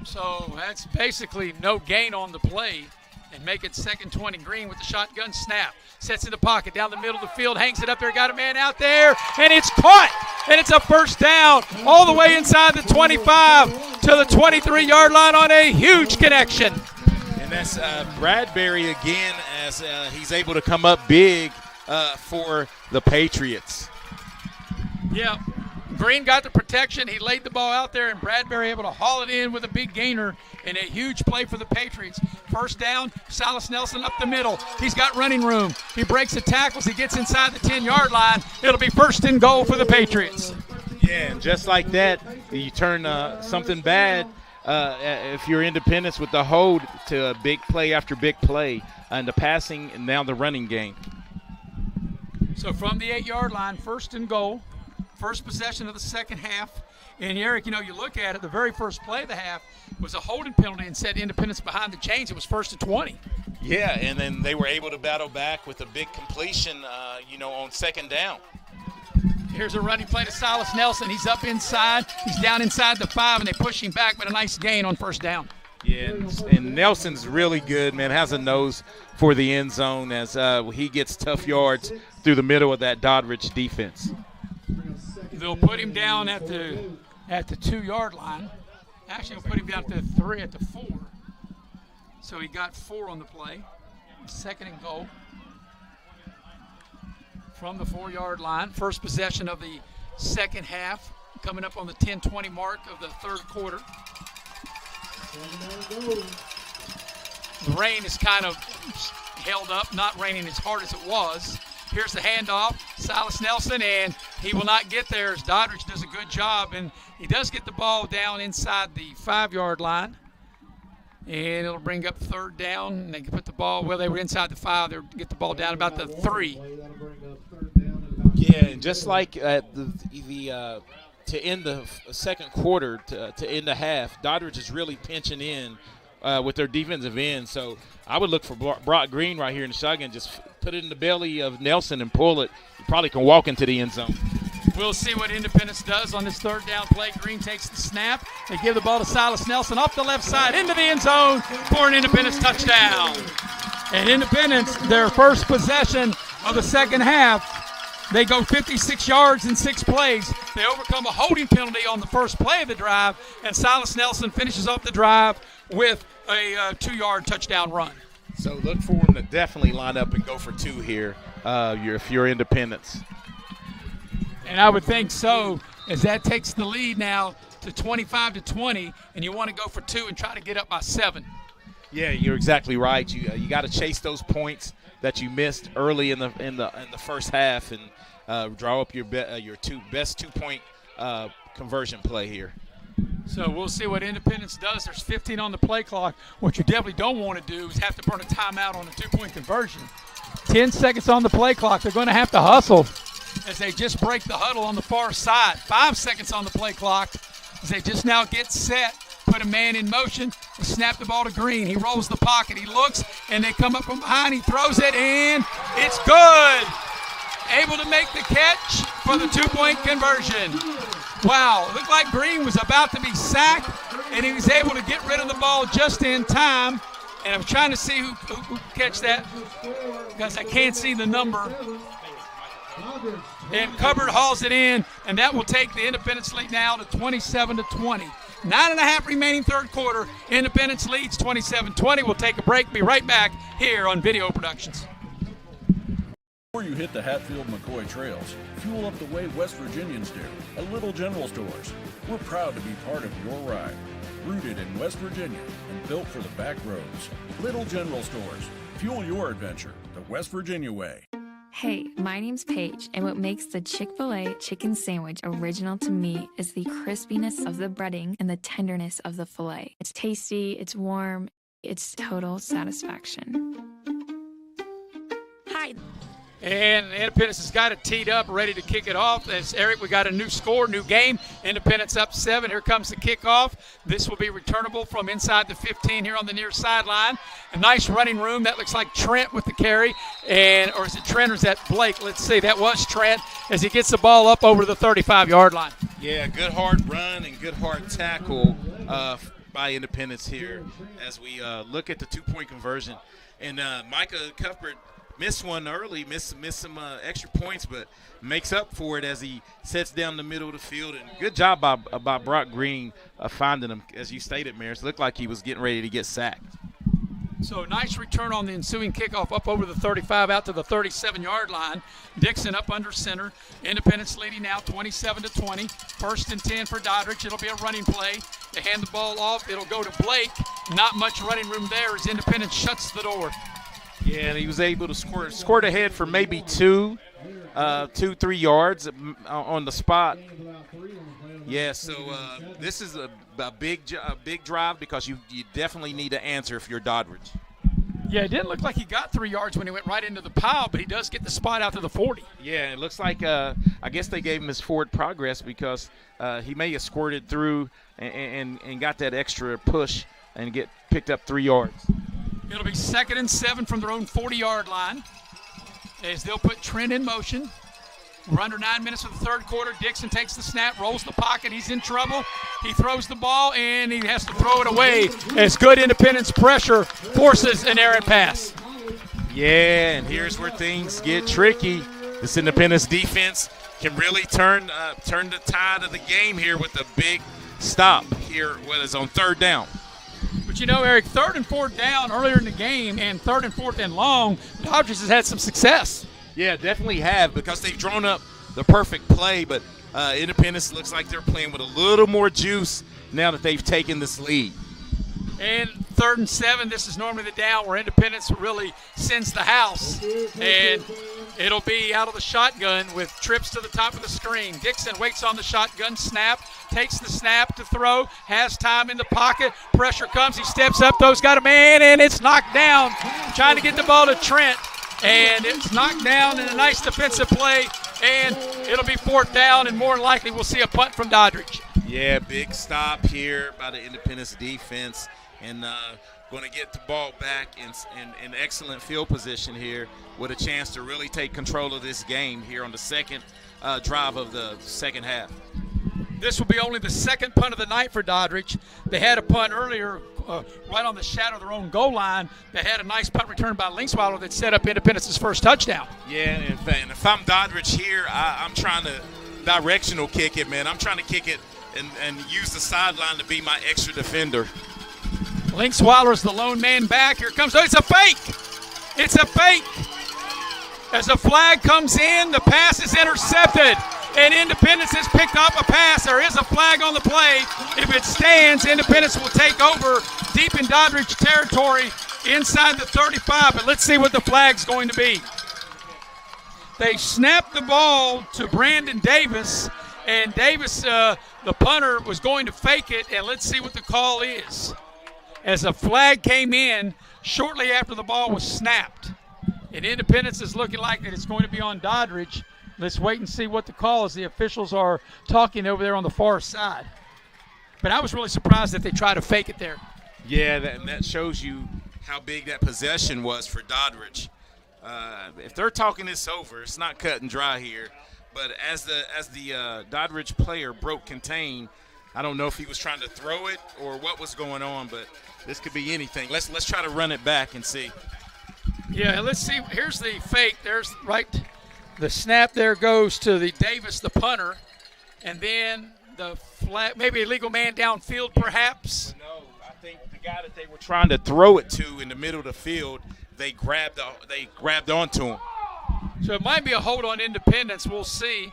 So that's basically no gain on the play, and make it 2nd 20. Green with the shotgun snap. Sets in the pocket down the middle of the field, hangs it up there, got a man out there, and it's caught. And it's a first down all the way inside the 25 to the 23-yard line on a huge connection. And that's Bradbury again as he's able to come up big for the Patriots. Yeah. Green got the protection. He laid the ball out there, and Bradbury able to haul it in with a big gainer and a huge play for the Patriots. First down, Silas Nelson up the middle. He's got running room. He breaks the tackles. He gets inside the 10-yard line. It'll be 1st and goal for the Patriots. Yeah, and just like that, you turn something bad if you're Independence with the hold to a big play after big play, and the passing and now the running game. So from the 8-yard line, 1st and goal. First possession of the second half. And, Eric, you look at it, the very first play of the half was a holding penalty and set Independence behind the chains. It was 1st and 20. Yeah, and then they were able to battle back with a big completion, on second down. Here's a running play to Silas Nelson. He's up inside. He's down inside the 5, and they push him back, but a nice gain on first down. Yeah, and Nelson's really good, man, has a nose for the end zone as he gets tough yards through the middle of that Doddridge defense. They'll put him down at the 2-yard line. Actually, they'll put him down at the 4. So he got 4 on the play. 2nd and goal from the 4-yard line. First possession of the second half, coming up on the 10-20 mark of the third quarter. The rain is kind of held up, not raining as hard as it was. Here's the handoff, Silas Nelson, and he will not get there as Doddridge does a good job, and he does get the ball down inside the 5-yard line. And it'll bring up third down. And they can put the ball, well, they were inside the 5. They'll get the ball down about the 3. Yeah, and just like to end the second quarter, to end the half, Doddridge is really pinching in with their defensive end. So I would look for Brock Green right here in the shotgun. Just put it in the belly of Nelson and pull it. You probably can walk into the end zone. We'll see what Independence does on this third down play. Green takes the snap. They give the ball to Silas Nelson off the left side into the end zone for an Independence touchdown. And Independence, their first possession of the second half, they go 56 yards in 6 plays. They overcome a holding penalty on the first play of the drive, and Silas Nelson finishes off the drive with a 2-yard touchdown run. So look for them to definitely line up and go for 2 here if you're Independence. And I would think so, as that takes the lead now to 25-20, and you want to go for 2 and try to get up by 7. Yeah, you're exactly right. You got to chase those points that you missed early in the first half and draw up your best 2-point conversion play here. So we'll see what Independence does. There's 15 on the play clock. What you definitely don't want to do is have to burn a timeout on a 2-point conversion. 10 seconds on the play clock. They're going to have to hustle as they just break the huddle on the far side. 5 seconds on the play clock as they just now get set, put a man in motion, and snap the ball to Green. He rolls the pocket. He looks, and they come up from behind. He throws it, and it's good. Able to make the catch for the 2-point conversion. Wow, looked like Green was about to be sacked, and he was able to get rid of the ball just in time. And I'm trying to see who catch that because I can't see the number. And Hubbard hauls it in, and that will take the Independence lead now to 27-20. 9.5 remaining third quarter. Independence leads 27-20. We'll take a break. Be right back here on Video Productions. Before you hit the Hatfield-McCoy trails, fuel up the way West Virginians do at Little General Stores. We're proud to be part of your ride. Rooted in West Virginia and built for the back roads. Little General Stores. Fuel your adventure the West Virginia way. Hey, my name's Paige, and what makes the Chick-fil-A chicken sandwich original to me is the crispiness of the breading and the tenderness of the filet. It's tasty, it's warm, it's total satisfaction. Hi. And Independence has got it teed up, ready to kick it off. As Eric, we got a new score, new game. Independence up 7. Here comes the kickoff. This will be returnable from inside the 15 here on the near sideline. A nice running room. That looks like Trent with the carry. Or is it Trent or is that Blake? Let's see. That was Trent as he gets the ball up over the 35-yard line. Yeah, good hard run and good hard tackle by Independence here as we look at the 2-point conversion. And Micah Cuthbert missed one early, missed some extra points, but makes up for it as he sets down the middle of the field. And good job by Brock Green finding him. As you stated, Maris, looked like he was getting ready to get sacked. So nice return on the ensuing kickoff up over the 35 out to the 37-yard line. Dixon up under center. Independence leading now 27-20. 1st and 10 for Doddridge. It'll be a running play. They hand the ball off. It'll go to Blake. Not much running room there as Independence shuts the door. Yeah, and he was able to scored ahead for maybe 2, 3 yards on the spot. Yeah, so this is a big drive because you definitely need to answer if you're Doddridge. Yeah, it didn't look like he got 3 yards when he went right into the pile, but he does get the spot out to the 40. Yeah, it looks like I guess they gave him his forward progress because he may have squirted through and got that extra push and get picked up 3 yards. It'll be 2nd and 7 from their own 40-yard line as they'll put Trent in motion. We're under 9 minutes of the third quarter. Dixon takes the snap, rolls the pocket. He's in trouble. He throws the ball, and he has to throw it away as good Independence pressure forces an errant pass. Yeah, and here's where things get tricky. This Independence defense can really turn the tide of the game here with a big stop here when it's on 3rd down. But you know, Eric, 3rd and 4th down earlier in the game and 3rd and 4th and long, Dodgers has had some success. Yeah, definitely have because they've drawn up the perfect play, but Independence looks like they're playing with a little more juice now that they've taken this lead. And 3rd and 7, this is normally the down where Independence really sends the house. And It'll be out of the shotgun with trips to the top of the screen. Dixon waits on the shotgun, snap, takes the snap to throw, has time in the pocket. Pressure comes, he steps up, throws, got a man, and it's knocked down. Trying to get the ball to Trent, and it's knocked down in a nice defensive play, and it'll be 4th down, and more than likely we'll see a punt from Doddridge. Yeah, big stop here by the Independence defense, and going to get the ball back in excellent field position here with a chance to really take control of this game here on the second drive of the second half. This will be only the second punt of the night for Doddridge. They had a punt earlier right on the shadow of their own goal line. They had a nice punt return by Linksweiler that set up Independence's first touchdown. Yeah, and if I'm Doddridge here, I'm trying to directional kick it, man. I'm trying to kick it and use the sideline to be my extra defender. Linksweiler's the lone man back. Here comes, it's a fake. It's a fake. As a flag comes in, the pass is intercepted, and Independence has picked up a pass. There is a flag on the play. If it stands, Independence will take over deep in Doddridge territory inside the 35, but let's see what the flag's going to be. They snapped the ball to Brandon Davis, and Davis, the punter, was going to fake it, and let's see what the call is. As a flag came in shortly after the ball was snapped. And Independence is looking like that it's going to be on Doddridge. Let's wait and see what the call is. The officials are talking over there on the far side. But I was really surprised that they tried to fake it there. Yeah, that shows you how big that possession was for Doddridge. If they're talking this over, it's not cut and dry here. But as the Doddridge player broke contain, I don't know if he was trying to throw it or what was going on, but this could be anything. Let's try to run it back and see. Yeah, let's see. Here's the fake. There's the snap there goes to the Davis, the punter, and then the flag, maybe a legal man downfield perhaps. No, I think the guy that they were trying to throw it to in the middle of the field, they grabbed onto him. So it might be a hold on Independence. We'll see.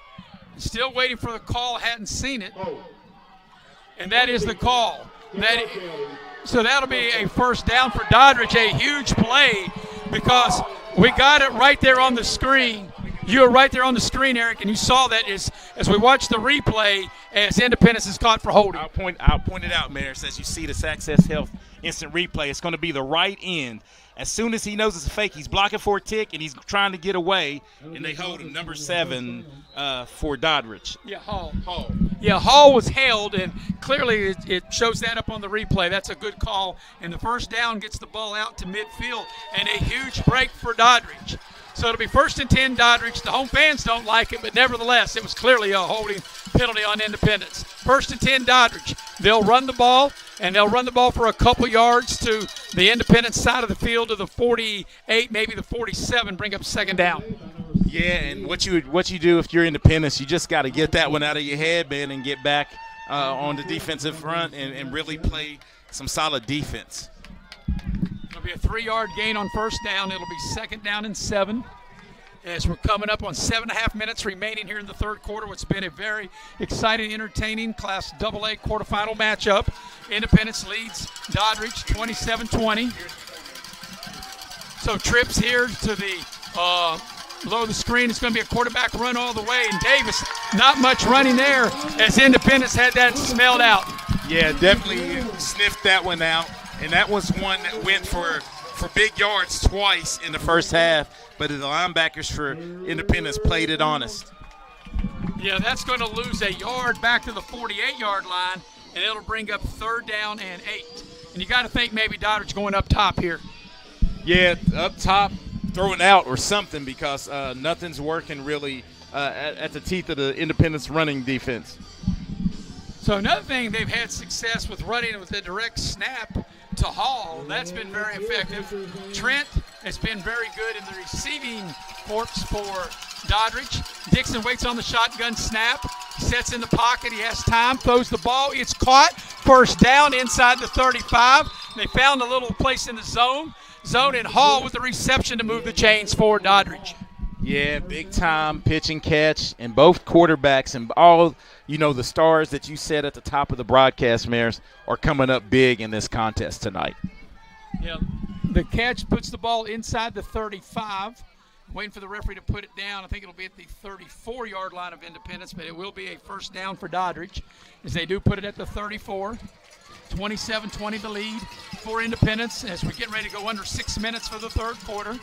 Still waiting for the call. Hadn't seen it. And that is the call. So that'll be a first down for Doddridge, a huge play because we got it right there on the screen. You were right there on the screen, Eric, and you saw that as we watched the replay as Independence is caught for holding. I'll point it out, Mayor. Says you see this Access Health instant replay. It's going to be the right end. As soon as he knows it's a fake, he's blocking for a tick, and he's trying to get away, and they hold him, number 7 for Doddridge. Yeah, Hall. Yeah, Hall was held, and clearly it shows that up on the replay. That's a good call, and the first down gets the ball out to midfield, and a huge break for Doddridge. So it'll be 1st and 10 Doddridge. The home fans don't like it, but nevertheless, it was clearly a holding penalty on Independence. 1st and 10 Doddridge. They'll run the ball, and they'll run the ball for a couple yards to the Independence side of the field to the 48, maybe the 47, bring up 2nd down. Yeah, and what you do if you're Independence, you just got to get that one out of your head, man, and get back on the defensive front and really play some solid defense. It'll be a 3-yard gain on 1st down. It'll be 2nd down and 7. As we're coming up on 7.5 minutes remaining here in the third quarter, what's been a very exciting, entertaining Class AA quarterfinal matchup. Independence leads Doddridge 27-20. So trips here to the below of the screen. It's going to be a quarterback run all the way, and Davis, not much running there as Independence had that smelled out. Yeah, definitely sniffed that one out, and that was one that went for big yards twice in the first half, but the linebackers for Independence played it honest. Yeah, that's going to lose a yard back to the 48-yard line, and it'll bring up 3rd down and 8. And you got to think maybe Doddridge going up top here. Yeah, up top, throwing out or something because nothing's working really at the teeth of the Independence running defense. So another thing, they've had success with running with a direct snap to Hall. That's been very effective. Trent has been very good in the receiving corps for Doddridge. Dixon waits on the shotgun snap, sets in the pocket. He has time, throws the ball. It's caught. 1st down inside the 35. They found a little place in the zone. And Hall with the reception to move the chains for Doddridge. Yeah, big time pitch and catch, and both quarterbacks and all, the stars that you said at the top of the broadcast, Mayors, are coming up big in this contest tonight. Yeah, the catch puts the ball inside the 35. Waiting for the referee to put it down. I think it'll be at the 34-yard line of Independence, but it will be a first down for Doddridge as they do put it at the 34. 27-20 the lead for Independence as we get ready to go under 6 minutes for the third quarter.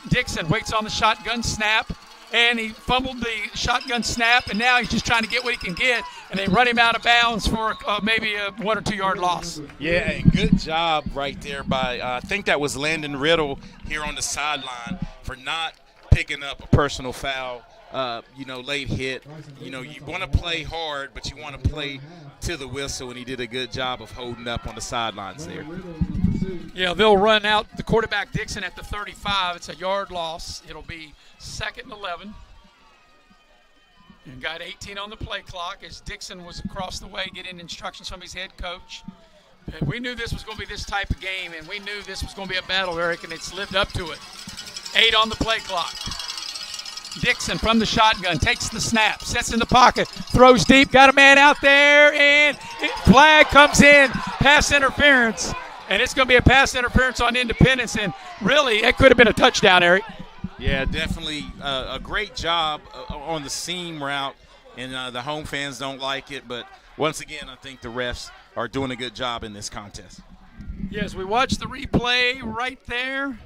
Dixon waits on the shotgun snap, and he fumbled the shotgun snap, and now he's just trying to get what he can get, and they run him out of bounds for maybe a 1 or 2 yard loss. Yeah, and good job right there by, I think that was Landon Riddle here on the sideline for not picking up a personal foul, late hit. You want to play hard, but you want to play to the whistle, and he did a good job of holding up on the sidelines there. Yeah, they'll run out the quarterback Dixon at the 35. It's a yard loss. It'll be 2nd and 11. And got 18 on the play clock as Dixon was across the way getting instructions from his head coach. But we knew this was going to be this type of game, and we knew this was going to be a battle, Eric, and it's lived up to it. 8 on the play clock. Dixon from the shotgun takes the snap, sets in the pocket, throws deep, got a man out there, and flag comes in, pass interference. And it's going to be a pass interference on Independence, and really it could have been a touchdown, Eric. Yeah, definitely a great job on the seam route, and the home fans don't like it. But once again, I think the refs are doing a good job in this contest. Yes, we watch the replay right there,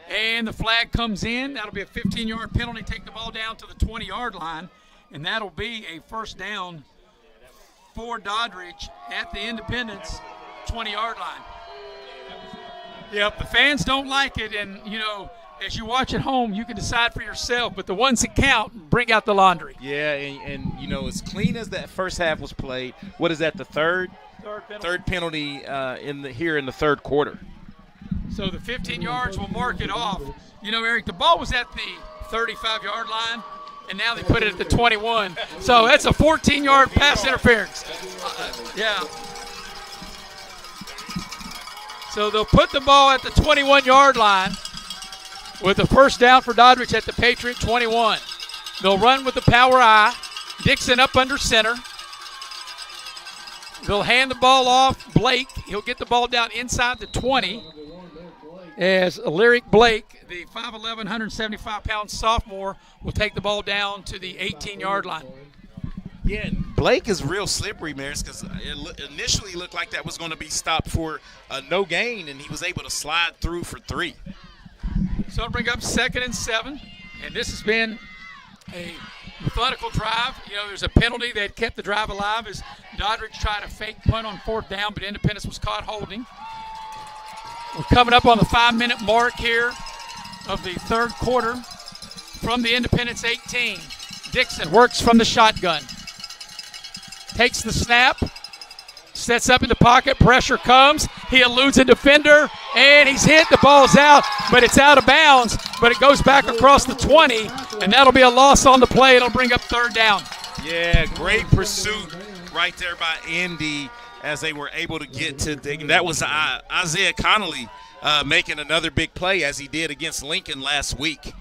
and the flag comes in. That'll be a 15-yard penalty, take the ball down to the 20-yard line, and that'll be a first down for Doddridge at the Independence 20-yard line. Yep, the fans don't like it, and, as you watch at home, you can decide for yourself, but the ones that count bring out the laundry. Yeah, and as clean as that first half was played, what is that, the third penalty here in the third quarter? So the 15 yards will mark it off. Eric, the ball was at the 35-yard line, and now they put it at the 21. So that's a 14-yard pass interference. Yeah. So they'll put the ball at the 21-yard line with a first down for Doddridge at the Patriot 21. They'll run with the power I. Dixon up under center. They'll hand the ball off. Blake, he'll get the ball down inside the 20 as Lyric Blake, the 5'11", 175-pound sophomore, will take the ball down to the 18-yard line. Yeah, and Blake is real slippery, Maris, because it initially looked like that was going to be stopped for no gain, and he was able to slide through for 3. So it'll bring up 2nd and 7, and this has been a methodical drive. There's a penalty that kept the drive alive as Doddridge tried a fake punt on 4th down, but Independence was caught holding. We're coming up on the 5-minute mark here of the third quarter from the Independence 18. Dixon works from the shotgun. Takes the snap, sets up in the pocket, pressure comes, he eludes a defender, and he's hit, the ball's out, but it's out of bounds, but it goes back across the 20, and that'll be a loss on the play. It'll bring up 3rd down. Yeah, great pursuit right there by Indy as they were able to get to that was Isaiah Connolly making another big play as he did against Lincoln last week.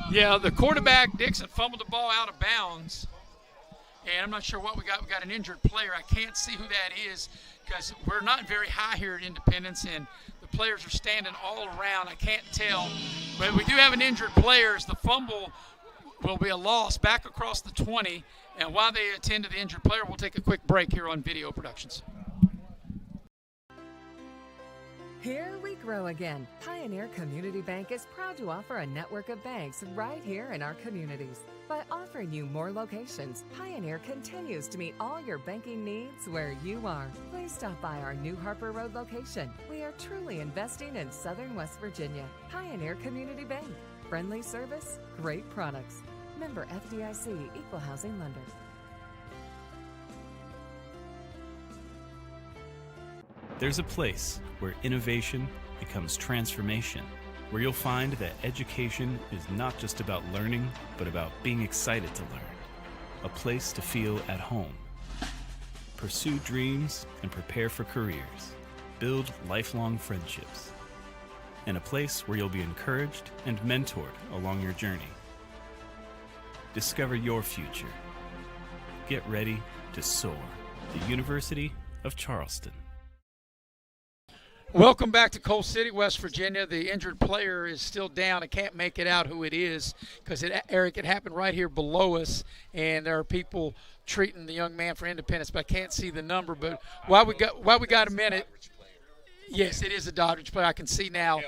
Yeah, the quarterback, Dixon, fumbled the ball out of bounds. And I'm not sure what we got. We got an injured player. I can't see who that is because we're not very high here at Independence, and the players are standing all around. I can't tell. But we do have an injured player. The fumble will be a loss back across the 20. And while they attend to the injured player, we'll take a quick break here on Video Productions. Here we grow again. Pioneer Community Bank is proud to offer a network of banks right here in our communities. By offering you more locations, Pioneer continues to meet all your banking needs where you are. Please stop by our New Harper Road location. We are truly investing in Southern West Virginia. Pioneer Community Bank. Friendly service, great products. Member FDIC, Equal Housing Lender. There's a place where innovation becomes transformation, where you'll find that education is not just about learning, but about being excited to learn. A place to feel at home. Pursue dreams and prepare for careers. Build lifelong friendships. And a place where you'll be encouraged and mentored along your journey. Discover your future. Get ready to soar. The University of Charleston. Welcome back to Coal City, West Virginia. The injured player is still down. I can't make it out who it is because, Eric, it happened right here below us, and there are people treating the young man for Independence, but I can't see the number. But while we got a minute, yes, it is a Doddridge player. I can see now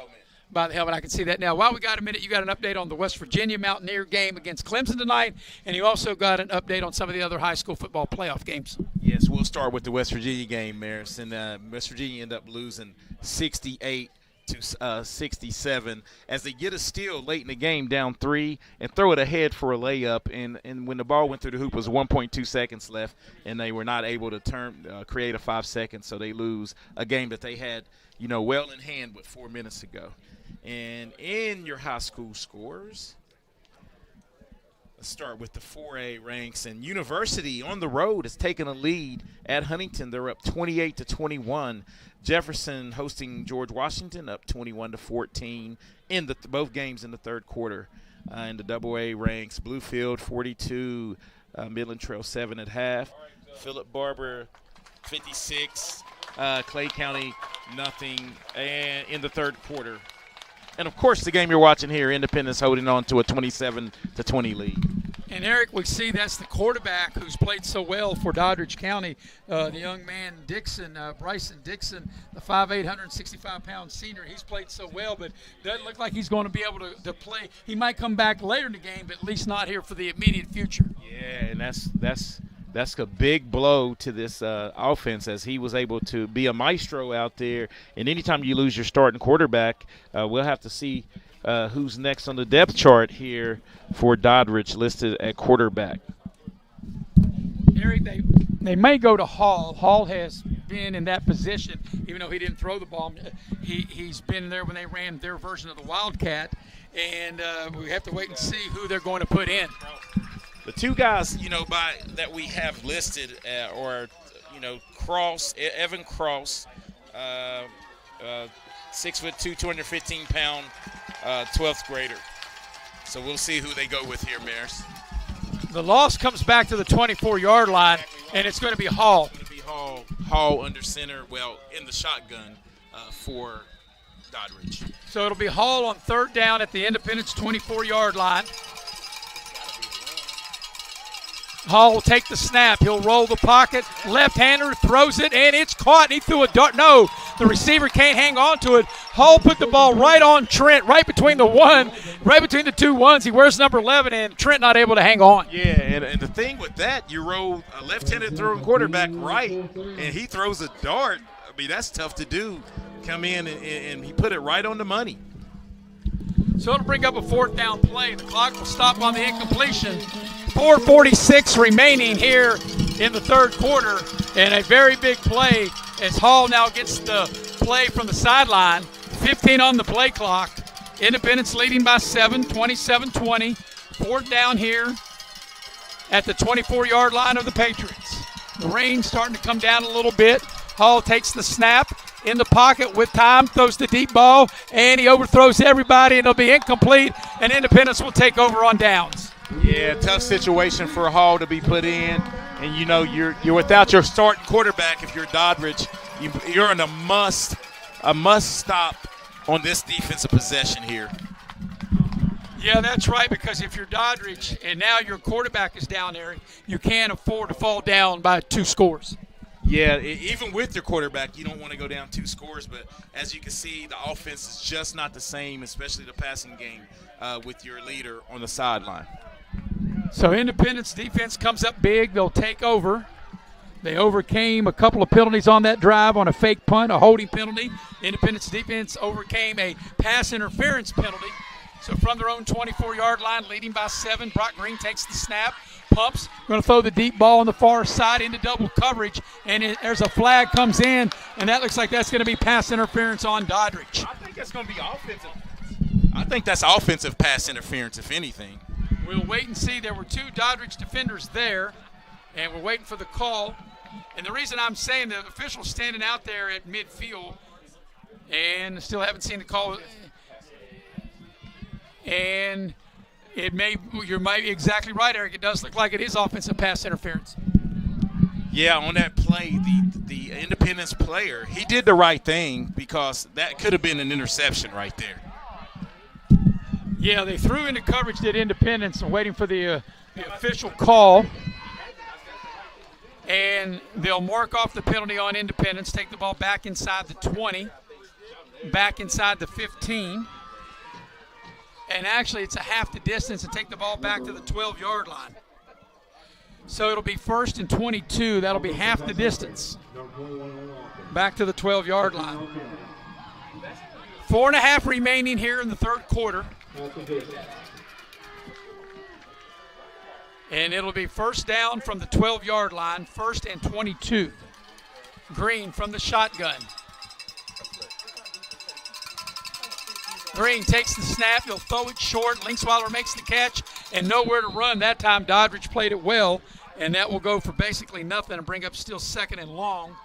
by the helmet. I can see that now. While we got a minute, you got an update on the West Virginia Mountaineer game against Clemson tonight, and you also got an update on some of the other high school football playoff games. Yes, we'll start with the West Virginia game, Maris. And West Virginia ended up losing 68 to 67 as they get a steal late in the game, down 3, and throw it ahead for a layup. And when the ball went through the hoop, it was 1.2 seconds left, and they were not able to create a 5 seconds, so they lose a game that they had, well in hand with 4 minutes to go. And in your high school scores, let's start with the 4A ranks. And University on the road has taken a lead at Huntington. They're up 28-21. Jefferson hosting George Washington up 21-14 in both games in the third quarter. In the AA ranks, Bluefield 42, Midland Trail 7 at half. Philip Barber 56, Clay County nothing, and in the third quarter. And, of course, the game you're watching here, Independence holding on to a 27-20 lead. And, Eric, we see that's the quarterback who's played so well for Doddridge County, the young man Dixon, Bryson Dixon, the 5'8", 165-pound senior. He's played so well, but doesn't look like he's going to be able to play. He might come back later in the game, but at least not here for the immediate future. Yeah, and that's a big blow to this offense, as he was able to be a maestro out there. And anytime you lose your starting quarterback, we'll have to see who's next on the depth chart here for Doddridge, listed at quarterback. Eric, they may go to Hall. Hall has been in that position, even though he didn't throw the ball. He's been there when they ran their version of the Wildcat, and we have to wait and see who they're going to put in. The two guys, that we have listed are, Cross, Evan Cross, 6'2", 215-pound, 12th grader. So we'll see who they go with here, Maris. The loss comes back to the 24-yard line, and it's going to be Hall. It's going to be Hall under center, in the shotgun for Doddridge. So it'll be Hall on third down at the Independence 24-yard line. Hall will take the snap. He'll roll the pocket. Left-hander throws it, and it's caught. He threw a dart. No, the receiver can't hang on to it. Hall put the ball right on Trent, right between the two ones. He wears number 11, and Trent not able to hang on. Yeah, and the thing with that, you roll a left-handed throwing quarterback right, and he throws a dart. I mean, that's tough to do. Come in, and he put it right on the money. So it'll bring up a fourth down play. The clock will stop on the incompletion. 4:46 remaining here in the third quarter, and a very big play as Hall now gets the play from the sideline. 15 on the play clock. Independence leading by 7, 27-20. Fourth down here at the 24-yard line of the Patriots. The rain's starting to come down a little bit. Hall takes the snap in the pocket with time, throws the deep ball, and he overthrows everybody, and it'll be incomplete, and Independence will take over on downs. Yeah, tough situation for Hall to be put in, and you're without your starting quarterback. If you're Doddridge, you're in a must stop on this defensive possession here. Yeah, that's right, because if you're Doddridge and now your quarterback is down there, you can't afford to fall down by 2 scores. Yeah, even with your quarterback, you don't want to go down 2 scores, but as you can see, the offense is just not the same, especially the passing game with your leader on the sideline. So Independence defense comes up big. They'll take over. They overcame a couple of penalties on that drive, on a fake punt, a holding penalty. Independence defense overcame a pass interference penalty. So from their own 24-yard line, leading by 7, Brock Green takes the snap, pumps, going to throw the deep ball on the far side into double coverage, and there's a flag comes in, and that looks like that's going to be pass interference on Doddridge. I think that's going to be offensive. I think that's offensive pass interference, if anything. We'll wait and see. There were 2 Doddridge defenders there, and we're waiting for the call. And the reason I'm saying the official's standing out there at midfield, and still haven't seen the call. And you might be exactly right, Eric. It does look like it is offensive pass interference. Yeah, on that play, the Independence player, he did the right thing because that could have been an interception right there. Yeah, they threw into coverage, did Independence, and waiting for the official call. And they'll mark off the penalty on Independence, take the ball back inside the 20, back inside the 15. And actually, it's a half the distance and take the ball back to the 12-yard line. So it'll be 1st and 22. That'll be half the distance back to the 12-yard line. 4.5 remaining here in the third quarter. And it'll be first down from the 12-yard line, 1st and 22. Green from the shotgun. Green takes the snap. He'll throw it short. Linksweiler makes the catch and nowhere to run. That time Doddridge played it well, and that will go for basically nothing and bring up still 2nd and long.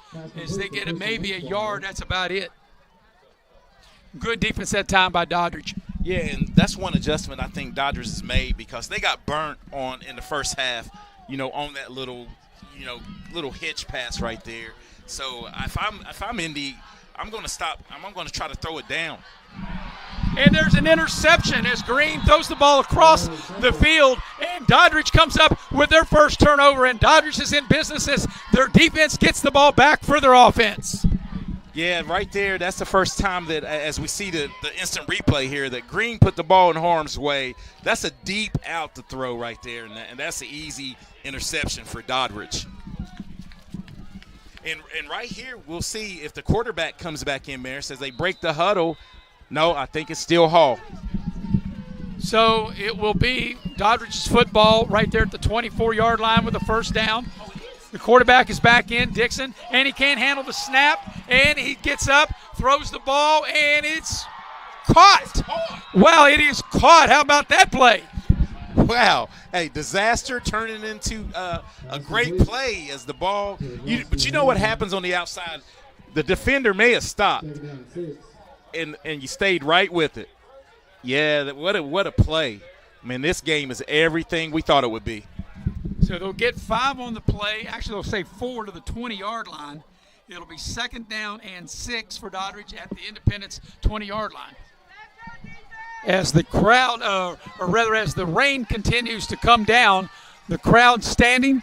As they get it maybe a yard, that's about it. Good defense that time by Doddridge. Yeah, and that's one adjustment I think Dodgers has made because they got burnt on in the first half, on that little hitch pass right there. So if I'm Indy, I'm going to stop. I'm going to try to throw it down. And there's an interception as Green throws the ball across the field, and Doddridge comes up with their first turnover, and Doddridge is in business as their defense gets the ball back for their offense. Yeah, right there, that's the first time that, as we see the instant replay here, that Green put the ball in harm's way. That's a deep out to throw right there, and that's an easy interception for Doddridge. And right here, we'll see if the quarterback comes back in there, says they break the huddle. No, I think it's still Hall. So it will be Doddridge's football right there at the 24-yard line with a first down. The quarterback is back in, Dixon, and he can't handle the snap, and he gets up, throws the ball, and it's caught. Wow, it is caught. How about that play? Wow. Hey, disaster turning into a great play as the ball. But you know what happens on the outside? The defender may have stopped, and you stayed right with it. Yeah, what a play. I mean, this game is everything we thought it would be. So they'll get 5 on the play. Actually, they'll say 4 to the 20-yard line. It'll be 2nd down and 6 for Doddridge at the Independence 20-yard line. As the crowd, or rather as the rain continues to come down, the crowd standing.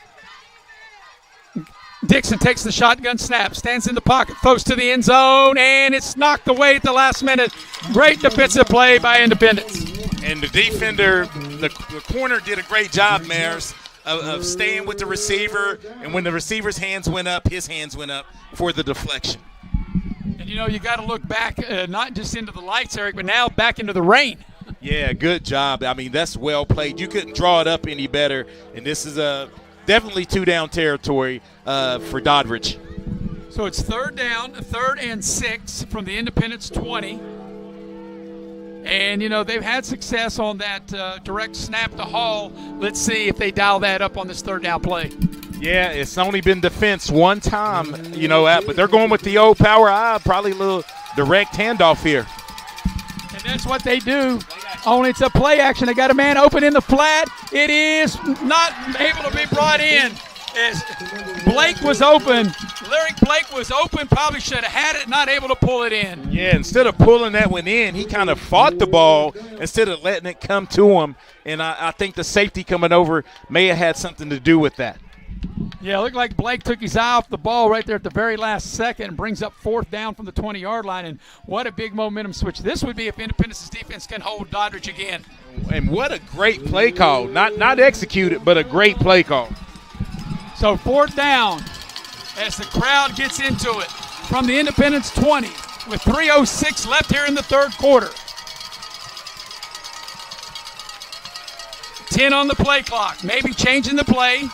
Dixon takes the shotgun snap, stands in the pocket, throws to the end zone, and it's knocked away at the last minute. Great defensive play by Independence. And the defender, the corner did a great job, Maris, of staying with the receiver, and when the receiver's hands went up, his hands went up for the deflection. And, you got to look back, not just into the lights, Eric, but now back into the rain. Yeah, good job. I mean, that's well played. You couldn't draw it up any better, and this is definitely 2-down territory for Doddridge. So it's 3rd down, 3rd and 6 from the Independence 20. And, they've had success on that direct snap to Hall. Let's see if they dial that up on this 3rd down play. Yeah, it's only been defense one time, but they're going with the old power eye, probably a little direct handoff here. And that's what they do. Only it's a play action. They got a man open in the flat. It is not able to be brought in. As Blake was open, Lyric Blake was open, probably should have had it, not able to pull it in. Yeah, instead of pulling that one in, he kind of fought the ball instead of letting it come to him. And I think the safety coming over may have had something to do with that. Yeah, it looked like Blake took his eye off the ball right there at the very last second and brings up 4th down from the 20-yard line. And what a big momentum switch this would be if Independence's defense can hold Doddridge again. And what a great play call. Not executed, but a great play call. So 4th down as the crowd gets into it from the Independence 20 with 3:06 left here in the 3rd quarter. 10 on the play clock, maybe changing the play.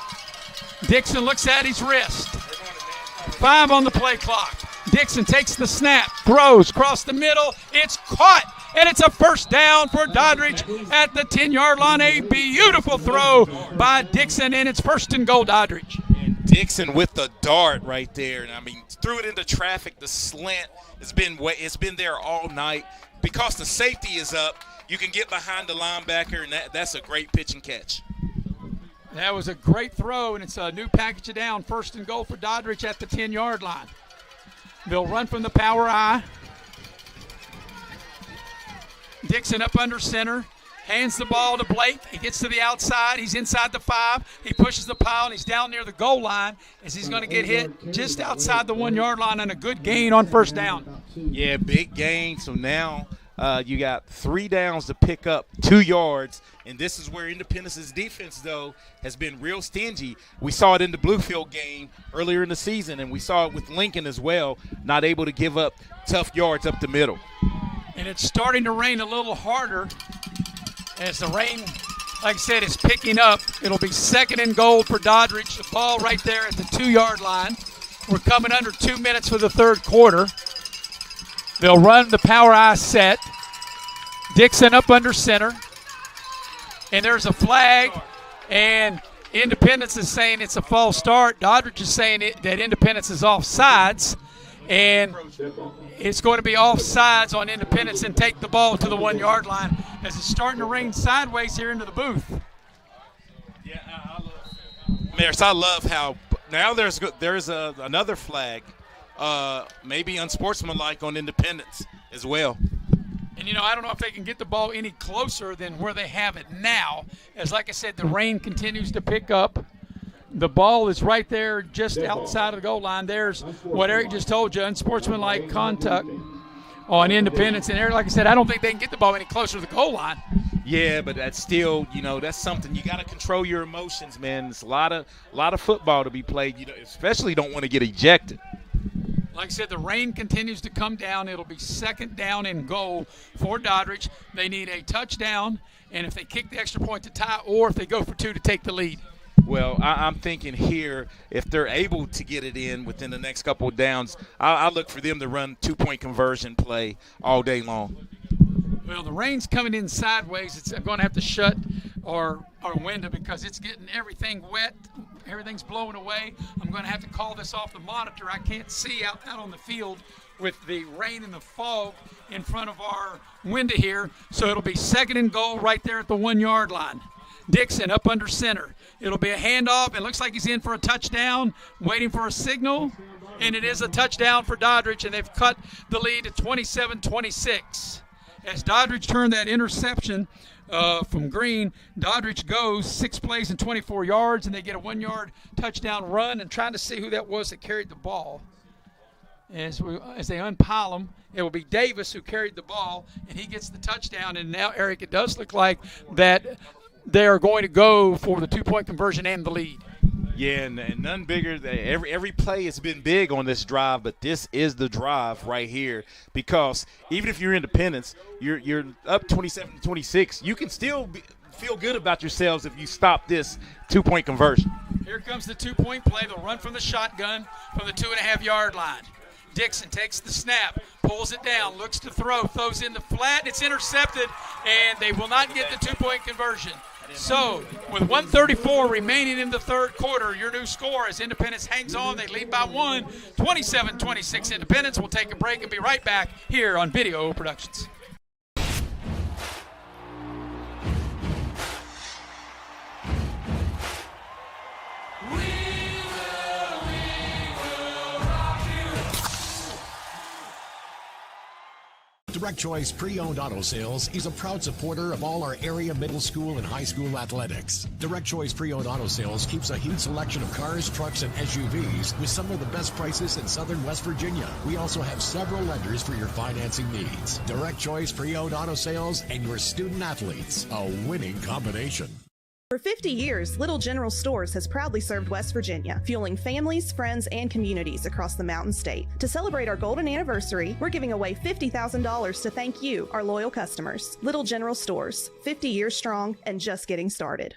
Dixon looks at his wrist. 5 on the play clock. Dixon takes the snap, throws across the middle. It's caught, and it's a first down for Doddridge at the 10-yard line. A beautiful throw by Dixon, and it's 1st and goal, Doddridge. And Dixon with the dart right there. And I mean, threw it into traffic. The slant it's been there all night. Because the safety is up, you can get behind the linebacker, and that's a great pitch and catch. That was a great throw, and it's a new package it down. 1st and goal for Doddridge at the 10-yard line. They'll run from the power I. Dixon up under center. Hands the ball to Blake. He gets to the outside. He's inside the 5. He pushes the pile, and he's down near the goal line as he's going to get hit just outside the 1-yard line, and a good gain on 1st down. Yeah, big gain. So now you got 3 downs to pick up 2 yards, and this is where Independence's defense, though, has been real stingy. We saw it in the Bluefield game earlier in the season, and we saw it with Lincoln as well, not able to give up tough yards up the middle. And it's starting to rain a little harder as the rain, like I said, is picking up. It'll be 2nd and goal for Doddridge. The ball right there at the 2-yard line. We're coming under 2 minutes for the 3rd quarter. They'll run the power I set. Dixon up under center. And there's a flag, and Independence is saying it's a false start. Doddridge is saying that Independence is offsides, and it's going to be offsides on Independence and take the ball to the 1-yard line as it's starting to rain sideways here into the booth. Yeah, Maris, I love how now there's another flag, maybe unsportsmanlike on Independence as well. And, I don't know if they can get the ball any closer than where they have it now. As, like I said, the rain continues to pick up. The ball is right there just outside of the goal line. There's what Eric just told you, unsportsmanlike contact on Independence. And, Eric, like I said, I don't think they can get the ball any closer to the goal line. Yeah, but that's still, that's something. You got to control your emotions, man. It's a lot of football to be played. Especially don't want to get ejected. Like I said, the rain continues to come down. It'll be 2nd down and goal for Doddridge. They need a touchdown, and if they kick the extra point to tie, or if they go for 2 to take the lead. Well, I'm thinking here, if they're able to get it in within the next couple of downs, I'll look for them to run 2-point conversion play all day long. Well, the rain's coming in sideways. It's going to have to shut our window because it's getting everything wet. Everything's blowing away. I'm going to have to call this off the monitor. I can't see out on the field with the rain and the fog in front of our window here. So it'll be 2nd and goal right there at the 1-yard line. Dixon up under center. It'll be a handoff. It looks like he's in for a touchdown, waiting for a signal. And it is a touchdown for Doddridge, and they've cut the lead to 27-26. As Doddridge turned that interception from Green, Doddridge goes 6 plays and 24 yards, and they get a 1-yard touchdown run. And trying to see who that was that carried the ball. As they unpile them, it will be Davis who carried the ball, and he gets the touchdown. And now, Eric, it does look like that they are going to go for the 2-point conversion and the lead. Yeah, and none bigger. Every play has been big on this drive, but this is the drive right here because even if you're Independence, you're up 27-26. You can still feel good about yourselves if you stop this 2-point conversion. Here comes the 2-point play. They'll run from the shotgun from the 2.5-yard line. Dixon takes the snap, pulls it down, looks to throws in the flat, and it's intercepted, and they will not get the 2-point conversion. So, with 1:34 remaining in the 3rd quarter, your new score as Independence hangs on. They lead by 1, 27-26 Independence. We'll take a break and be right back here on Video Productions. Direct Choice Pre-Owned Auto Sales is a proud supporter of all our area middle school and high school athletics. Direct Choice Pre-Owned Auto Sales keeps a huge selection of cars, trucks, and SUVs with some of the best prices in southern West Virginia. We also have several lenders for your financing needs. Direct Choice Pre-Owned Auto Sales and your student athletes, a winning combination. For 50 years, Little General Stores has proudly served West Virginia, fueling families, friends, and communities across the Mountain State. To celebrate our golden anniversary, we're giving away $50,000 to thank you, our loyal customers. Little General Stores, 50 years strong and just getting started.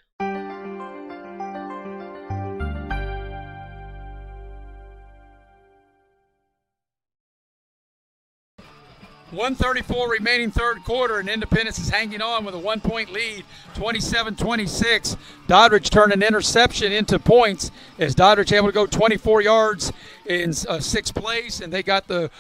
1:34 remaining third quarter, and Independence is hanging on with a 1-point lead, 27-26. Doddridge turned an interception into points as Doddridge able to go 24 yards in 6 plays, and they got the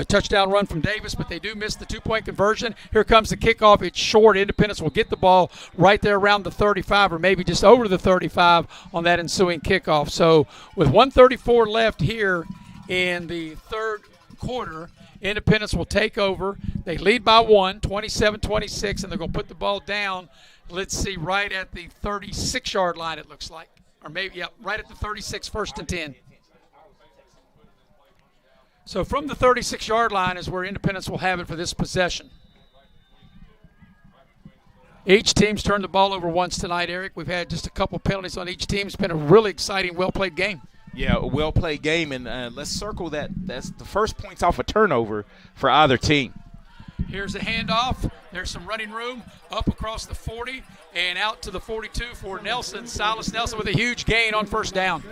touchdown run from Davis, but they do miss the 2-point conversion. Here comes the kickoff. It's short. Independence will get the ball right there around the 35 or maybe just over the 35 on that ensuing kickoff. So with 1:34 left here in the third quarter, Independence will take over. They lead by 1, 27-26, and they're going to put the ball down, let's see, right at the 36-yard line, it looks like. Or maybe, yeah, right at the 36, 1st and 10. So from the 36-yard line is where Independence will have it for this possession. Each team's turned the ball over once tonight, Eric. We've had just a couple penalties on each team. It's been a really exciting, well-played game. Yeah, a well-played game, and let's circle that. That's the first points off a turnover for either team. Here's a handoff. There's some running room up across the 40 and out to the 42 for Nelson. Silas Nelson with a huge gain on first down.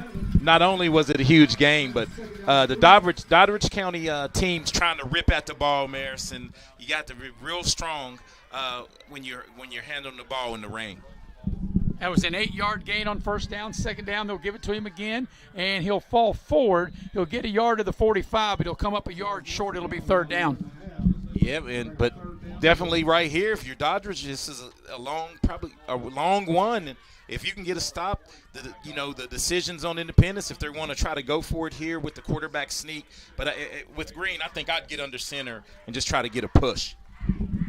Not only was it a huge game, but the Doddridge County team's trying to rip at the ball, Maris, and you got to be real strong when you're handling the ball in the rain. That was an 8-yard gain on first down. Second down, they'll give it to him again, and he'll fall forward. He'll get a yard to the 45, but he'll come up a yard short. It'll be third down. Yeah, but definitely right here, if you're Dodridge, this is probably a long one. And if you can get a stop, the decisions on Independence, if they want to try to go for it here with the quarterback sneak. But with Green, I think I'd get under center and just try to get a push.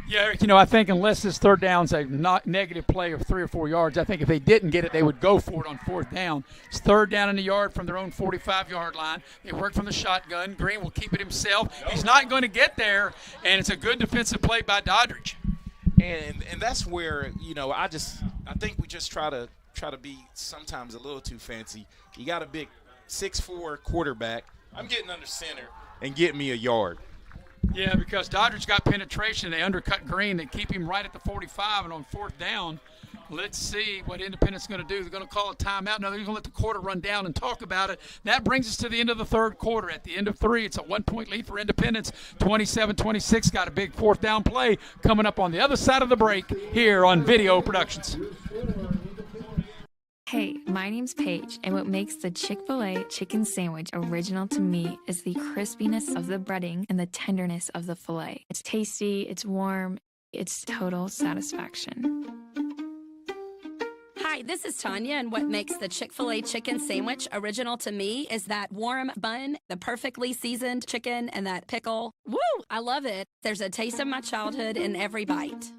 Yeah, Eric, I think unless this third down's a negative play of 3 or 4 yards, I think if they didn't get it, they would go for it on fourth down. It's third down in the yard from their own 45-yard line. They work from the shotgun. Green will keep it himself. He's not going to get there, and it's a good defensive play by Doddridge. And that's where, I think we just try to be sometimes a little too fancy. You got a big 6'4" quarterback. I'm getting under center and get me a yard. Yeah, because Dodridge got penetration. They undercut Green. They keep him right at the 45, and on fourth down, let's see what Independence is going to do. They're going to call a timeout. No, they're going to let the quarter run down and talk about it. That brings us to the end of the third quarter. At the end of 3, it's a 1-point lead for Independence. 27-26, got a big fourth down play coming up on the other side of the break here on Video Productions. Hey, my name's Paige, and what makes the Chick-fil-A chicken sandwich original to me is the crispiness of the breading and the tenderness of the filet. It's tasty, it's warm, it's total satisfaction. Hi, this is Tanya, and what makes the Chick-fil-A chicken sandwich original to me is that warm bun, the perfectly seasoned chicken, and that pickle. Woo! I love it. There's a taste of my childhood in every bite.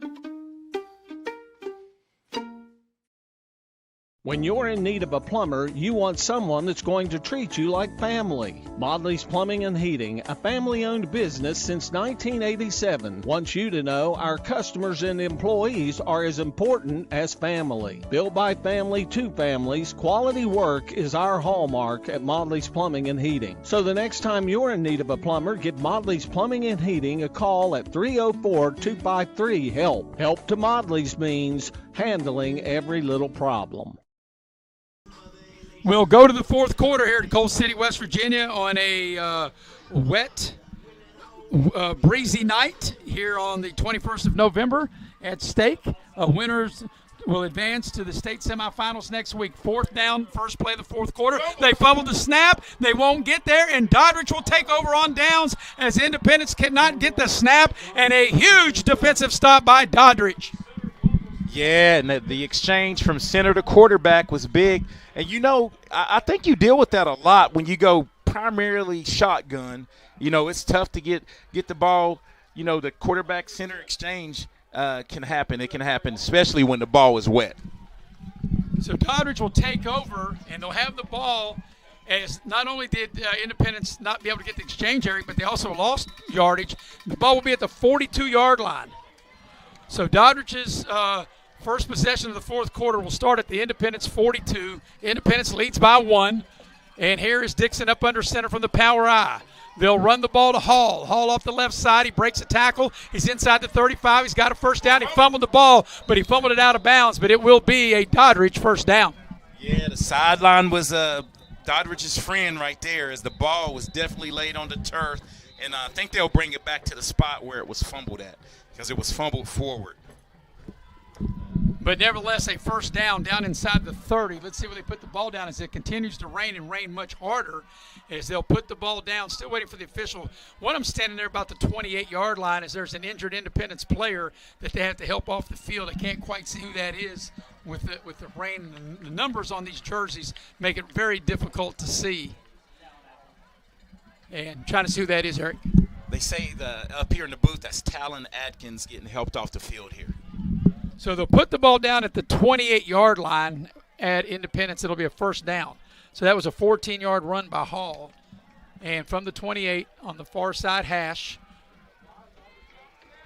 When you're in need of a plumber, you want someone that's going to treat you like family. Modley's Plumbing and Heating, a family-owned business since 1987, wants you to know our customers and employees are as important as family. Built by family to families, quality work is our hallmark at Modley's Plumbing and Heating. So the next time you're in need of a plumber, give Modley's Plumbing and Heating a call at 304-253-HELP. Help to Modley's means handling every little problem. We'll go to the fourth quarter here at Coal City, West Virginia on a wet, breezy night here on the 21st of November at stake. Winners will advance to the state semifinals next week. Fourth down, first play of the fourth quarter. They fumbled the snap. They won't get there, and Dodridge will take over on downs as Independence cannot get the snap, and a huge defensive stop by Dodridge. Yeah, and the exchange from center to quarterback was big. And, I think you deal with that a lot when you go primarily shotgun. It's tough to get the ball. The quarterback-center exchange can happen. It can happen, especially when the ball is wet. So Dodridge will take over, and they'll have the ball. As not only did Independence not be able to get the exchange area, but they also lost yardage. The ball will be at the 42-yard line. So Doddridge's first possession of the fourth quarter will start at the Independence 42. Independence leads by 1. And here is Dixon up under center from the power I. They'll run the ball to Hall. Hall off the left side. He breaks a tackle. He's inside the 35. He's got a first down. He fumbled the ball, but he fumbled it out of bounds. But it will be a Doddridge first down. Yeah, the sideline was Doddridge's friend right there as the ball was definitely laid on the turf. And I think they'll bring it back to the spot where it was fumbled at, because it was fumbled forward. But nevertheless, a first down inside the 30. Let's see where they put the ball down as it continues to rain and rain much harder as they'll put the ball down. Still waiting for the official. One of them standing there about the 28-yard line as there's an injured Independence player that they have to help off the field. I can't quite see who that is with the rain. And the numbers on these jerseys make it very difficult to see. And trying to see who that is, Eric. They say up here in the booth, that's Talon Atkins getting helped off the field here. So they'll put the ball down at the 28-yard line at Independence. It'll be a first down. So that was a 14-yard run by Hall. And from the 28 on the far side hash,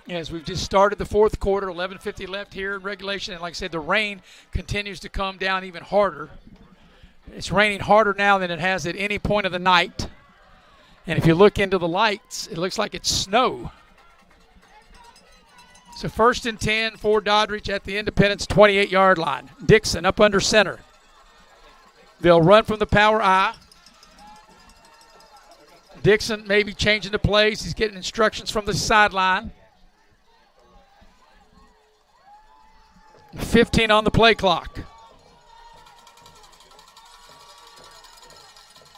as we've just started the fourth quarter, 11:50 left here in regulation. And like I said, the rain continues to come down even harder. It's raining harder now than it has at any point of the night. And if you look into the lights, it looks like it's snow. So 1st and 10 for Doddridge at the Independence 28-yard line. Dixon up under center. They'll run from the power I. Dixon maybe changing the plays. He's getting instructions from the sideline. 15 on the play clock.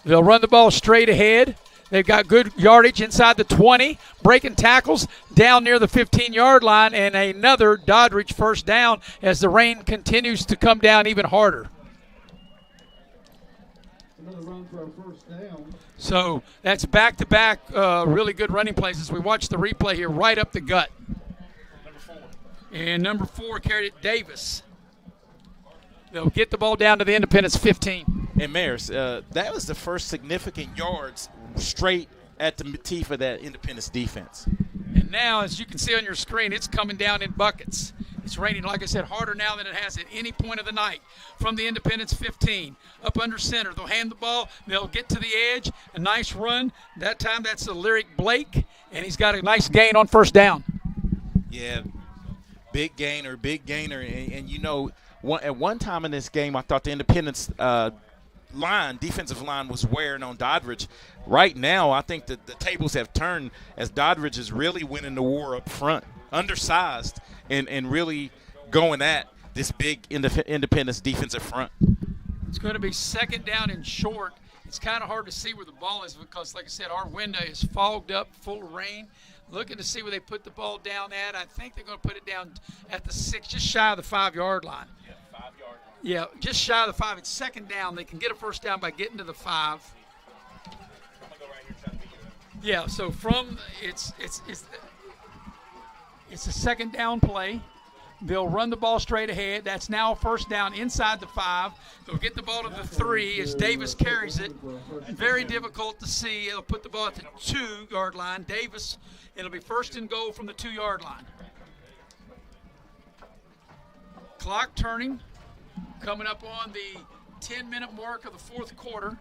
They'll run the ball straight ahead. They've got good yardage inside the 20, breaking tackles down near the 15-yard line, and another Doddridge first down as the rain continues to come down even harder. Another run for a first down. So that's back-to-back really good running plays as we watch the replay here right up the gut. Number 4. And number 4 carried it, Davis. They'll get the ball down to the Independence 15. And Maris, that was the first significant yards straight at the teeth of that Independence defense. And now, as you can see on your screen, it's coming down in buckets. It's raining, like I said, harder now than it has at any point of the night. From the Independence 15, up under center. They'll hand the ball. They'll get to the edge. A nice run. That time, that's the Lyric Blake, and he's got a nice gain on first down. Yeah, big gainer. And you know, at one time in this game, I thought the Independence defensive line was wearing on Doddridge. Right now, I think that the tables have turned as Doddridge is really winning the war up front, undersized, and really going at this big Independence defensive front. It's going to be second down and short. It's kind of hard to see where the ball is because, like I said, our window is fogged up, full of rain. Looking to see where they put the ball down at. I think they're going to put it down at the 6, just shy of the 5-yard line. Yeah, 5-yard line. Yeah, just shy of the 5. It's second down. They can get a first down by getting to the 5. Yeah, so from it's a second down play. They'll run the ball straight ahead. That's now a first down inside the 5. They'll get the ball to the 3 as Davis carries it. Very difficult to see. They'll put the ball at the 2-yard line. Davis, it'll be first and goal from the 2-yard line. Clock turning. Coming up on the 10-minute mark of the fourth quarter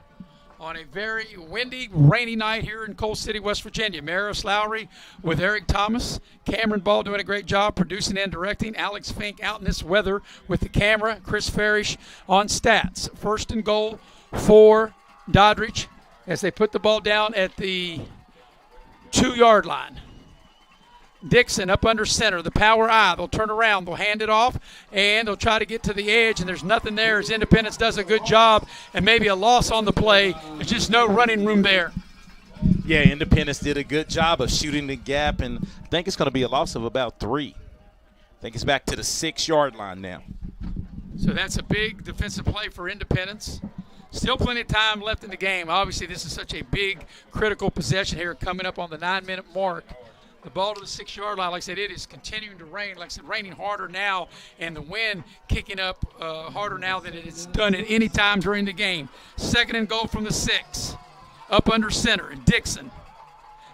on a very windy, rainy night here in Coal City, West Virginia. Maris Lowry with Eric Thomas. Cameron Ball doing a great job producing and directing. Alex Fink out in this weather with the camera. Chris Farish on stats. First and goal for Doddridge as they put the ball down at the 2-yard line. Dixon up under center, the power I. They'll turn around, they'll hand it off, and they'll try to get to the edge, and there's nothing there as Independence does a good job, and maybe a loss on the play. There's just no running room there. Yeah, Independence did a good job of shooting the gap, and I think it's going to be a loss of about 3. I think it's back to the 6-yard line now. So that's a big defensive play for Independence. Still plenty of time left in the game. Obviously, this is such a big, critical possession here coming up on the 9-minute mark. The ball to the 6-yard line, like I said, it is continuing to rain. Like I said, raining harder now, and the wind kicking up harder now than it has done at any time during the game. Second and goal from the 6. Up under center, Dixon.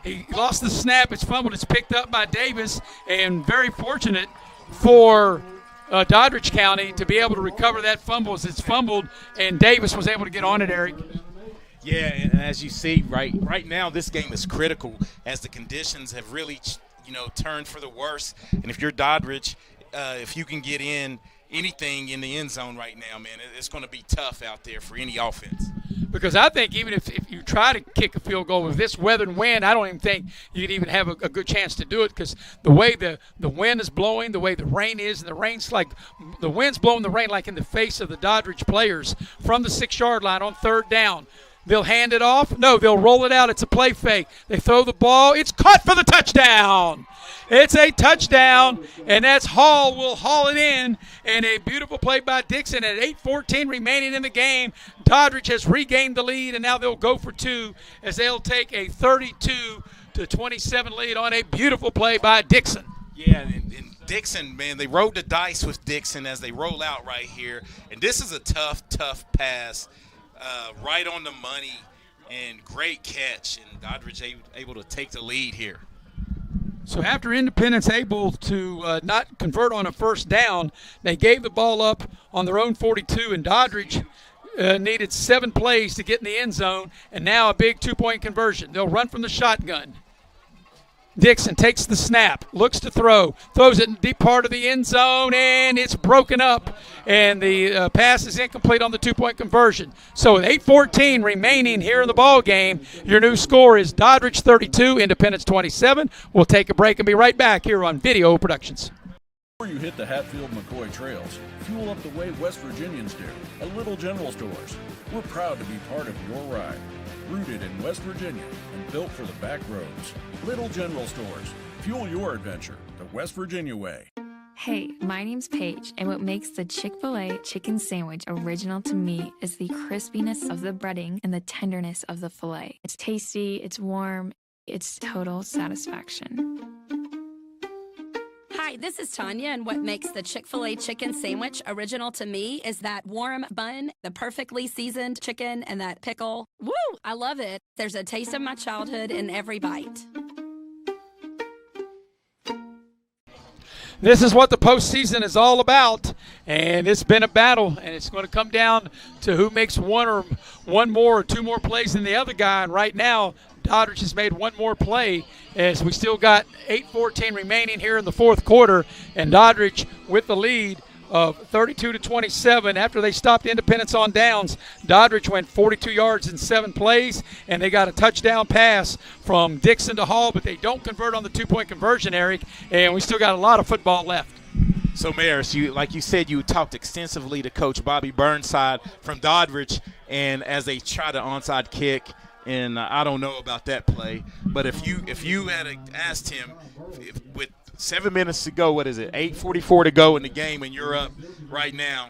He lost the snap. It's fumbled. It's picked up by Davis, and very fortunate for Doddridge County to be able to recover that fumble as it's fumbled, and Davis was able to get on it, Eric. Yeah, and as you see, right now this game is critical as the conditions have really, turned for the worse. And if you're Doddridge, if you can get in anything in the end zone right now, man, it's going to be tough out there for any offense. Because I think even if you try to kick a field goal with this weather and wind, I don't even think you'd even have a good chance to do it, because the way the wind is blowing, the way the rain is, and the rain's like the wind's blowing the rain like in the face of the Doddridge players from the 6-yard line on 3rd down. They'll hand it off. No, they'll roll it out. It's a play fake. They throw the ball. It's caught for the touchdown. It's a touchdown, and that's Hall will haul it in. And a beautiful play by Dixon at 8:14 remaining in the game. Doddridge has regained the lead, and now they'll go for 2 as they'll take a 32-27 lead on a beautiful play by Dixon. Yeah, and Dixon, man, they rode the dice with Dixon as they roll out right here. And this is a tough pass. Right on the money, and great catch, and Doddridge able to take the lead here. So after Independence able to not convert on a 1st down, they gave the ball up on their own 42, and Doddridge needed 7 plays to get in the end zone, and now a big 2-point conversion. They'll run from the shotgun. Dixon takes the snap, looks to throw, throws it in the deep part of the end zone, and it's broken up, and the pass is incomplete on the 2-point conversion. So with 8:14 remaining here in the ball game, your new score is Doddridge 32, Independence 27. We'll take a break and be right back here on Video Productions. Before you hit the Hatfield-McCoy trails, fuel up the way West Virginians do at Little General Stores. We're proud to be part of your ride. Rooted in West Virginia and built for the back roads. Little General Stores. Fuel your adventure the West Virginia way. Hey, my name's Paige, and what makes the Chick-fil-A chicken sandwich original to me is the crispiness of the breading and the tenderness of the filet. It's tasty, it's warm, it's total satisfaction. Hi, this is Tanya, and what makes the Chick-fil-A chicken sandwich original to me is that warm bun, the perfectly seasoned chicken, and that pickle. Woo! I love it. There's a taste of my childhood in every bite. This is what the postseason is all about, and it's been a battle, and it's going to come down to who makes one more or 2 more plays than the other guy, and right now Doddridge has made 1 more play as we still got 8:14 remaining here in the 4th quarter, and Doddridge with the lead of 32-27. After they stopped Independence on downs, Doddridge went 42 yards in 7 plays, and they got a touchdown pass from Dixon to Hall, but they don't convert on the 2-point conversion, Eric, and we still got a lot of football left. So, Maris, like you said, you talked extensively to Coach Bobby Burnside from Doddridge, and as they try the onside kick, and I don't know about that play, but if you had asked him with 7 minutes to go, what is it, 8:44 to go in the game, and you're up right now,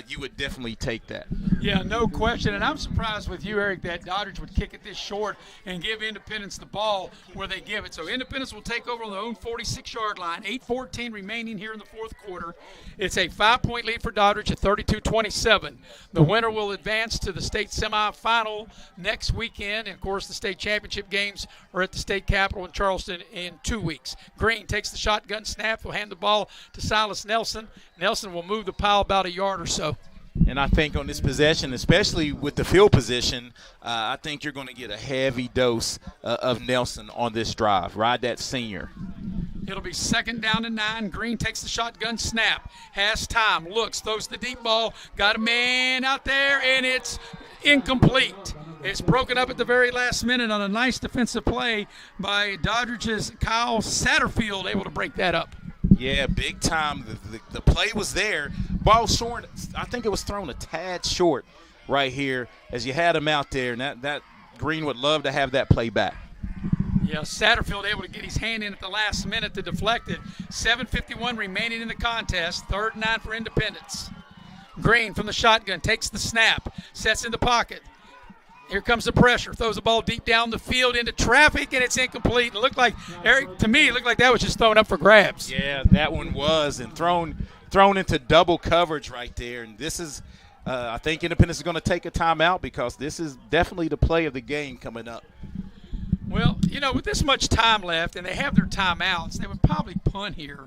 you would definitely take that. Yeah, no question. And I'm surprised with you, Eric, that Doddridge would kick it this short and give Independence the ball where they give it. So Independence will take over on their own 46-yard line. 8:14 remaining here in the 4th quarter. It's a 5-point lead for Doddridge at 32-27. The winner will advance to the state semifinal next weekend. And, of course, the state championship games are at the state capitol in Charleston in 2 weeks. Green takes the shotgun snap. Will hand the ball to Silas Nelson. Nelson will move the pile about a yard or so. And I think on this possession, especially with the field position, I think you're going to get a heavy dose of Nelson on this drive. Ride that senior. It'll be 2nd down and 9. Green takes the shotgun snap. Has time. Looks. Throws the deep ball. Got a man out there, and it's incomplete. It's broken up at the very last minute on a nice defensive play by Doddridge's Kyle Satterfield, able to break that up. Yeah, big time. The play was there. Ball short. I think it was thrown a tad short right here as you had him out there. And that Green would love to have that play back. Yeah, Satterfield able to get his hand in at the last minute to deflect it. 7:51 remaining in the contest. 3rd and 9 for Independence. Green from the shotgun takes the snap, sets in the pocket. Here comes the pressure. Throws the ball deep down the field into traffic, and it's incomplete. It looked like, Eric, to me, it looked like that was just thrown up for grabs. Yeah, that one was, and thrown into double coverage right there. And this is, I think Independence is going to take a timeout because this is definitely the play of the game coming up. Well, with this much time left, and they have their timeouts, they would probably punt here.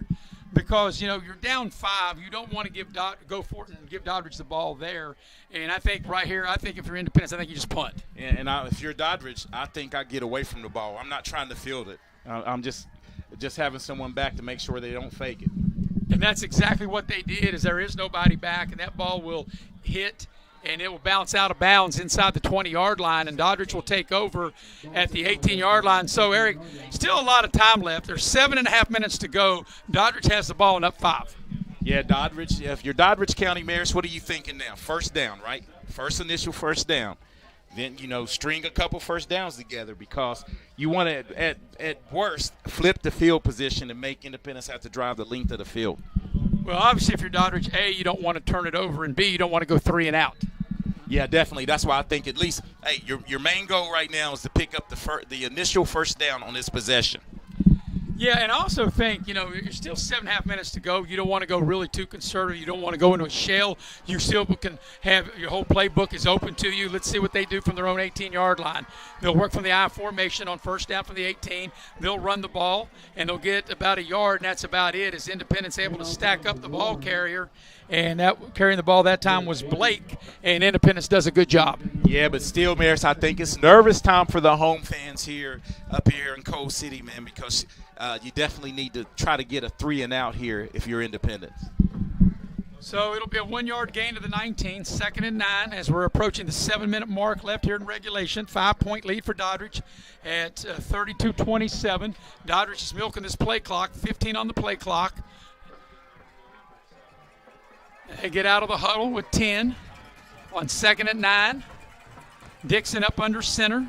Because, you're down 5. You don't want to go for it and give Doddridge the ball there. And I think right here, if you're Independence, I think you just punt. And if you're Doddridge, I think I get away from the ball. I'm not trying to field it. I'm just having someone back to make sure they don't fake it. And that's exactly what they did, is there is nobody back, and that ball will hit and it will bounce out of bounds inside the 20-yard line, and Doddridge will take over at the 18-yard line. So, Eric, still a lot of time left. There's 7.5 minutes to go. Doddridge has the ball and up 5. Yeah, Doddridge. If you're Doddridge County Maris, what are you thinking now? First down, right? Initial first down. Then, string a couple first downs together because you want to, at worst, flip the field position and make Independence have to drive the length of the field. Well, obviously, if you're Doddridge, A, you don't want to turn it over, and B, you don't want to go 3 and out. Yeah, definitely. That's why I think at least, hey, your main goal right now is to pick up the initial first down on this possession. Yeah, and I also think, you're still 7.5 minutes to go. You don't want to go really too conservative. You don't want to go into a shell. You still can have your whole playbook is open to you. Let's see what they do from their own 18-yard line. They'll work from the I formation on first down from the 18. They'll run the ball, and they'll get about a yard, and that's about it. As Independence able to stack up the ball carrier, and that carrying the ball that time was Blake, and Independence does a good job. Yeah, but still, Maris, I think it's nervous time for the home fans here up here in Coal City, man, because you definitely need to try to get a 3 and out here if you're Independence. So it'll be a 1-yard gain to the 19, 2nd and 9 as we're approaching the 7-minute mark left here in regulation. 5-point lead for Doddridge at 32-27. Doddridge is milking this play clock, 15 on the play clock. They get out of the huddle with 10 on 2nd and 9. Dixon up under center.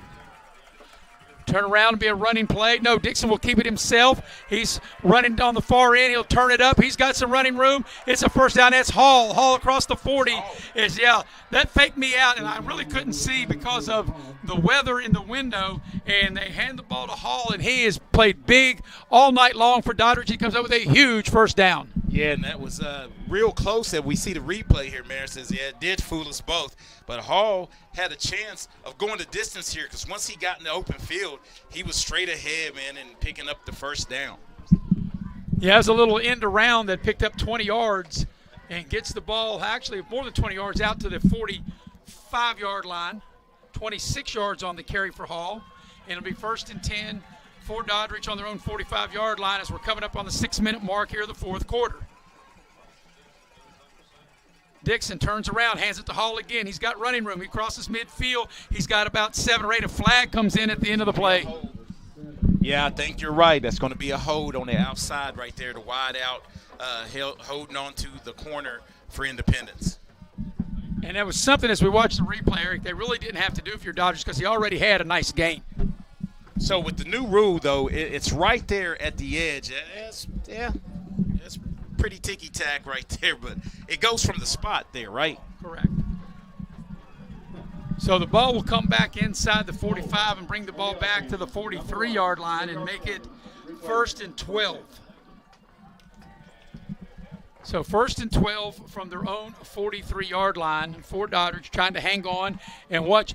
Turn around and be a running play. No, Dixon will keep it himself. He's running on the far end. He'll turn it up. He's got some running room. It's a first down. That's Hall. Hall across the 40. That faked me out, and I really couldn't see because of the weather in the window. And they hand the ball to Hall, and he has played big all night long for Doddridge. He comes up with a huge first down. Yeah, and that was real close. That we see the replay here, Mayor says, yeah, it did fool us both. But Hall had a chance of going the distance here because once he got in the open field, he was straight ahead, man, and picking up the first down. Yeah, it was a little end around that picked up 20 yards and gets the ball actually more than 20 yards out to the 45-yard line. 26 yards on the carry for Hall. And it'll be 1st and 10 for Doddridge on their own 45-yard line as we're coming up on the 6-minute mark here of the fourth quarter. Dixon turns around, hands it to Hall again. He's got running room. He crosses midfield. He's got about 7 or 8. A flag comes in at the end of the play. Yeah, I think you're right. That's going to be a hold on the outside right there, the wide out, holding on to the corner for Independence. And that was something as we watched the replay, Eric, they really didn't have to do for your Dodgers because he already had a nice gain. So with the new rule, though, it's right there at the edge. It's pretty ticky-tack right there, but it goes from the spot there, right? Correct. So the ball will come back inside the 45 and bring the ball back to the 43-yard line and make it 1st and 12. So 1st and 12 from their own 43-yard line for Doddridge, trying to hang on and watch.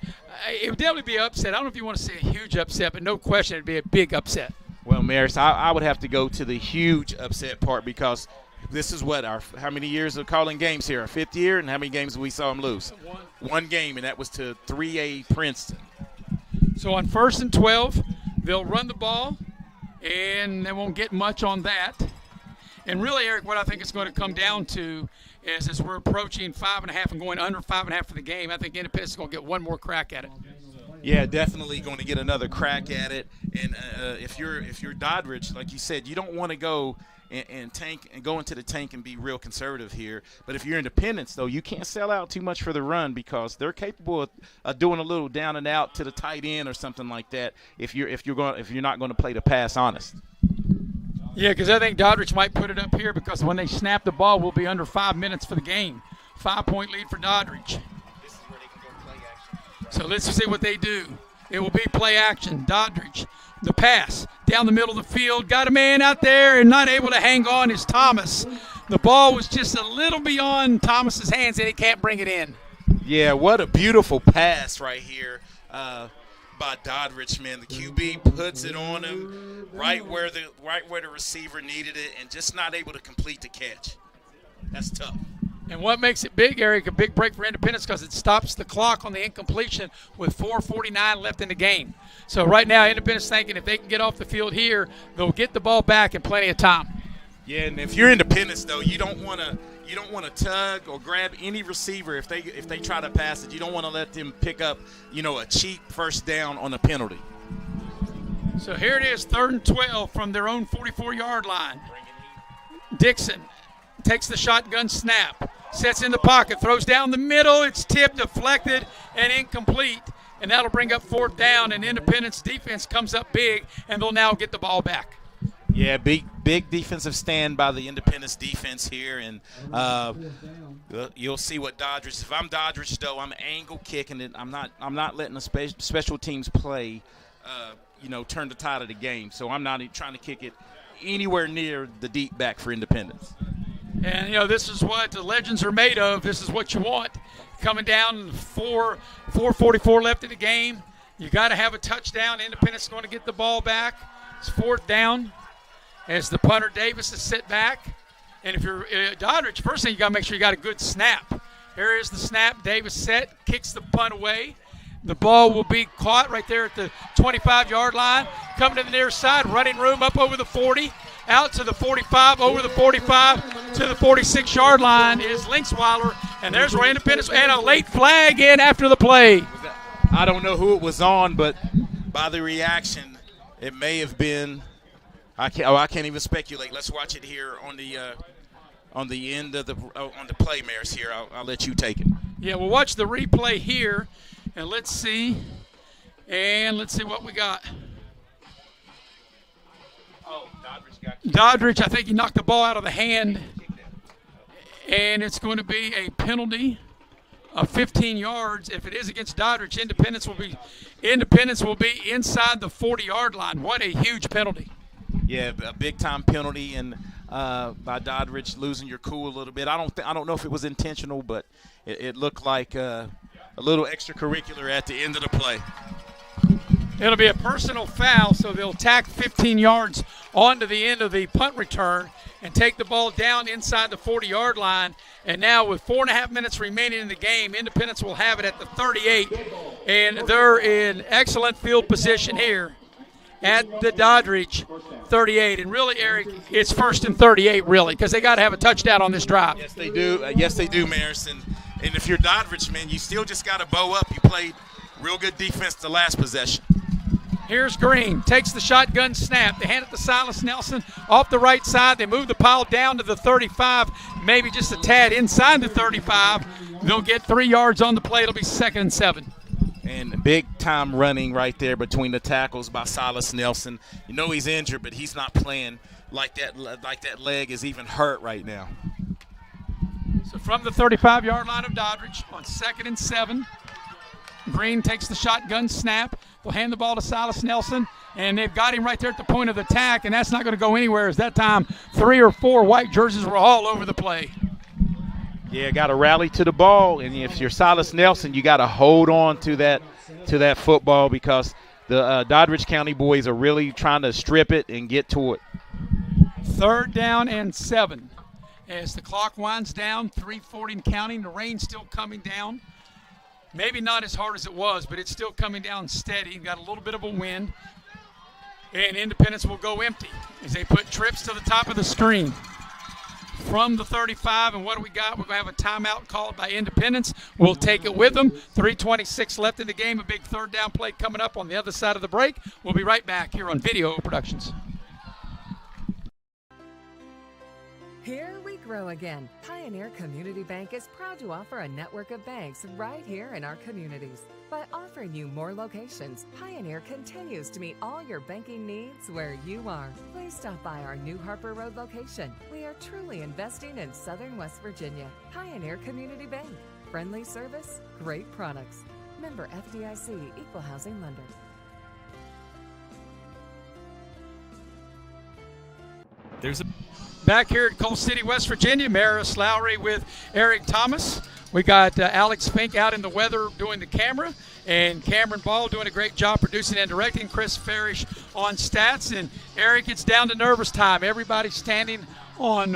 It would definitely be an upset. I don't know if you want to say a huge upset, but no question it would be a big upset. Well, Maris, I would have to go to the huge upset part because this is how many years of calling games here? Our 5th year, and how many games we saw them lose? One game, and that was to 3A Princeton. So on 1st and 12, they'll run the ball, and they won't get much on that. And really, Eric, what I think it's going to come down to is as we're approaching 5.5 and going under 5.5 for the game, I think Independence is going to get one more crack at it. Yeah, definitely going to get another crack at it. And if you're Doddridge, like you said, you don't want to go and tank and go into the tank and be real conservative here. But if you're Independence, though, you can't sell out too much for the run because they're capable of doing a little down and out to the tight end or something like that. If you're not going to play the pass honest. Yeah, because I think Doddridge might put it up here because when they snap the ball, we'll be under 5 minutes for the game. 5-point lead for Doddridge. This is where they can go play action. So let's see what they do. It will be play action. Doddridge, the pass down the middle of the field. Got a man out there and not able to hang on is Thomas. The ball was just a little beyond Thomas's hands and he can't bring it in. Yeah, what a beautiful pass right here. By Doddridge, man. The QB puts it on him right where the receiver needed it and just not able to complete the catch. That's tough. And what makes it big, Eric, a big break for Independence because it stops the clock on the incompletion with 4:49 left in the game. So right now Independence thinking if they can get off the field here, they'll get the ball back in plenty of time. Yeah, and if you're Independence, though, you don't want to you don't want to tug or grab any receiver if they try to pass it. You don't want to let them pick up, a cheap first down on a penalty. So here it is, 3rd and 12 from their own 44-yard line. Dixon takes the shotgun snap, sets in the pocket, throws down the middle. It's tipped, deflected, and incomplete. And that'll bring up 4th down, and Independence defense comes up big, and they'll now get the ball back. Yeah, big defensive stand by the Independence defense here, and you'll see what Dodridge. If I'm Dodridge, though, I'm angle kicking it. I'm not letting the special teams play, turn the tide of the game. So I'm not trying to kick it anywhere near the deep back for Independence. And this is what the legends are made of. This is what you want. Coming down 4:44 left in the game. You got to have a touchdown. Independence is going to get the ball back. It's 4th down. As the punter Davis is sit back. And if you're Doddridge, first thing you got to make sure you got a good snap. Here is the snap. Davis set, kicks the punt away. The ball will be caught right there at the 25-yard line. Coming to the near side, running room up over the 40, out to the 45, over the 45 to the 46-yard line is Linksweiler. And there's where Independence, and a late flag in after the play. I don't know who it was on, but by the reaction, it may have been. I can't even speculate. Let's watch it here on the end of on the play, Maris. Here, I'll let you take it. Yeah, we'll watch the replay here, and let's see what we got. Oh, Doddridge got Doddridge, I think he knocked the ball out of the hand, and it's going to be a penalty of 15 yards. If it is against Doddridge, Independence will be inside the 40-yard line. What a huge penalty. Yeah, a big-time penalty, and by Doddridge losing your cool a little bit. I don't know if it was intentional, but it looked like a little extracurricular at the end of the play. It'll be a personal foul, so they'll tack 15 yards onto the end of the punt return and take the ball down inside the 40-yard line. And now with 4.5 minutes remaining in the game, Independence will have it at the 38, and they're in excellent field position here at the Doddridge 38. And really, Eric, it's 1st and 38, really, because they got to have a touchdown on this drive. Yes, they do. Yes, they do, Maris. And if you're Doddridge, man, you still just got to bow up. You played real good defense the last possession. Here's Green, takes the shotgun snap. They hand it to Silas Nelson off the right side. They move the pile down to the 35, maybe just a tad inside the 35. They'll get 3 yards on the play. It'll be 2nd and 7. And big-time running right there between the tackles by Silas Nelson. You know he's injured, but he's not playing like that leg is even hurt right now. So from the 35-yard line of Doddridge on 2nd and 7, Green takes the shotgun snap. They'll hand the ball to Silas Nelson, and they've got him right there at the point of attack, and that's not going to go anywhere as that time 3 or 4 white jerseys were all over the play. Yeah, got to rally to the ball, and if you're Silas Nelson, you got to hold on to that football because the Doddridge County boys are really trying to strip it and get to it. 3rd down and 7. As the clock winds down, 3:40 and counting, the rain's still coming down. Maybe not as hard as it was, but it's still coming down steady. Got a little bit of a wind. And Independence will go empty as they put trips to the top of the screen. From the 35, and what do we got? We're going to have a timeout called by Independence. We'll take it with them. 3:26 left in the game. A big 3rd down play coming up on the other side of the break. We'll be right back here on Video Productions. Here we grow again. Pioneer Community Bank is proud to offer a network of banks right here in our communities. By offering you more locations, Pioneer continues to meet all your banking needs where you are. Please stop by our New Harper Road location. We are truly investing in Southern West Virginia. Pioneer Community Bank. Friendly service, great products. Member FDIC, Equal Housing Lender. Back here at Coal City, West Virginia, Maris Lowry with Eric Thomas. We got Alex Fink out in the weather doing the camera, and Cameron Ball doing a great job producing and directing. Chris Farish on stats, and Eric, it's down to nervous time. Everybody's standing on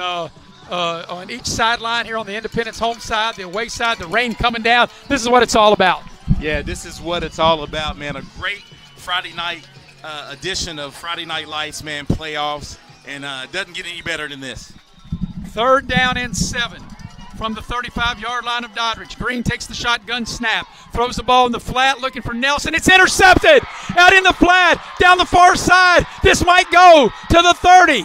each sideline here on the Independence home side, the away side, the rain coming down. This is what it's all about. Yeah, this is what it's all about, man. A great Friday night edition of Friday Night Lights, man, playoffs. And it doesn't get any better than this. 3rd down and 7. from the 35-yard line of Doddridge. Green takes the shotgun snap, throws the ball in the flat, looking for Nelson. It's intercepted out in the flat, down the far side. This might go to the 30.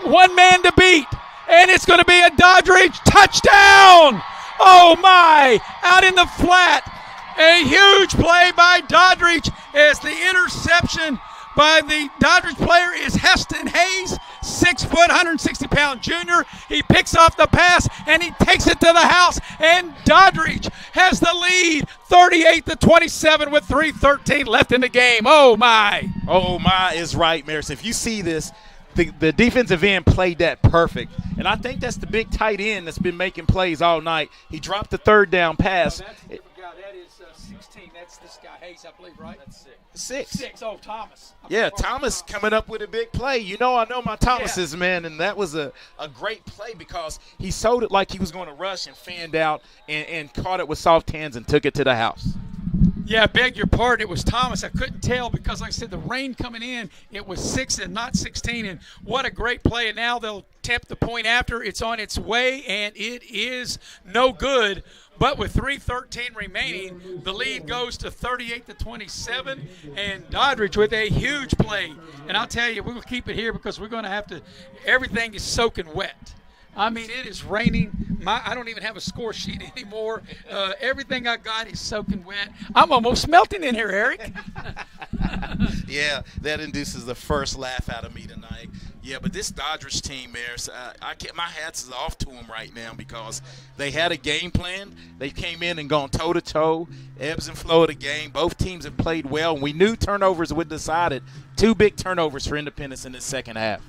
One man to beat, and it's going to be a Doddridge touchdown. Oh, my, out in the flat. A huge play by Doddridge as the interception by the Dodridge player is Heston Hayes, 6 foot, 160-pound junior. He picks off the pass, and he takes it to the house, and Doddridge has the lead, 38-27 with 3:13 left in the game. Oh, my. Oh, my is right, Maris. If you see this, the defensive end played that perfect. And I think that's the big tight end that's been making plays all night. He dropped the third down pass. That is 16. That's this guy, Hayes, I believe, right? That's 6. 6. Oh, Thomas. Yeah, Thomas coming up with a big play. You know I know my Thomases, man, and that was a great play because he sold it like he was going to rush and fanned out and caught it with soft hands and took it to the house. Yeah, I beg your pardon. It was Thomas. I couldn't tell because, like I said, the rain coming in, it was 6 and not 16. And what a great play. And now they'll tempt the point after. It's on its way, and it is no good. But with 3:13 remaining, the lead goes to 38-27, and Doddridge with a huge play. And I'll tell you, we're going to keep it here because we're going to have to – everything is soaking wet. I mean, it is raining. I don't even have a score sheet anymore. Everything I got is soaking wet. I'm almost melting in here, Eric. Yeah, that induces the first laugh out of me tonight. Yeah, but this Dodridge team, Maris, my hats is off to them right now because they had a game plan. They came in and gone toe-to-toe, ebbs and flow of the game. Both teams have played well, and we knew turnovers would decide it. 2 big turnovers for Independence in the second half.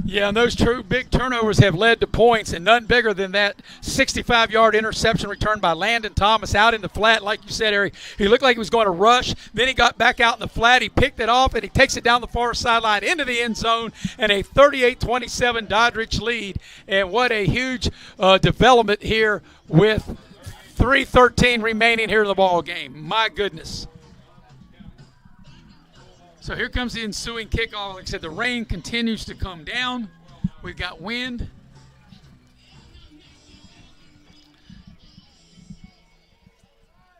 Yeah, and those two big turnovers have led to points, and none bigger than that 65-yard interception returned by Landon Thomas out in the flat. Like you said, Eric, he looked like he was going to rush. Then he got back out in the flat. He picked it off, and he takes it down the far sideline into the end zone, and a 38-27 Doddridge lead. And what a huge development here with 3:13 remaining here in the ball game. My goodness. So here comes the ensuing kickoff. Like I said, the rain continues to come down. We've got wind.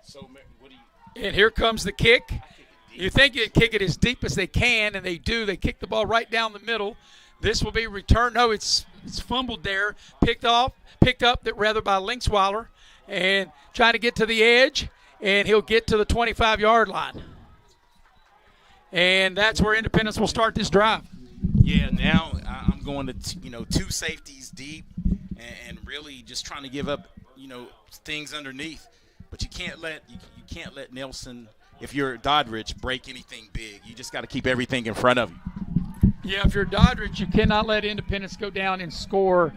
So, what do you? And here comes the kick. You think you'd kick it as deep as they can, and they do. They kick the ball right down the middle. This will be returned. No, it's fumbled there. Picked up by Linksweiler, and trying to get to the edge, and he'll get to the 25-yard line. And that's where Independence will start this drive. Yeah, now I'm going to 2 safeties deep and really just trying to give up things underneath. But you can't let Nelson, if you're Doddridge, break anything big. You just got to keep everything in front of you. Yeah, if you're Doddridge, you cannot let Independence go down and score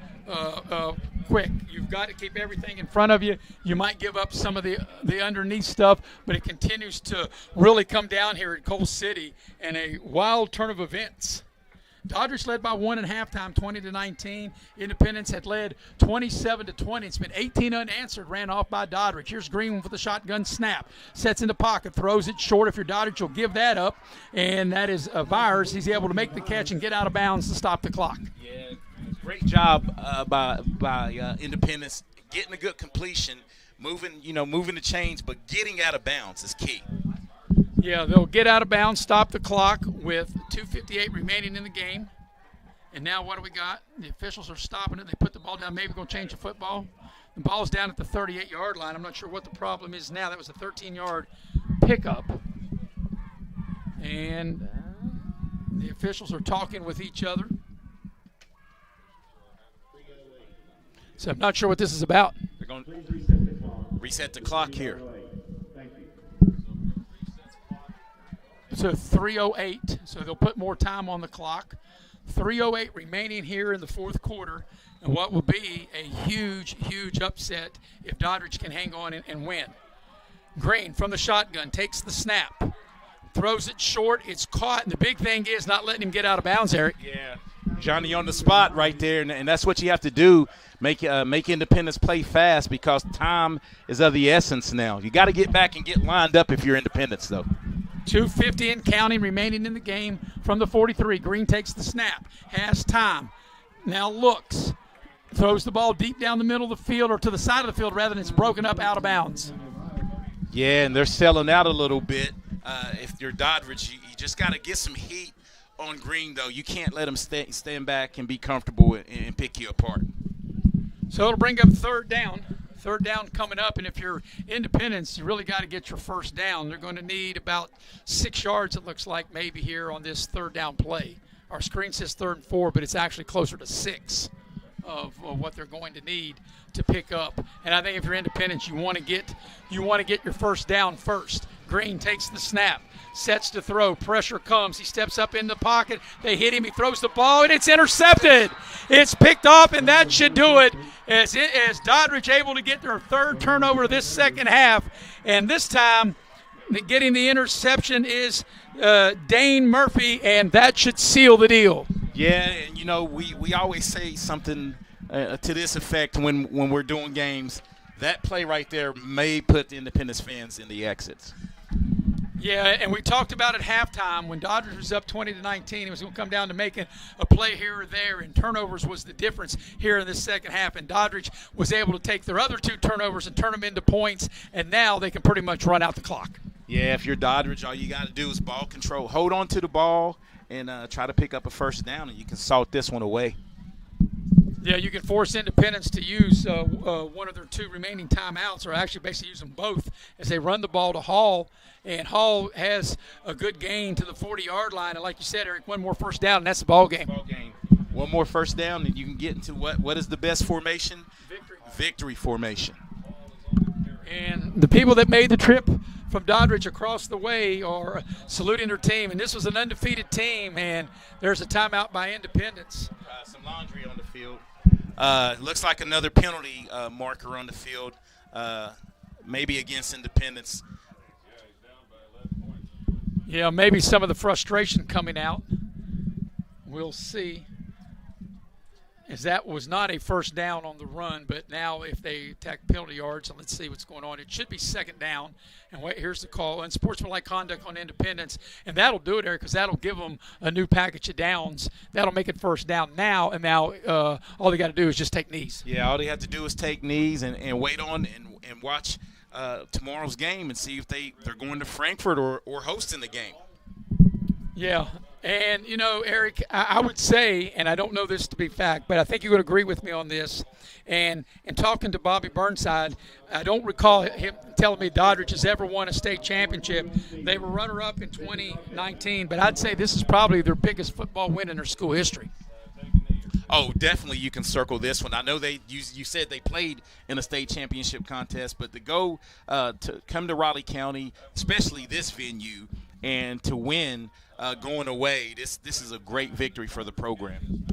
quick. You've got to keep everything in front of you. You might give up some of the underneath stuff, but it continues to really come down here at Coal City in a wild turn of events. Dodridge led by 1 at halftime, 20-19. Independence had led 27-20. It's been 18 unanswered, ran off by Doddridge. Here's Green with the shotgun snap. Sets in the pocket, throws it short. If you're Doddridge, you'll give that up. And that is Vires. He's able to make the catch and get out of bounds to stop the clock. Yeah, great job by Independence getting a good completion, moving the chains, but getting out of bounds is key. Yeah, they'll get out of bounds, stop the clock with 2:58 remaining in the game. And now what do we got? The officials are stopping it. They put the ball down, maybe going to change the football. The ball's down at the 38-yard line. I'm not sure what the problem is now. That was a 13-yard pickup. And the officials are talking with each other. So I'm not sure what this is about. They're going to reset the clock here. So 3:08, so they'll put more time on the clock. 3:08 remaining here in the fourth quarter, and what will be a huge, huge upset if Doddridge can hang on and win. Green from the shotgun takes the snap, throws it short, it's caught, and the big thing is not letting him get out of bounds, Eric. Yeah, Johnny on the spot right there, and that's what you have to do, make Independence play fast because time is of the essence now. You got to get back and get lined up if you're Independence, though. 2:50 and counting remaining in the game from the 43. Green takes the snap, has time, now looks, throws the ball deep down the middle of the field or to the side of the field rather than it's broken up out of bounds. Yeah, and they're selling out a little bit. If you're Doddridge, you just got to get some heat on Green, though. You can't let them stand back and be comfortable and pick you apart. So it'll bring up third down. Third down coming up, and if you're Independence, you really got to get your first down. They're going to need about 6 yards, it looks like, maybe here on this third down play. Our screen says 3rd and 4, but it's actually closer to 6 of what they're going to need to pick up. And I think if you're Independence, you want to get your first down first. Green takes the snap, sets to throw, pressure comes, he steps up in the pocket, they hit him, he throws the ball, and it's intercepted. It's picked off, and that should do it as Doddridge able to get their 3rd turnover this second half. And this time, getting the interception is Dane Murphy, and that should seal the deal. Yeah, and we always say something to this effect when we're doing games. That play right there may put the Independence fans in the exits. Yeah, and we talked about at halftime when Dodridge was up 20-19. It was going to come down to making a play here or there, and turnovers was the difference here in the second half. And Dodridge was able to take their other 2 turnovers and turn them into points, and now they can pretty much run out the clock. Yeah, if you're Doddridge, all you got to do is ball control. Hold on to the ball and try to pick up a first down, and you can salt this one away. Yeah, you can force Independence to use one of their 2 remaining timeouts, or actually basically use them both as they run the ball to Hall. And Hall has a good gain to the 40-yard line. And like you said, Eric, one more first down, and that's the ball game. One more first down, and you can get into what is the best formation? Victory formation. And the people that made the trip from Doddridge across the way are saluting their team. And this was an undefeated team, and there's a timeout by Independence. Some laundry on the field. Looks like another penalty marker on the field, maybe against Independence. Yeah, maybe some of the frustration coming out. We'll see. As that was not a first down on the run, but now if they attack penalty yards, and let's see what's going on. It should be 2nd down. And wait, here's the call. Unsportsmanlike conduct on Independence. And that'll do it, Eric, because that'll give them a new package of downs. That'll make it first down now. And now all they got to do is just take knees. Yeah, all they have to do is take knees and wait on and watch tomorrow's game and see if they're going to Frankfurt or hosting the game. Yeah. And, Eric, I would say, and I don't know this to be fact, but I think you would agree with me on this. And in talking to Bobby Burnside, I don't recall him telling me Doddridge has ever won a state championship. They were runner-up in 2019, but I'd say this is probably their biggest football win in their school history. Oh, definitely you can circle this one. I know you said they played in a state championship contest, but to go to come to Raleigh County, especially this venue, and to win going away, this is a great victory for the program.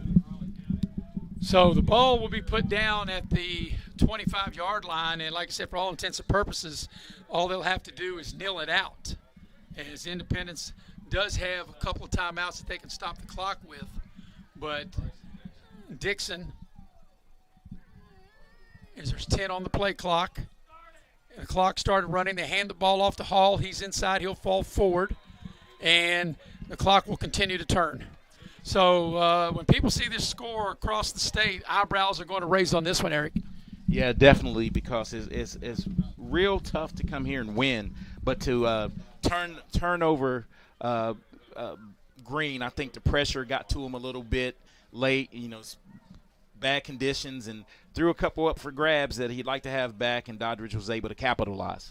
So the ball will be put down at the 25-yard line, and like I said, for all intents and purposes, all they'll have to do is kneel it out, as Independence does have a couple of timeouts that they can stop the clock with. But Dixon, as there's 10 on the play clock, the clock started running. They hand the ball off to Hall. He's inside. He'll fall forward, and the clock will continue to turn. So when people see this score across the state, eyebrows are going to raise on this one, Eric. Yeah, definitely, because it's real tough to come here and win, but to turn over Green, I think the pressure got to him a little bit late. Bad conditions, and threw a couple up for grabs that he'd like to have back, and Doddridge was able to capitalize.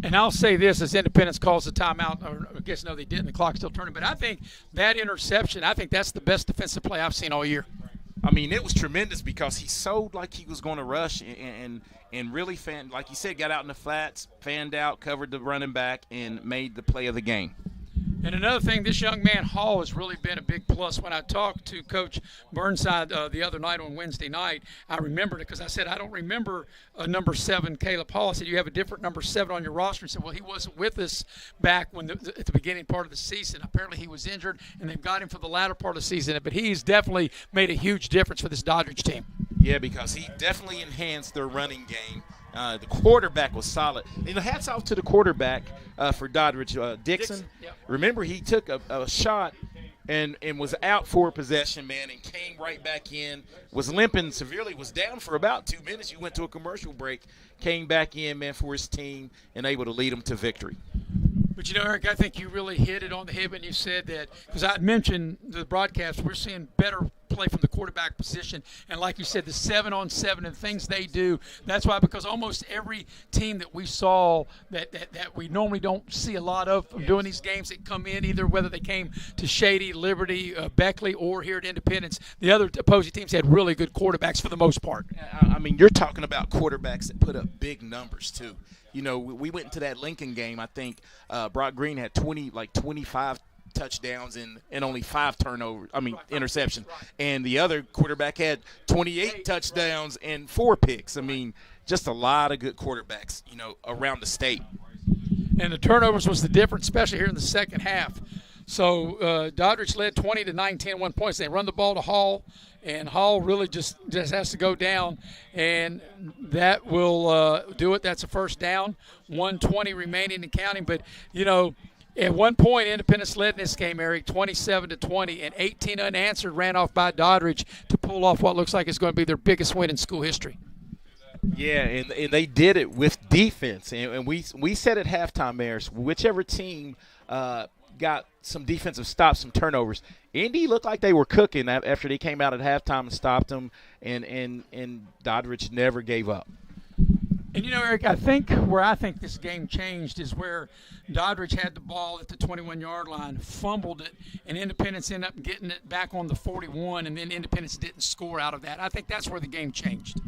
And I'll say this, as Independence calls the timeout, or I guess no, they didn't. The clock's still turning. But I think that interception, I think that's the best defensive play I've seen all year. I mean, it was tremendous because he sold like he was going to rush and really, like you said, got out in the flats, fanned out, covered the running back, and made the play of the game. And another thing, this young man, Hall, has really been a big plus. When I talked to Coach Burnside the other night on Wednesday night, I remembered it because I said, I don't remember number 7, Caleb Hall. I said, you have a different number 7 on your roster. He said, well, he wasn't with us back at the beginning part of the season. Apparently he was injured, and they've got him for the latter part of the season. But he's definitely made a huge difference for this Doddridge team. Yeah, because he definitely enhanced their running game. The quarterback was solid. Hats off to the quarterback for Doddridge, Dixon. Yep. Remember, he took a shot and was out for possession, man, and came right back in, was limping severely, was down for about 2 minutes. You went to a commercial break, came back in, man, for his team, and able to lead them to victory. But, you know, Eric, I think you really hit it on the head when you said that, because I mentioned the broadcast, we're seeing better play from the quarterback position. And like you said, the 7-on-7 and things they do, that's why, because almost every team that we saw that we normally don't see a lot of doing these games that come in, either whether they came to Shady, Liberty, Beckley, or here at Independence, the other opposing teams had really good quarterbacks for the most part. I mean, you're talking about quarterbacks that put up big numbers, too. You know, we went into that Lincoln game. I think Brock Green had 25 touchdowns and only 5 interceptions. And the other quarterback had 28 touchdowns and 4 picks. I mean, just a lot of good quarterbacks, you know, around the state. And the turnovers was the difference, especially here in the second half. So Doddridge led 20-19 at 1 point. They run the ball to Hall, and Hall really just has to go down, and that will do it. That's a first down, 1:20 remaining and counting. But, you know, at one point, Independence led in this game, Eric, 27-20, and 18 unanswered ran off by Doddridge to pull off what looks like is going to be their biggest win in school history. Yeah, and they did it with defense. And we said at halftime, Maris, whichever team got some defensive stops, some turnovers, Indy looked like they were cooking after they came out at halftime and stopped them, and Doddridge never gave up. And, you know, Eric, I think this game changed is where Doddridge had the ball at the 21-yard line, fumbled it, and Independence ended up getting it back on the 41, and then Independence didn't score out of that. I think that's where the game changed.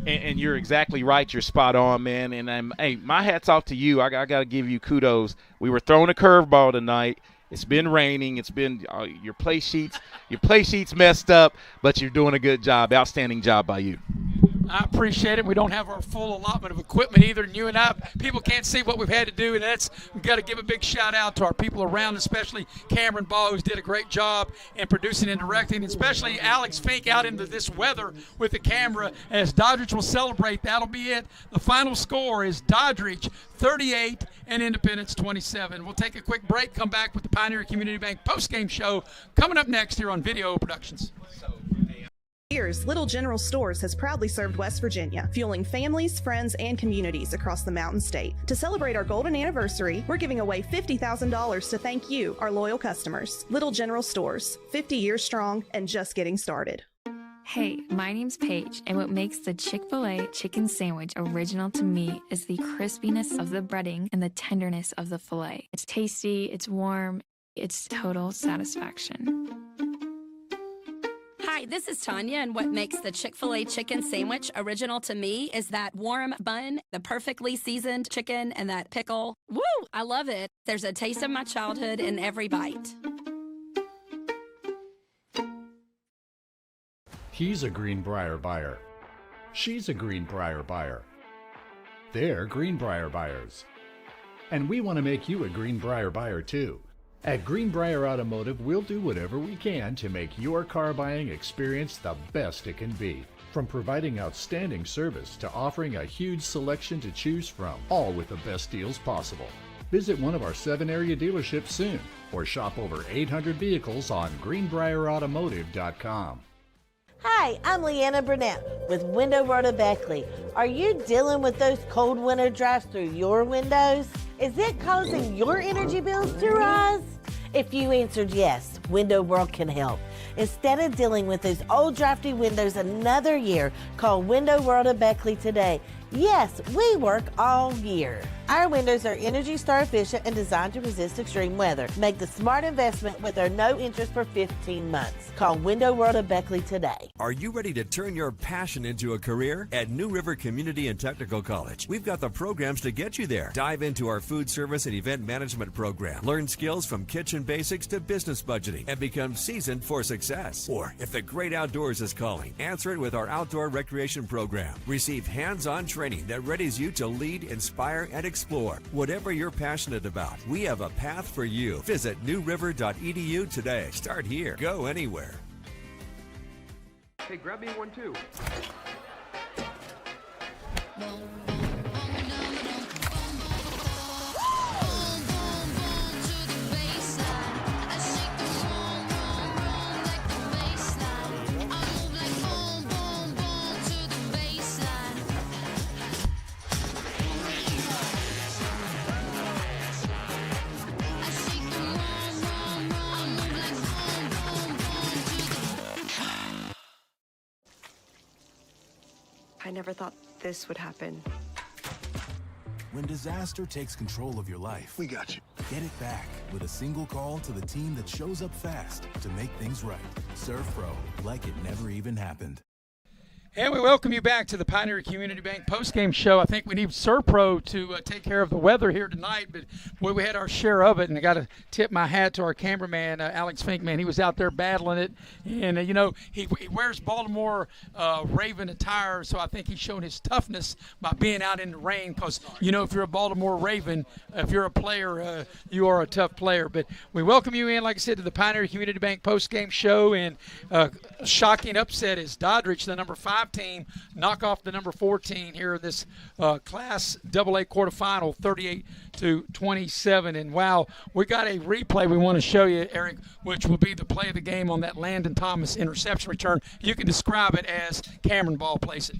And you're exactly right. You're spot on, man. And hey, my hat's off to you. I got to give you kudos. We were throwing a curveball tonight. It's been raining. It's been your play sheets messed up, but you're doing a good job. Outstanding job by you. I appreciate it. We don't have our full allotment of equipment either, and you and I, people can't see what we've had to do, and we've got to give a big shout-out to our people around, especially Cameron Ball, who's did a great job in producing and directing, especially Alex Fink out into this weather with the camera. As Doddridge will celebrate, that'll be it. The final score is Doddridge 38 and Independence 27. We'll take a quick break, come back with the Pioneer Community Bank postgame show coming up next here on Video Productions. Years, Little General Stores has proudly served West Virginia, fueling families, friends, and communities across the Mountain State. To celebrate our golden anniversary, we're giving away $50,000 to thank you, our loyal customers. Little General Stores, 50 years strong and just getting started. Hey, my name's Paige, and what makes the Chick-fil-A chicken sandwich original to me is the crispiness of the breading and the tenderness of the filet. It's tasty, it's warm, it's total satisfaction. Hi, this is Tanya, and what makes the Chick-fil-A chicken sandwich original to me is that warm bun, the perfectly seasoned chicken, and that pickle. Woo! I love it. There's a taste of my childhood in every bite. He's a Greenbrier buyer. She's a Greenbrier buyer. They're Greenbrier buyers. And we want to make you a Greenbrier buyer too. At Greenbrier Automotive, we'll do whatever we can to make your car buying experience the best it can be. From providing outstanding service to offering a huge selection to choose from, all with the best deals possible. Visit one of our 7 area dealerships soon, or shop over 800 vehicles on greenbrierautomotive.com. Hi, I'm Leanna Burnett with Window Road of Beckley. Are you dealing with those cold winter drafts through your windows? Is it causing your energy bills to rise? If you answered yes, Window World can help. Instead of dealing with those old drafty windows another year, call Window World of Beckley today. Yes, we work all year. Our windows are Energy Star efficient and designed to resist extreme weather. Make the smart investment with our no interest for 15 months. Call Window World of Beckley today. Are you ready to turn your passion into a career? At New River Community and Technical College, we've got the programs to get you there. Dive into our food service and event management program. Learn skills from kitchen basics to business budgeting and become seasoned for success. Or if the great outdoors is calling, answer it with our outdoor recreation program. Receive hands-on training that readies you to lead, inspire, and explore. Whatever you're passionate about, we have a path for you. Visit newriver.edu today. Start here. Go anywhere. Hey, grab me one too. never thought this would happen. When disaster takes control of your life, we got you. Get it back with a single call to the team that shows up fast to make things right. Serve Pro, like it never even happened. And we welcome you back to the Pioneer Community Bank postgame show. I think we need Serpro to take care of the weather here tonight, but boy, we had our share of it, and I got to tip my hat to our cameraman, Alex Finkman. He was out there battling it, and he wears Baltimore Raven attire, so I think he's shown his toughness by being out in the rain because, if you're a Baltimore Raven, if you're a player, you are a tough player. But we welcome you in, like I said, to the Pioneer Community Bank postgame show, and shocking upset is Doddridge, the number 5 team, knock off the number 14 here in this Class AA quarterfinal, 38-27. And wow, we got a replay we want to show you, Eric, which will be the play of the game on that Landon Thomas interception return. You can describe it as Cameron Ball plays it.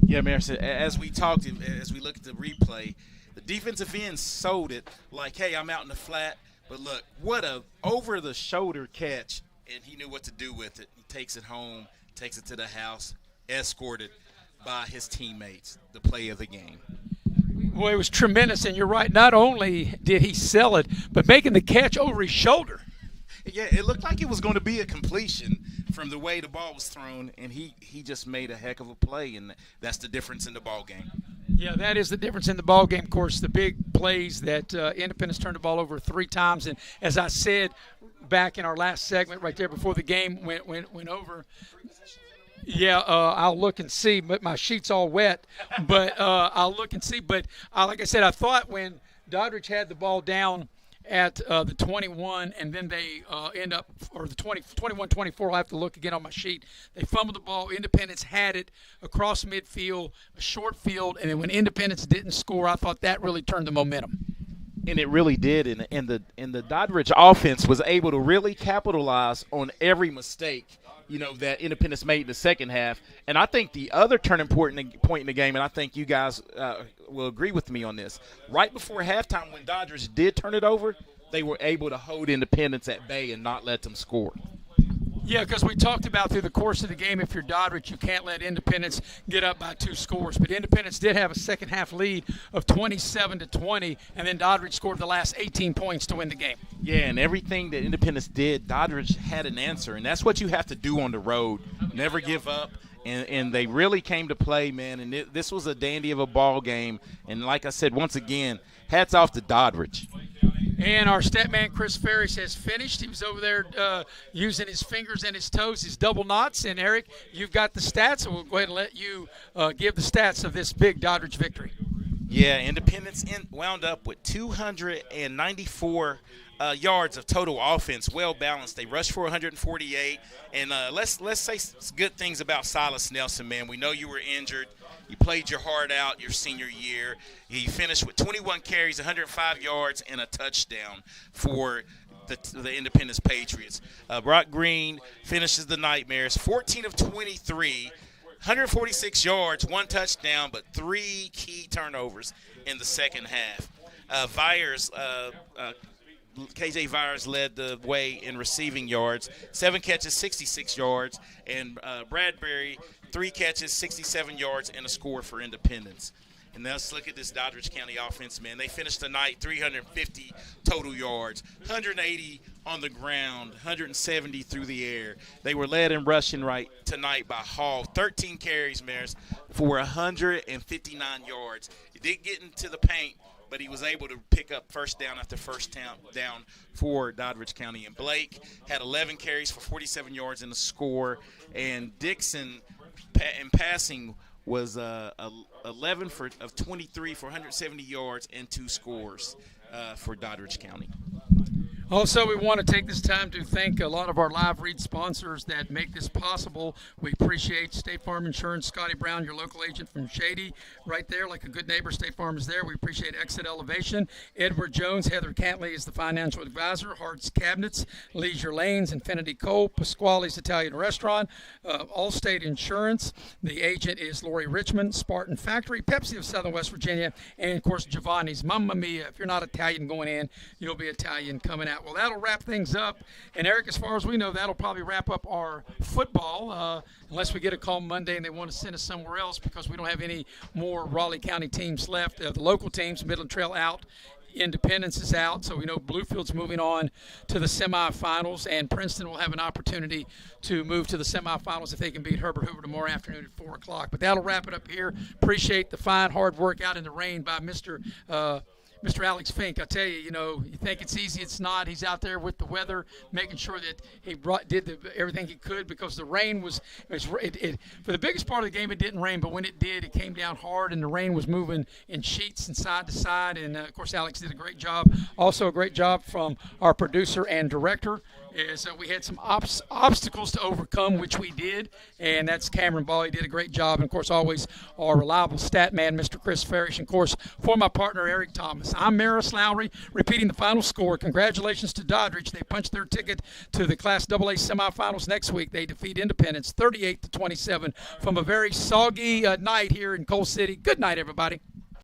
Yeah, Mayor, as we talked, as we look at the replay, the defensive end sold it like, hey, I'm out in the flat. But look, what a over-the-shoulder catch, and he knew what to do with it. He takes it home, takes it to the house, escorted by his teammates, the play of the game. Well, it was tremendous, and you're right. Not only did he sell it, but making the catch over his shoulder. Yeah, it looked like it was going to be a completion from the way the ball was thrown, and he just made a heck of a play, and that's the difference in the ball game. Yeah, that is the difference in the ball game. Of course, the big plays that Independence turned the ball over 3 times, and as I said back in our last segment right there before the game went over, yeah, I'll look and see, but my sheet's all wet. But I'll look and see. But like I said, I thought when Dodridge had the ball down at the 21, and then they end up, or the 21-24, I'll have to look again on my sheet. They fumbled the ball. Independence had it across midfield, a short field, and then when Independence didn't score, I thought that really turned the momentum. And it really did, and the Doddridge offense was able to really capitalize on every mistake that Independence made in the second half. And I think the other turning point in the game, and I think you guys will agree with me on this, right before halftime when Dodridge did turn it over, they were able to hold Independence at bay and not let them score. Yeah, because we talked about through the course of the game, if you're Dodridge, you can't let Independence get up by 2 scores. But Independence did have a second-half lead of 27-20, and then Dodridge scored the last 18 points to win the game. Yeah, and everything that Independence did, Dodridge had an answer, and that's what you have to do on the road. Never give up. And they really came to play, man, and this was a dandy of a ball game. And like I said, once again, hats off to Dodridge. And our stat man, Chris Ferris, has finished. He was over there using his fingers and his toes, his double knots. And, Eric, you've got the stats, so we'll go ahead and let you give the stats of this big Doddridge victory. Yeah, Independence wound up with 294 yards of total offense, well balanced. They rushed for 148. And let's say some good things about Silas Nelson, man. We know you were injured. You played your heart out your senior year. You finished with 21 carries, 105 yards, and a touchdown for the Independence Patriots. Brock Green finishes the Nightmares, 14 of 23, 146 yards, 1 touchdown, but 3 key turnovers in the second half. KJ Vyers led the way in receiving yards, 7 catches, 66 yards, and Bradbury, 3 catches, 67 yards, and a score for Independence. And let's look at this Doddridge County offense, man. They finished the night 350 total yards, 180 on the ground, 170 through the air. They were led in rushing tonight by Hall, 13 carries, Maris, for 159 yards. He did get into the paint, but he was able to pick up first down after first down for Doddridge County. And Blake had 11 carries for 47 yards in the score. And Dixon, in passing, was 11 of 23 for 170 yards and 2 scores for Doddridge County. Also, we want to take this time to thank a lot of our live read sponsors that make this possible. We appreciate State Farm Insurance, Scotty Brown, your local agent from Shady, right there, like a good neighbor. State Farm is there. We appreciate Exit Elevation. Edward Jones, Heather Cantley is the financial advisor. Hart's Cabinets, Leisure Lanes, Infinity Coal, Pasquale's Italian Restaurant, Allstate Insurance. The agent is Lori Richmond, Spartan Factory, Pepsi of Southern West Virginia, and, of course, Giovanni's Mamma Mia. If you're not Italian going in, you'll be Italian coming out. that. Well, that'll wrap things up. And, Eric, as far as we know, that'll probably wrap up our football, unless we get a call Monday and they want to send us somewhere else because we don't have any more Raleigh County teams left. The local teams, Midland Trail out. Independence is out, so we know Bluefield's moving on to the semifinals, and Princeton will have an opportunity to move to the semifinals if they can beat Herbert Hoover tomorrow afternoon at 4 o'clock. But that'll wrap it up here. Appreciate the fine, hard work out in the rain by Mr. Alex Fink. I tell you, you think it's easy. It's not. He's out there with the weather, making sure that he did everything he could because the rain was for the biggest part of the game, it didn't rain, but when it did, it came down hard, and the rain was moving in sheets and side to side. And, of course, Alex did a great job. Also a great job from our producer and director. So we had some obstacles to overcome, which we did, and that's Cameron Ball. He did a great job. And, of course, always our reliable stat man, Mr. Chris Farish. And, of course, for my partner, Eric Thomas, I'm Maris Lowry, repeating the final score. Congratulations to Doddridge. They punched their ticket to the Class AA semifinals next week. They defeat Independence 38-27 from a very soggy night here in Coal City. Good night, everybody.